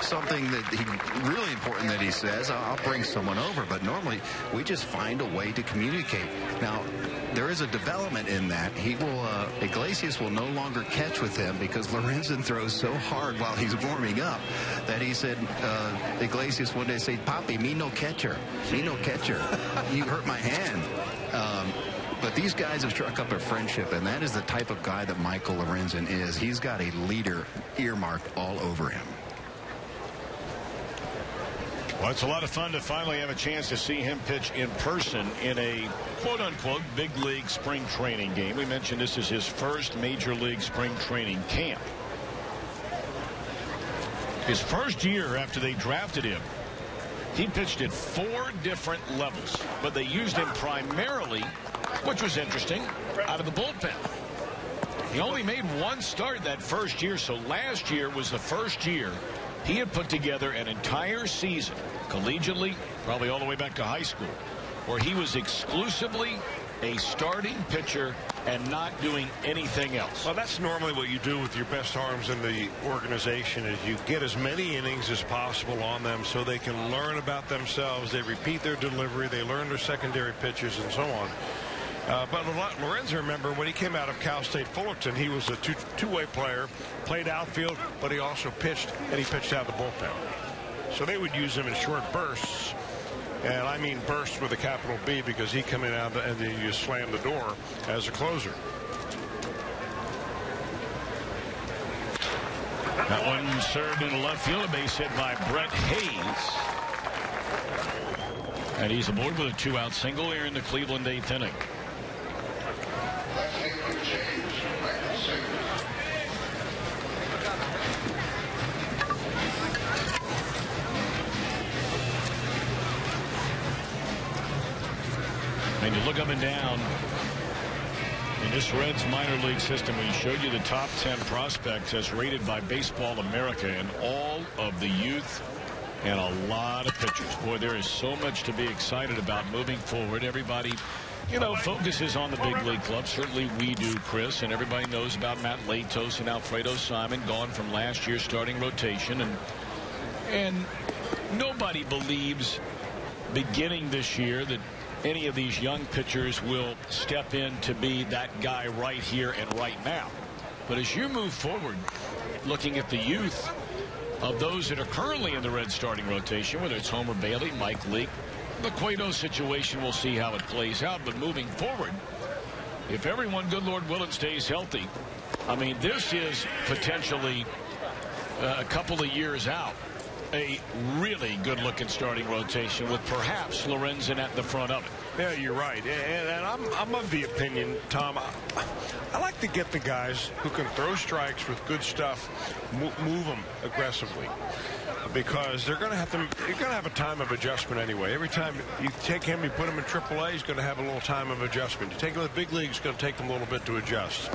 something that really important that he says, I'll bring someone over. But normally we just find a way to communicate. Now, there is a development in that. He will, Iglesias will no longer catch with him because Lorenzan throws so hard while he's warming up that he said, Iglesias one day said, Papi, me no catcher. Me no catcher. You hurt my hand. But these guys have struck up a friendship, and that is the type of guy that Michael Lorenzan is. He's got a leader earmarked all over him. Well, it's a lot of fun to finally have a chance to see him pitch in person in a quote-unquote big league spring training game. We mentioned this is his first major league spring training camp. His first year after they drafted him, he pitched at 4 different levels, but they used him primarily, which was interesting, out of the bullpen. He only made 1 start that first year, so last year was the first year he had put together an entire season, collegiately, probably all the way back to high school, where he was exclusively a starting pitcher and not doing anything else. Well, that's normally what you do with your best arms in the organization, is you get as many innings as possible on them so they can learn about themselves. They repeat their delivery. They learn their secondary pitches and so on. But Lorenzen, remember, when he came out of Cal State Fullerton, he was a two-way player, played outfield, but he also pitched, and he pitched out of the bullpen. So they would use him in short bursts. And I mean burst with a capital B, because he come in out and then you slam the door as a closer. That one served in left field, a base hit by Brett Hayes. And he's aboard with a 2-out single here in the Cleveland 8th inning. And you look up and down in this Reds minor league system, we showed you the top 10 prospects as rated by Baseball America, and all of the youth and a lot of pitchers. Boy, there is so much to be excited about moving forward. Everybody, you know, focuses on the big league club. Certainly we do, Chris, and everybody knows about Matt Latos and Alfredo Simon, gone from last year's starting rotation. And nobody believes beginning this year that any of these young pitchers will step in to be that guy right here and right now. But as you move forward, looking at the youth of those that are currently in the Red starting rotation, whether it's Homer Bailey, Mike Leake, the Cueto situation, we'll see how it plays out. But moving forward, if everyone, good Lord willing, stays healthy, I mean, this is potentially a couple of years out, a really good-looking starting rotation with perhaps Lorenzan at the front of it. Yeah, you're right. And I'm of the opinion, Tom, I like to get the guys who can throw strikes with good stuff, move them aggressively, because they're going to have a time of adjustment anyway. Every time you take him, you put him in AAA, he's going to have a little time of adjustment. You take him to the big league, it's going to take him a little bit to adjust.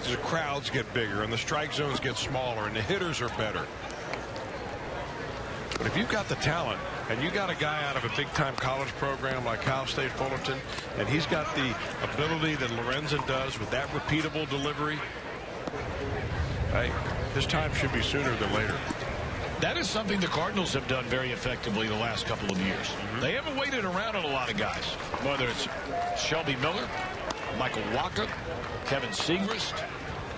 The crowds get bigger, and the strike zones get smaller, and the hitters are better. But if you've got the talent, and you got a guy out of a big-time college program like Cal State Fullerton, and he's got the ability that Lorenzan does with that repeatable delivery, hey, his time should be sooner than later. That is something the Cardinals have done very effectively the last couple of years. They haven't waited around on a lot of guys, whether it's Shelby Miller, Michael Wacha, Kevin Segrist,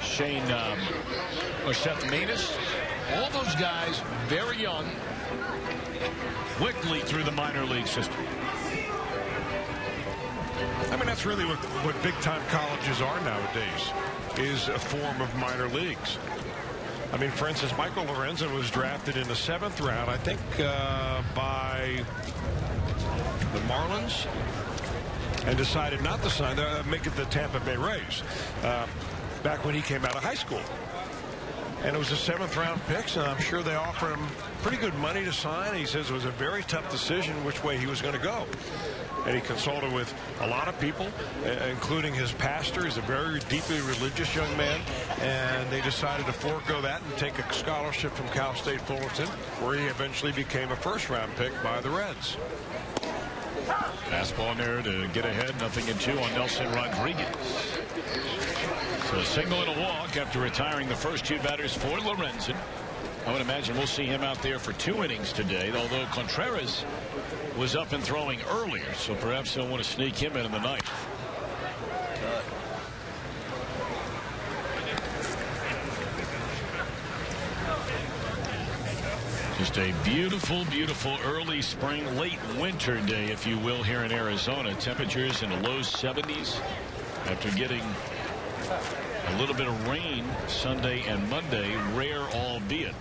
Seth Maness. All those guys very young, quickly through the minor league system. I mean, that's really what big-time colleges are nowadays, is a form of minor leagues. I mean, for instance, Michael Lorenzan was drafted in the 7th round, I think, by the Marlins, and decided not to sign, make it the Tampa Bay Rays, back when he came out of high school. And it was a 7th round pick, and I'm sure they offered him pretty good money to sign. He says it was a very tough decision which way he was going to go. And he consulted with a lot of people, including his pastor. He's a very deeply religious young man. And they decided to forego that and take a scholarship from Cal State Fullerton, where he eventually became a 1st round pick by the Reds. Fastball in there to get ahead, 0-2 on Nelson Rodriguez. So a single and a walk after retiring the first 2 batters for Lorenzan. I would imagine we'll see him out there for 2 innings today, although Contreras was up and throwing earlier, so perhaps they'll want to sneak him in the ninth. Just a beautiful, beautiful early spring, late winter day, if you will, here in Arizona. Temperatures in the low 70s after getting a little bit of rain Sunday and Monday, rare albeit.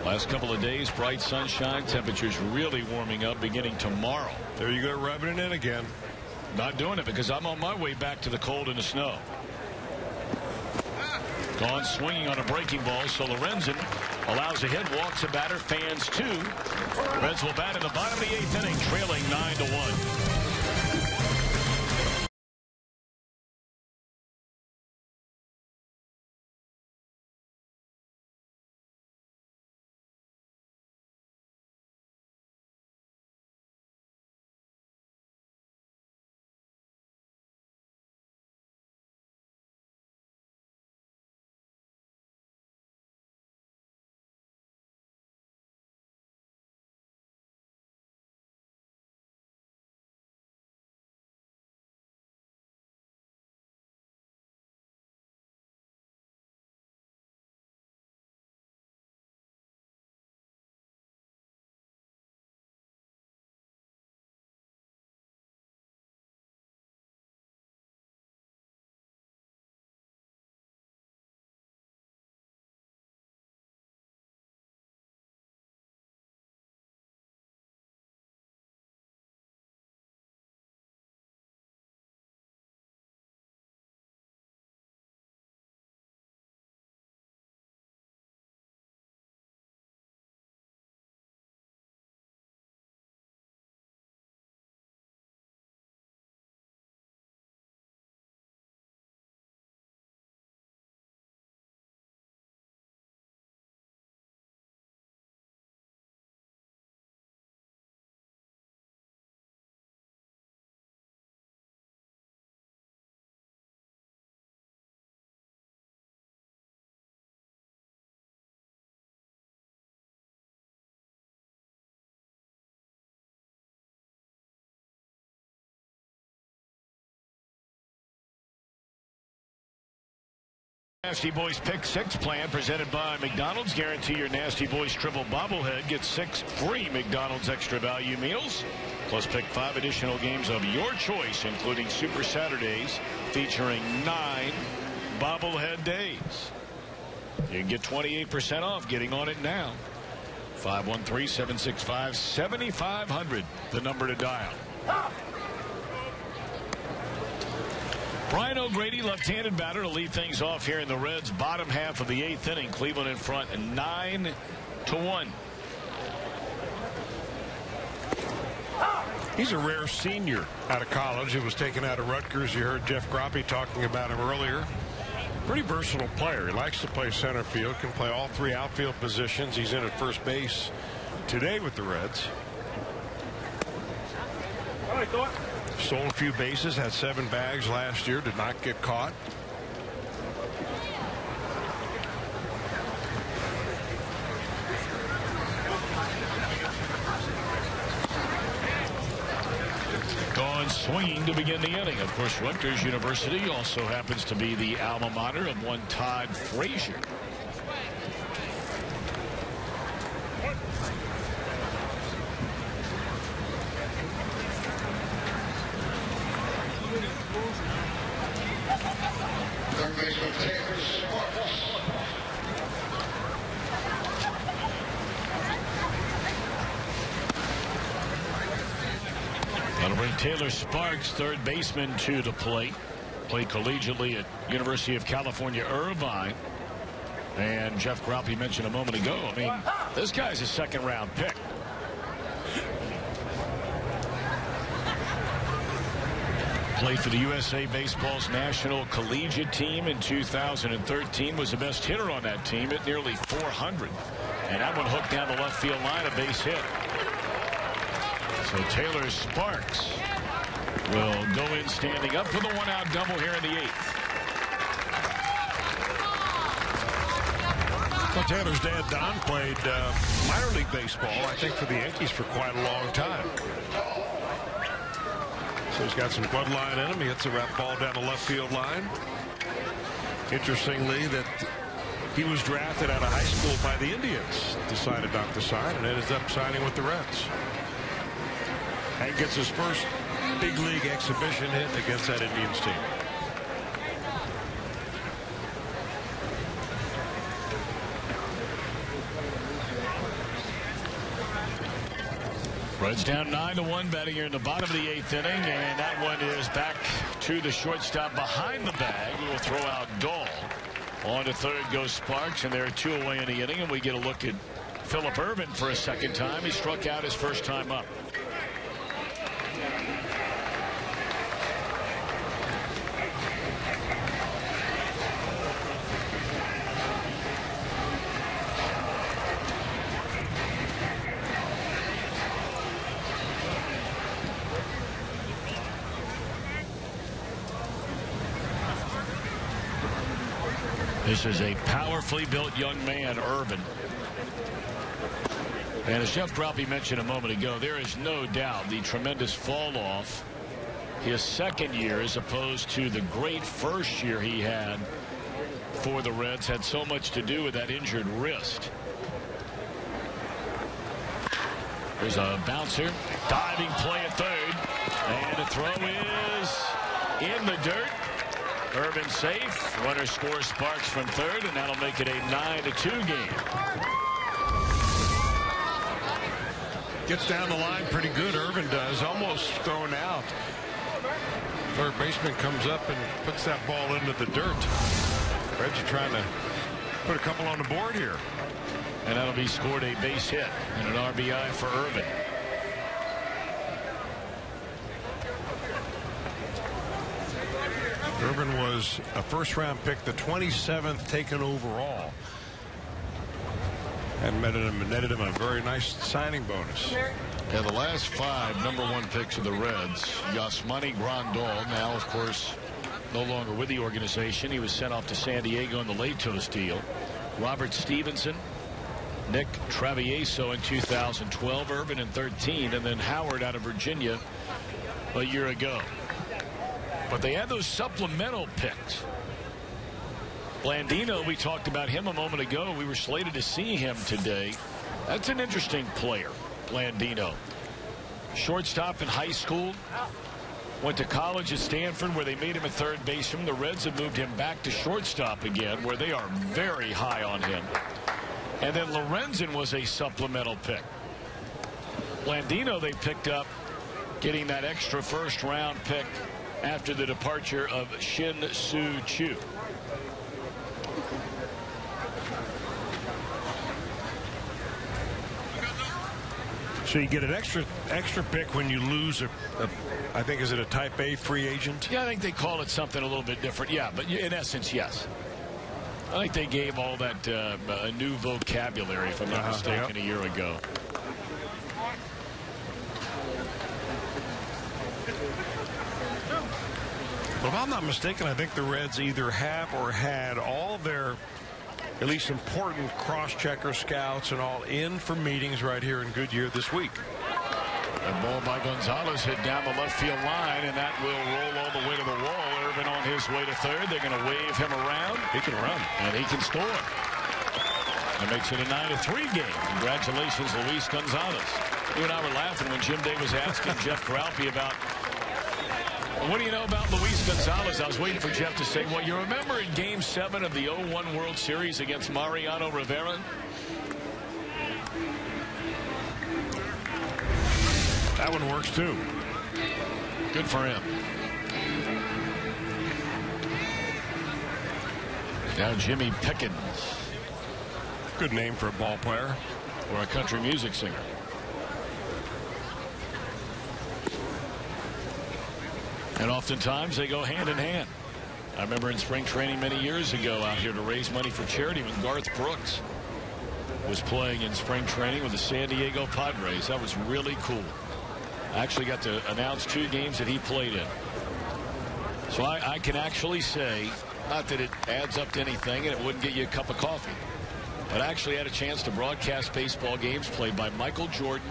Last couple of days, bright sunshine, temperatures really warming up beginning tomorrow. There you go, rubbing it in again. Not doing it because I'm on my way back to the cold and the snow. Gone swinging on a breaking ball, so Lorenzan allows a hit, walks a batter, fans 2. Reds will bat in the bottom of the 8th inning, trailing 9-1. Nasty Boys Pick 6 plan presented by McDonald's. Guarantee your Nasty Boys triple bobblehead. Get 6 free McDonald's extra value meals. Plus pick 5 additional games of your choice, including Super Saturdays featuring 9 bobblehead days. You can get 28% off getting on it now. 513-765-7500, the number to dial. Brian O'Grady, left-handed batter, to lead things off here in the Reds' bottom half of the 8th inning. Cleveland in front, 9-1. He's a rare senior out of college. He was taken out of Rutgers. You heard Jeff Grappy talking about him earlier. Pretty versatile player. He likes to play center field, can play all 3 outfield positions. He's in at first base today with the Reds. All right, Thor. Stole a few bases, had 7 bags last year, did not get caught. Gone swinging to begin the inning. Of course, Rutgers University also happens to be the alma mater of one Todd Frazier. That'll bring Taylor Sparks, third baseman, to the plate. Played collegiately at University of California, Irvine. And Jeff Grappy mentioned a moment ago, I mean, this guy's a second-round pick. Played for the USA Baseball's National Collegiate Team in 2013. Was the best hitter on that team at nearly 400. And that one hooked down the left field line, a base hit. So Taylor Sparks will go in standing up for the one-out double here in the 8th. Well, Taylor's dad, Don, played minor league baseball, I think, for the Yankees for quite a long time. So he's got some bloodline in him. He hits a wrap ball down the left field line. Interestingly, that he was drafted out of high school by the Indians. Decided not to sign and ended up signing with the Reds. And gets his first big league exhibition hit against that Indians team. Reds down 9-1, batting here in the bottom of the 8th inning, and that one is back to the shortstop behind the bag. We'll throw out Dahl. On to third goes Sparks, and there are 2 away in the inning, and we get a look at Phillip Ervin for a second time. He struck out his first time up. This is a powerfully built young man, Ervin. And as Jeff Grappy mentioned a moment ago, there is no doubt the tremendous fall off his second year as opposed to the great first year he had for the Reds had so much to do with that injured wrist. There's a bouncer, diving play at third, and the throw is in the dirt. Ervin safe. Runner scores Sparks from third, and that'll make it a 9-2 game. Gets down the line pretty good, Ervin does. Almost thrown out. Third baseman comes up and puts that ball into the dirt. Reds are trying to put a couple on the board here. And that'll be scored a base hit and an RBI for Ervin. Ervin was a first-round pick, the 27th taken overall. And netted him a very nice signing bonus. Yeah, the last 5 #1 picks of the Reds. Yasmani Grandal, now, of course, no longer with the organization. He was sent off to San Diego in the Latos deal. Robert Stevenson, Nick Travieso in 2012, Ervin in 13, and then Howard out of Virginia a year ago. But they had those supplemental picks. Blandino, we talked about him a moment ago. We were slated to see him today. That's an interesting player, Blandino. Shortstop in high school. Went to college at Stanford, where they made him a third baseman. The Reds have moved him back to shortstop again, where they are very high on him. And then Lorenzan was a supplemental pick. Blandino they picked up, getting that extra first-round pick after the departure of Shin Soo Choo. So you get an extra pick when you lose I think, is it a type A free agent? Yeah, I think they call it something a little bit different. Yeah, but in essence, yes. I think they gave all that a new vocabulary, if I'm not mistaken, a year ago. Well, if I'm not mistaken, I think the Reds either have or had all their at least important cross-checker scouts and all in for meetings right here in Goodyear this week. A ball by Gonzalez hit down the left field line, and that will roll all the way to the wall. Ervin on his way to third. They're going to wave him around. He can run. And he can score. That makes it a 9-3 game. Congratulations, Luis Gonzalez. You and I were laughing when Jim Day was asking Jeff Grappy about, what do you know about Luis Gonzalez? I was waiting for Jeff to say, well, you remember in Game 7 of the 0-1 World Series against Mariano Rivera? That one works, too. Good for him. Now Jimmy Pickens. Good name for a ball player. Or a country music singer. And oftentimes they go hand in hand. I remember in spring training many years ago out here to raise money for charity when Garth Brooks was playing in spring training with the San Diego Padres. That was really cool. I actually got to announce 2 games that he played in. So I can actually say, not that it adds up to anything and it wouldn't get you a cup of coffee, but actually had a chance to broadcast baseball games played by Michael Jordan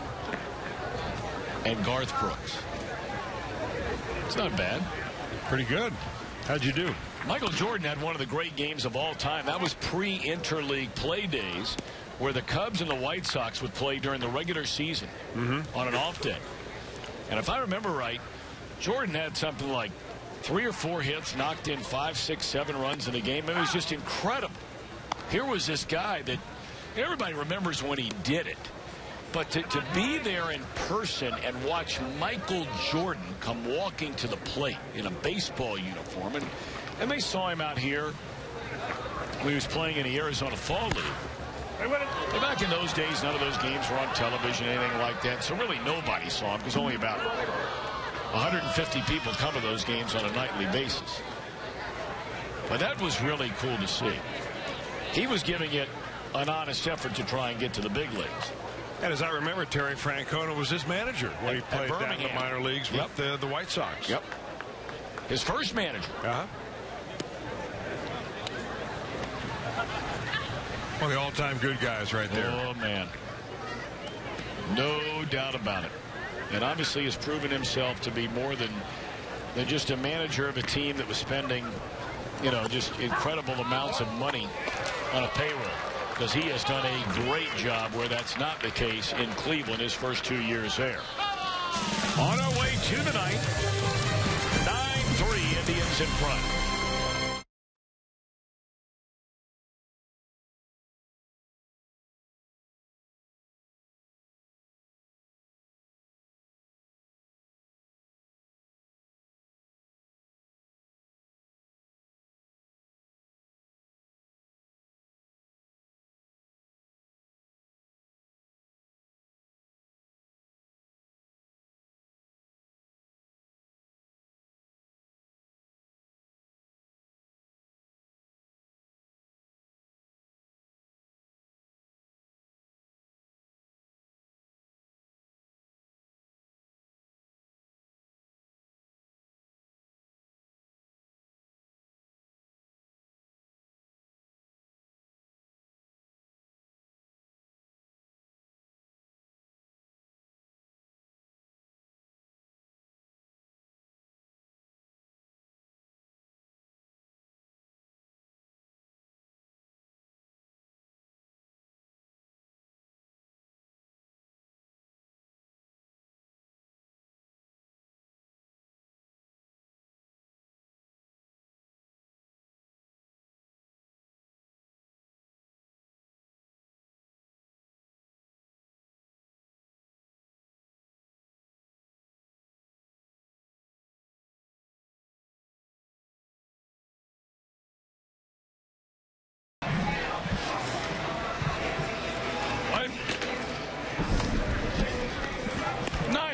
and Garth Brooks. It's not bad. Pretty good. How'd you do? Michael Jordan had one of the great games of all time. That was pre-interleague play days where the Cubs and the White Sox would play during the regular season on an off day. And if I remember right, Jordan had something like 3 or 4 hits, knocked in 5, 6, 7 runs in a game. It was just incredible. Here was this guy that everybody remembers when he did it. But to be there in person and watch Michael Jordan come walking to the plate in a baseball uniform, and they saw him out here when he was playing in the Arizona Fall League. But back in those days, none of those games were on television, anything like that. So really nobody saw him because only about 150 people come to those games on a nightly basis. But that was really cool to see. He was giving it an honest effort to try and get to the big leagues. And as I remember, Terry Francona was his manager when he played down in the minor leagues with the White Sox. Yep. His first manager. One of the all-time good guys right there. Oh, man. No doubt about it. And obviously has proven himself to be more than just a manager of a team that was spending, you know, just incredible amounts of money on a payroll. Because he has done a great job where that's not the case in Cleveland his first 2 years there. On our way to the ninth, 9-3 Indians in front.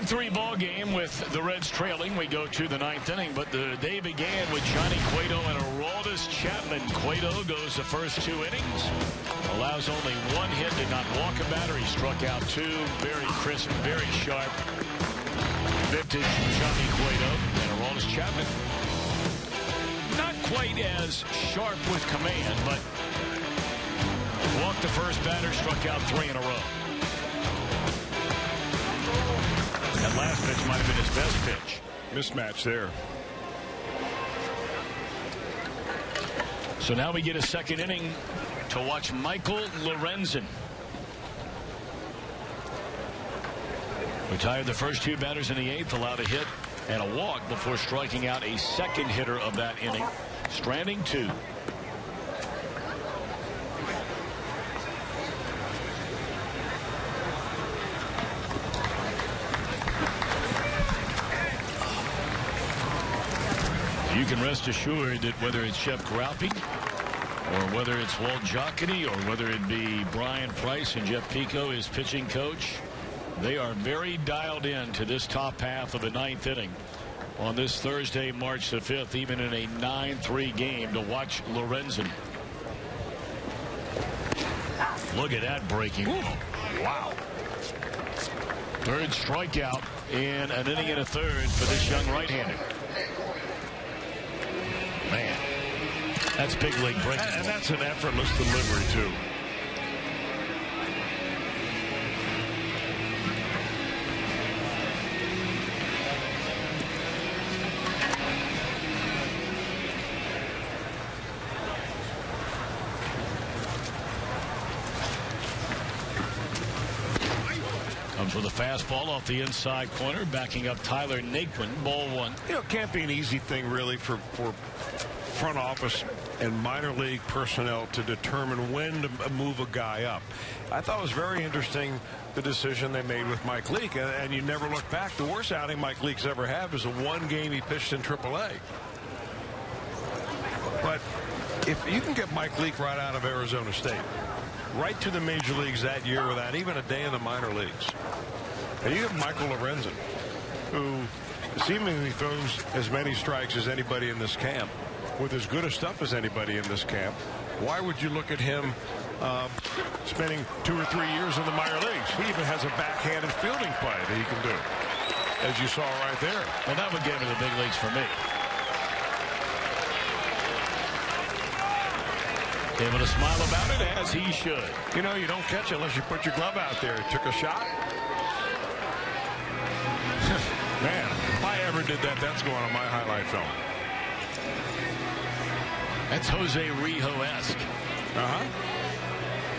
Three ball game with the Reds trailing. We go to the ninth inning, but the day began with Johnny Cueto and Aroldis Chapman. Cueto goes the first 2 innings, allows only 1 hit, did not walk a batter. He struck out 2. Very crisp, very sharp vintage Johnny Cueto. And Aroldis Chapman, not quite as sharp with command, but walked the first batter, struck out 3 in a row. That last pitch might have been his best pitch. Mismatch there. So now we get a second inning to watch Michael Lorenzan. Retired the first 2 batters in the 8th, allowed a hit and a walk before striking out a second hitter of that inning, stranding 2. You can rest assured that whether it's Jeff Grappy or whether it's Walt Jocketty or whether it be Brian Price and Jeff Pico, his pitching coach, they are very dialed in to this top half of the 9th inning on this Thursday, March the 5th, even in a 9-3 game, to watch Lorenzan. Look at that breaking. Ooh, wow. Third strikeout in an inning and a third for this young right-hander. Man, that's big league breaking. And that's an effortless delivery, too. Comes with a fastball off the inside corner, backing up Tyler Naquin. Ball 1. You know, it can't be an easy thing really for front office and minor league personnel to determine when to move a guy up. I thought it was very interesting the decision they made with Mike Leake, and you never look back. The worst outing Mike Leake's ever had was the one game he pitched in AAA. But if you can get Mike Leake right out of Arizona State, right to the major leagues that year without even a day in the minor leagues, and you have Michael Lorenzan, who seemingly throws as many strikes as anybody in this camp, with as good a stuff as anybody in this camp, why would you look at him spending 2 or 3 years in the minor leagues? He even has a backhanded fielding play that he can do, as you saw right there. Well, that would get him to the big leagues for me. Able to smile about it, as he should. You know, you don't catch it unless you put your glove out there. He took a shot. Man, if I ever did that, that's going on my highlight film. That's Jose Rijo-esque.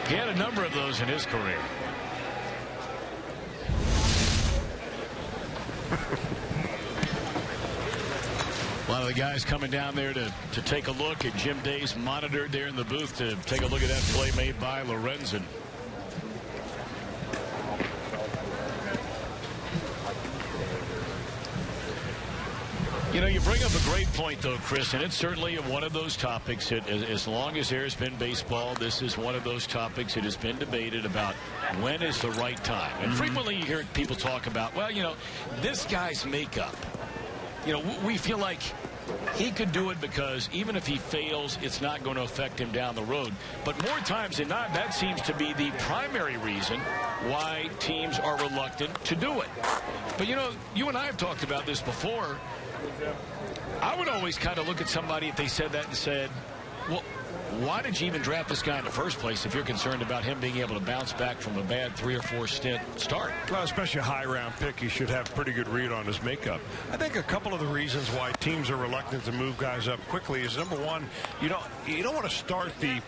He had a number of those in his career. A lot of the guys coming down there to take a look at Jim Day's monitor there in the booth to take a look at that play made by Lorenzan. You know, you bring up a great point, though, Chris, and it's certainly one of those topics that, as long as there's been baseball, this is one of those topics that has been debated about when is the right time. And frequently you hear people talk about, well, you know, this guy's makeup. You know, we feel like he could do it because even if he fails, it's not going to affect him down the road. But more times than not, that seems to be the primary reason why teams are reluctant to do it. But, you know, you and I have talked about this before. I would always kind of look at somebody if they said that and said, well, why did you even draft this guy in the first place if you're concerned about him being able to bounce back from a bad 3 or 4 stint start? Well, especially a high-round pick, he should have pretty good read on his makeup. I think a couple of the reasons why teams are reluctant to move guys up quickly is, number one, you don't want to start the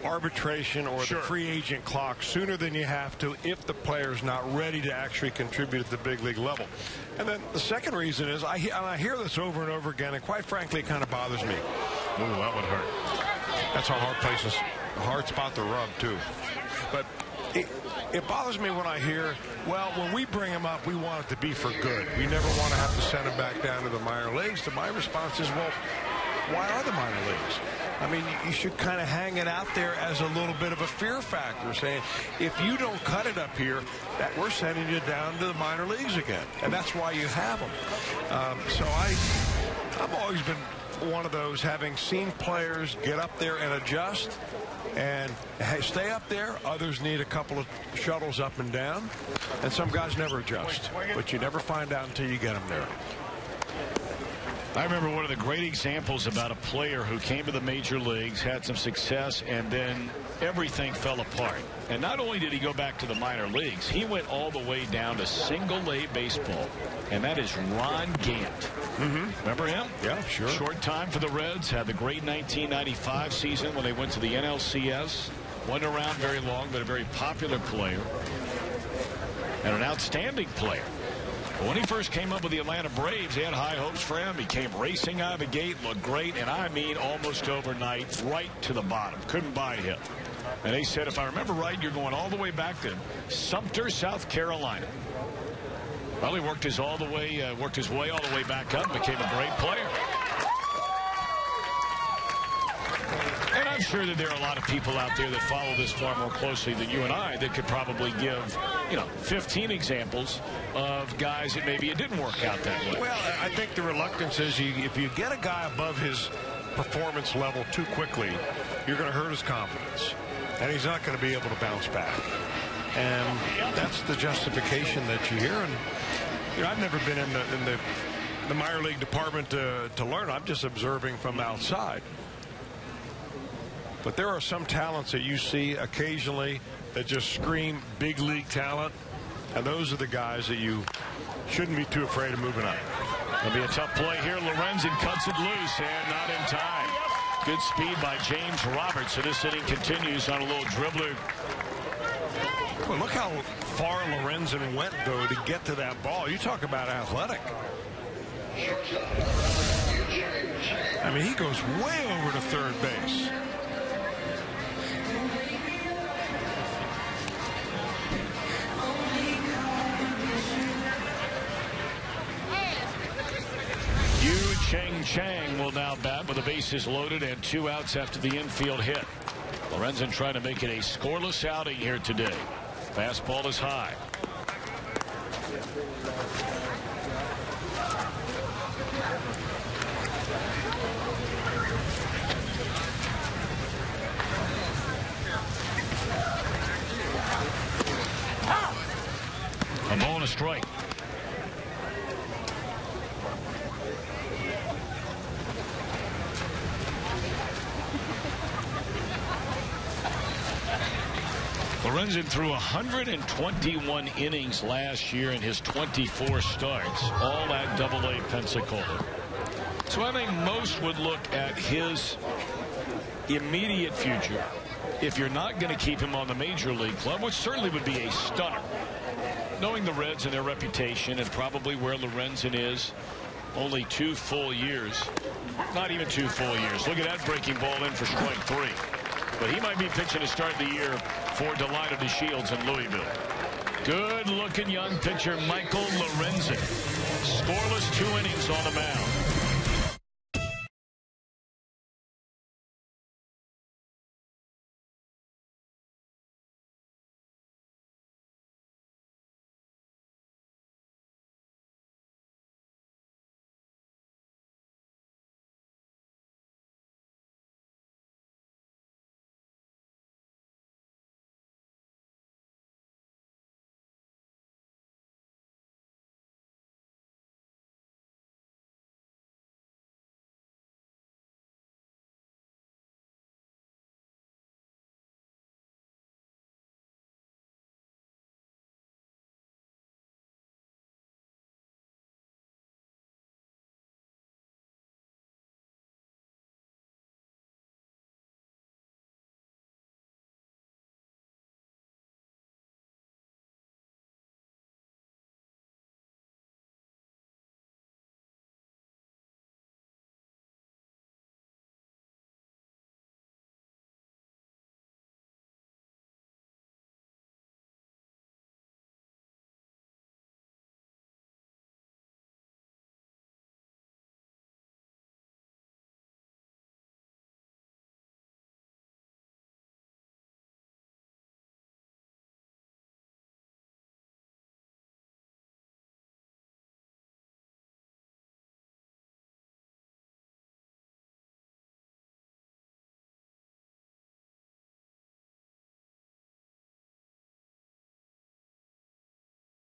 arbitration or the free agent clock sooner than you have to if the player's not ready to actually contribute at the big league level. And then the second reason is, I hear this over and over again, and quite frankly, it kind of bothers me. Ooh, that would hurt. That's a hard spot to rub, too. But it bothers me when I hear, well, when we bring him up, we want it to be for good. We never want to have to send him back down to the minor leagues. To my response is, well, why are the minor leagues? I mean, you should kind of hang it out there as a little bit of a fear factor, saying, if you don't cut it up here, that we're sending you down to the minor leagues again. And that's why you have them. So I've always been one of those, having seen players get up there and adjust and stay up there. Others need a couple of shuttles up and down, and some guys never adjust, but you never find out until you get them there. I remember one of the great examples about a player who came to the major leagues, had some success, and then everything fell apart. And not only did he go back to the minor leagues, he went all the way down to single-A baseball, and that is Ron Gant. Remember him? Yeah, sure. Short time for the Reds, had the great 1995 season when they went to the NLCS. Wasn't around very long, but a very popular player and an outstanding player. When he first came up with the Atlanta Braves, they had high hopes for him. He came racing out of the gate, looked great, and I mean almost overnight, right to the bottom. Couldn't buy him. And they said, if I remember right, you're going all the way back to Sumter, South Carolina. Well, he worked his way all the way back up, became a great player. And I'm sure that there are a lot of people out there that follow this far more closely than you and I that could probably give, 15 examples of guys that maybe it didn't work out that way. Well, I think the reluctance is if you get a guy above his performance level too quickly, you're going to hurt his confidence, and he's not going to be able to bounce back. And that's the justification that you hear. And I've never been in the minor league department to learn. I'm just observing from outside. But there are some talents that you see occasionally that just scream big league talent, and those are the guys that you shouldn't be too afraid of moving up. It'll be a tough play here. Lorenzan cuts it loose and not in time. Good speed by James Roberts. So this inning continues on a little dribbler. Well, look how far Lorenzan went, though, to get to that ball. You talk about athletic. I mean, he goes way over to third base. Chang will now bat with the bases loaded and 2 outs after the infield hit. Lorenzan trying to make it a scoreless outing here today. Fastball is high. A ball and a strike. Lorenzan threw 121 innings last year in his 24 starts, all at AA Pensacola. So I think most would look at his immediate future, if you're not going to keep him on the major league club, which certainly would be a stunner. Knowing the Reds and their reputation and probably where Lorenzan is, only 2 full years. Not even 2 full years. Look at that breaking ball in for strike 3. But he might be pitching to start the year for Delino DeShields in Louisville. Good-looking young pitcher Michael Lorenzan. Scoreless 2 innings on the mound.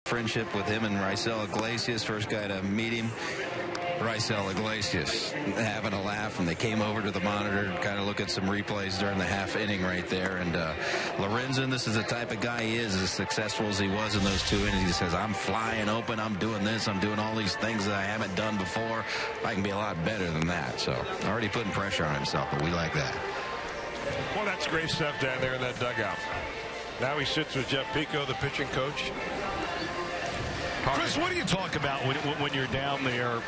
Friendship with him and Raisel Iglesias, first guy to meet him. Raisel Iglesias having a laugh, and they came over to the monitor and kind of look at some replays during the half inning right there. And Lorenzan, this is the type of guy he is, as successful as he was in those 2 innings. He says, I'm flying open, I'm doing this, I'm doing all these things that I haven't done before. I can be a lot better than that. So already putting pressure on himself, but we like that. Well, that's great stuff down there in that dugout. Now he sits with Jeff Pico, the pitching coach. Chris, what do you talk about when you're down there?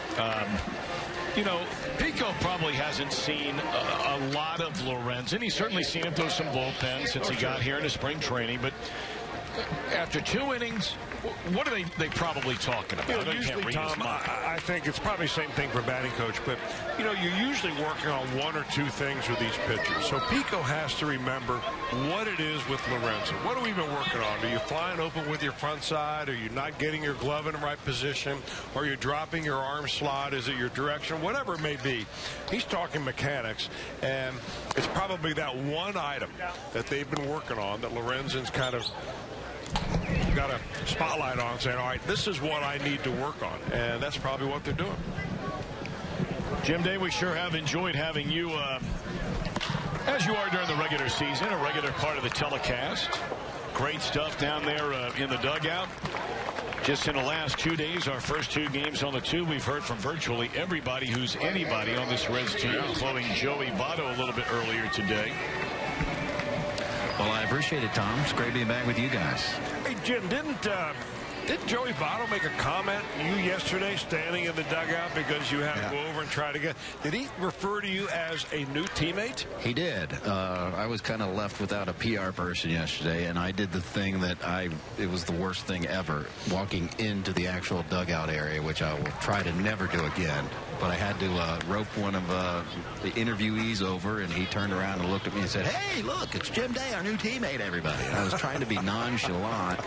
You know, Pico probably hasn't seen a lot of Lorenzan. He's certainly seen him throw some bullpen since he got here in the spring training. But after 2 innings, what are they probably talking about? You know, usually, Tom, I think it's probably the same thing for batting coach, but, you know, you're usually working on 1 or 2 things with these pitchers. So Pico has to remember what it is with Lorenzan. What have we been working on? Are you flying open with your front side? Are you not getting your glove in the right position? Are you dropping your arm slot? Is it your direction? Whatever it may be. He's talking mechanics, and it's probably that one item that they've been working on that Lorenzan's kind of got a spotlight on, saying, all right, this is what I need to work on. And that's probably what they're doing. Jim Day, we sure have enjoyed having you, as you are during the regular season, a regular part of the telecast. Great stuff down there in the dugout. Just in the last 2 days, our first 2 games on the 2, we've heard from virtually everybody who's anybody on this Reds team, including Joey Votto a little bit earlier today. Well, I appreciate it, Tom. It's great being back with you guys. Hey, Jim, didn't Joey Votto make a comment to you yesterday standing in the dugout because you had to go over and try to get... Did he refer to you as a new teammate? He did. I was kind of left without a PR person yesterday, and I did the thing that it was the worst thing ever, walking into the actual dugout area, which I will try to never do again. But I had to rope one of the interviewees over, and he turned around and looked at me and said, "Hey, look, it's Jim Day, our new teammate, everybody." And I was trying to be nonchalant,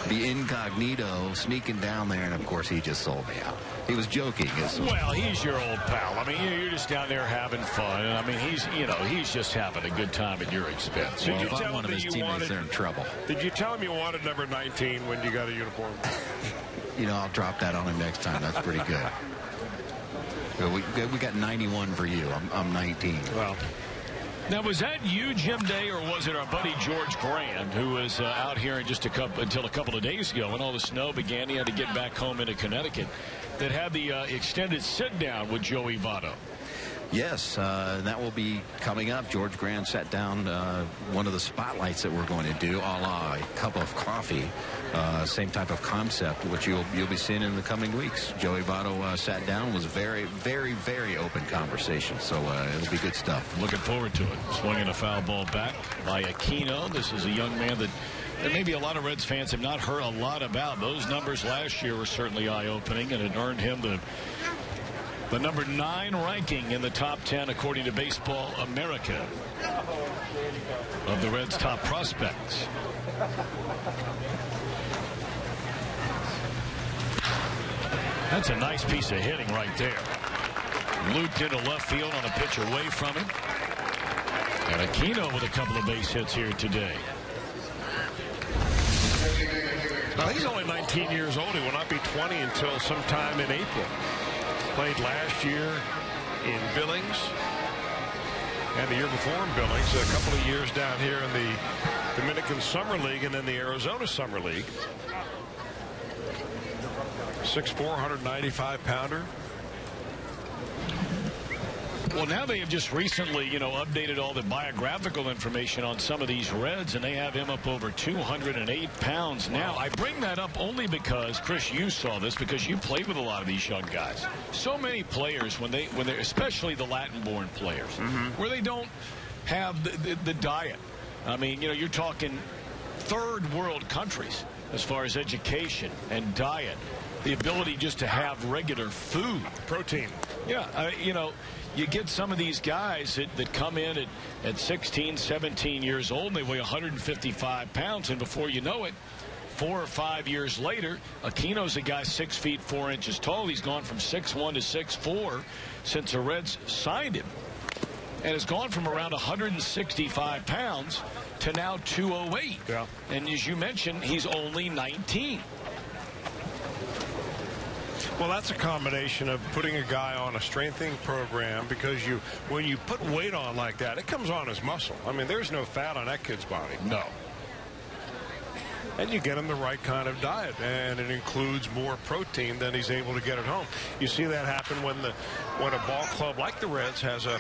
be incognito, sneaking down there, and of course he just sold me out. He was joking. Well, he's your old pal. I mean, you're just down there having fun, and I mean, he's just having a good time at your expense. Well, if I'm one of his teammates, they're in trouble. Did you tell him you wanted number 19 when you got a uniform? I'll drop that on him next time. That's pretty good. We got 91 for you. I'm 19. Well. Now, was that you, Jim Day, or was it our buddy George Grand, who was out here until a couple of days ago when all the snow began? He had to get back home into Connecticut, that had the extended sit-down with Joey Votto. Yes, that will be coming up. George Grand sat down one of the spotlights that we're going to do, a la a cup of coffee, same type of concept, which you'll be seeing in the coming weeks. Joey Votto sat down, was very, very, very open conversation, so it'll be good stuff. Looking forward to it. Swinging a foul ball back by Aquino. This is a young man that maybe a lot of Reds fans have not heard a lot about. Those numbers last year were certainly eye-opening, and it earned him the number 9 ranking in the top 10 according to Baseball America of the Reds' top prospects. That's a nice piece of hitting right there. Looped into left field on a pitch away from him. And Aquino with a couple of base hits here today. Well, he's only 19 years old. He will not be 20 until sometime in April. Played last year in Billings and the year before in Billings, a couple of years down here in the Dominican Summer League and then the Arizona Summer League. 6'4", 195-pounder. Well, now they have just recently, updated all the biographical information on some of these Reds, and they have him up over 208 pounds now. I bring that up only because, Chris, you saw this because you played with a lot of these young guys. So many players, when they're especially the Latin-born players, where they don't have the diet. I mean, you're talking third world countries as far as education and diet. The ability just to have regular food. Protein. Yeah, you get some of these guys that come in at 16, 17 years old, and they weigh 155 pounds, and before you know it, 4 or 5 years later, Aquino's a guy 6 feet 4 inches tall. He's gone from 6'1" to 6'4" since the Reds signed him, and has gone from around 165 pounds to now 208. Yeah. And as you mentioned, he's only 19. Well, that's a combination of putting a guy on a strengthening program, because when you put weight on like that, it comes on as muscle. I mean, there's no fat on that kid's body. No. And you get him the right kind of diet, and it includes more protein than he's able to get at home. You see that happen when a ball club like the Reds has a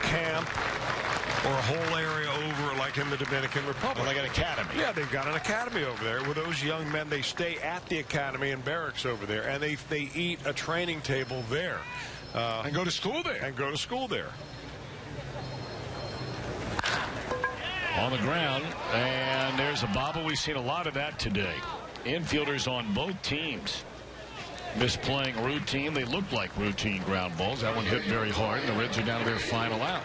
camp or a whole area over, like in the Dominican Republic. Well, like an academy. Yeah, they've got an academy over there where those young men, they stay at the academy and barracks over there, and they eat a training table there. And go to school there. On the ground, and there's a bobble. We've seen a lot of that today. Infielders on both teams misplaying routine. They look like routine ground balls. That one hit very hard, and the Reds are down to their final out.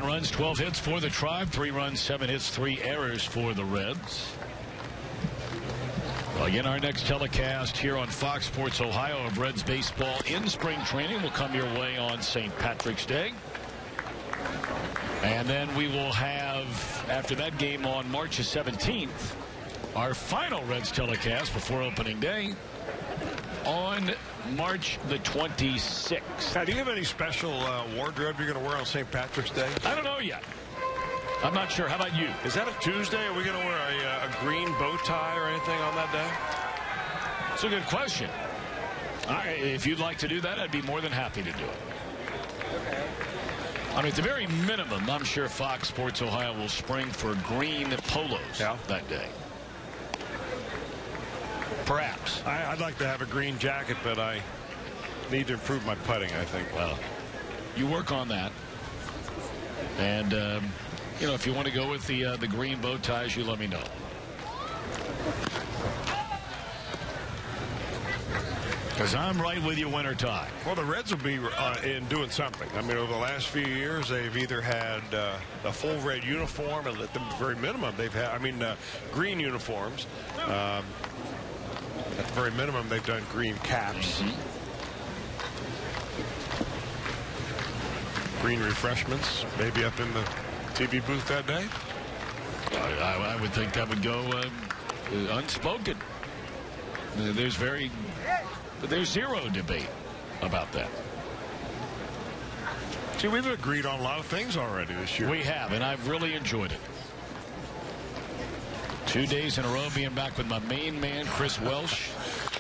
Runs, 12 hits for the Tribe, 3 runs, 7 hits, 3 errors for the Reds. Well, again, our next telecast here on Fox Sports Ohio of Reds baseball in spring training will come your way on St. Patrick's Day. And then we will have, after that game on March 17th, Our final Reds telecast before opening day on March the 26th. Now, do you have any special wardrobe you're going to wear on St. Patrick's Day? I don't know yet. I'm not sure. How about you? Is that a Tuesday? Are we going to wear a green bow tie or anything on that day? It's a good question. If you'd like to do that, I'd be more than happy to do it. I mean, at the very minimum, I'm sure Fox Sports Ohio will spring for green polos that day. Perhaps. I'd like to have a green jacket, but I need to improve my putting, I think. Well, you work on that. And, you know, if you want to go with the green bow ties, you let me know. Because I'm right with you, win or tie. Well, the Reds will be in doing something. I mean, over the last few years, they've either had a full red uniform, and at the very minimum, they've had, green uniforms. At the very minimum, they've done green caps. Green refreshments, maybe up in the TV booth that day. I would think that would go unspoken. There's zero debate about that. See, we've agreed on a lot of things already this year. We have, and I've really enjoyed it. 2 days in a row being back with my main man, Chris Welsh.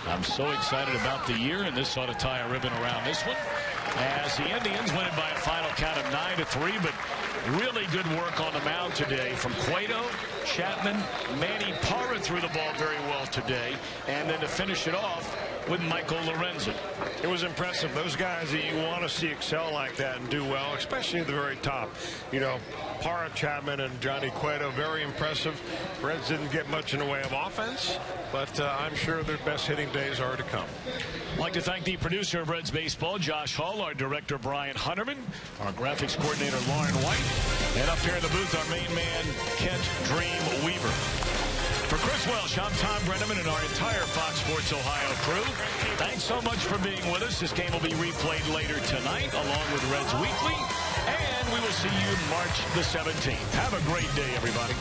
I'm so excited about the year, and this ought to tie a ribbon around this one. As the Indians win it by a final count of 9-3, but really good work on the mound today from Cueto, Chapman, Manny Parra threw the ball very well today, and then to finish it off with Michael Lorenzan. It was impressive. Those guys that you want to see excel like that and do well, especially at the very top. You know, Parra, Chapman, and Johnny Cueto, very impressive. Reds didn't get much in the way of offense, but I'm sure their best hitting days are to come. I'd like to thank the producer of Reds Baseball, Josh Hall, our director, Brian Hunterman, our graphics coordinator, Lauren White, and up here in the booth, our main man, Kent Dream Weaver. For Chris Welsh, I'm Tom Brenneman and our entire Fox Sports Ohio crew. Thanks so much for being with us. This game will be replayed later tonight along with Reds Weekly. And we will see you March the 17th. Have a great day, everybody.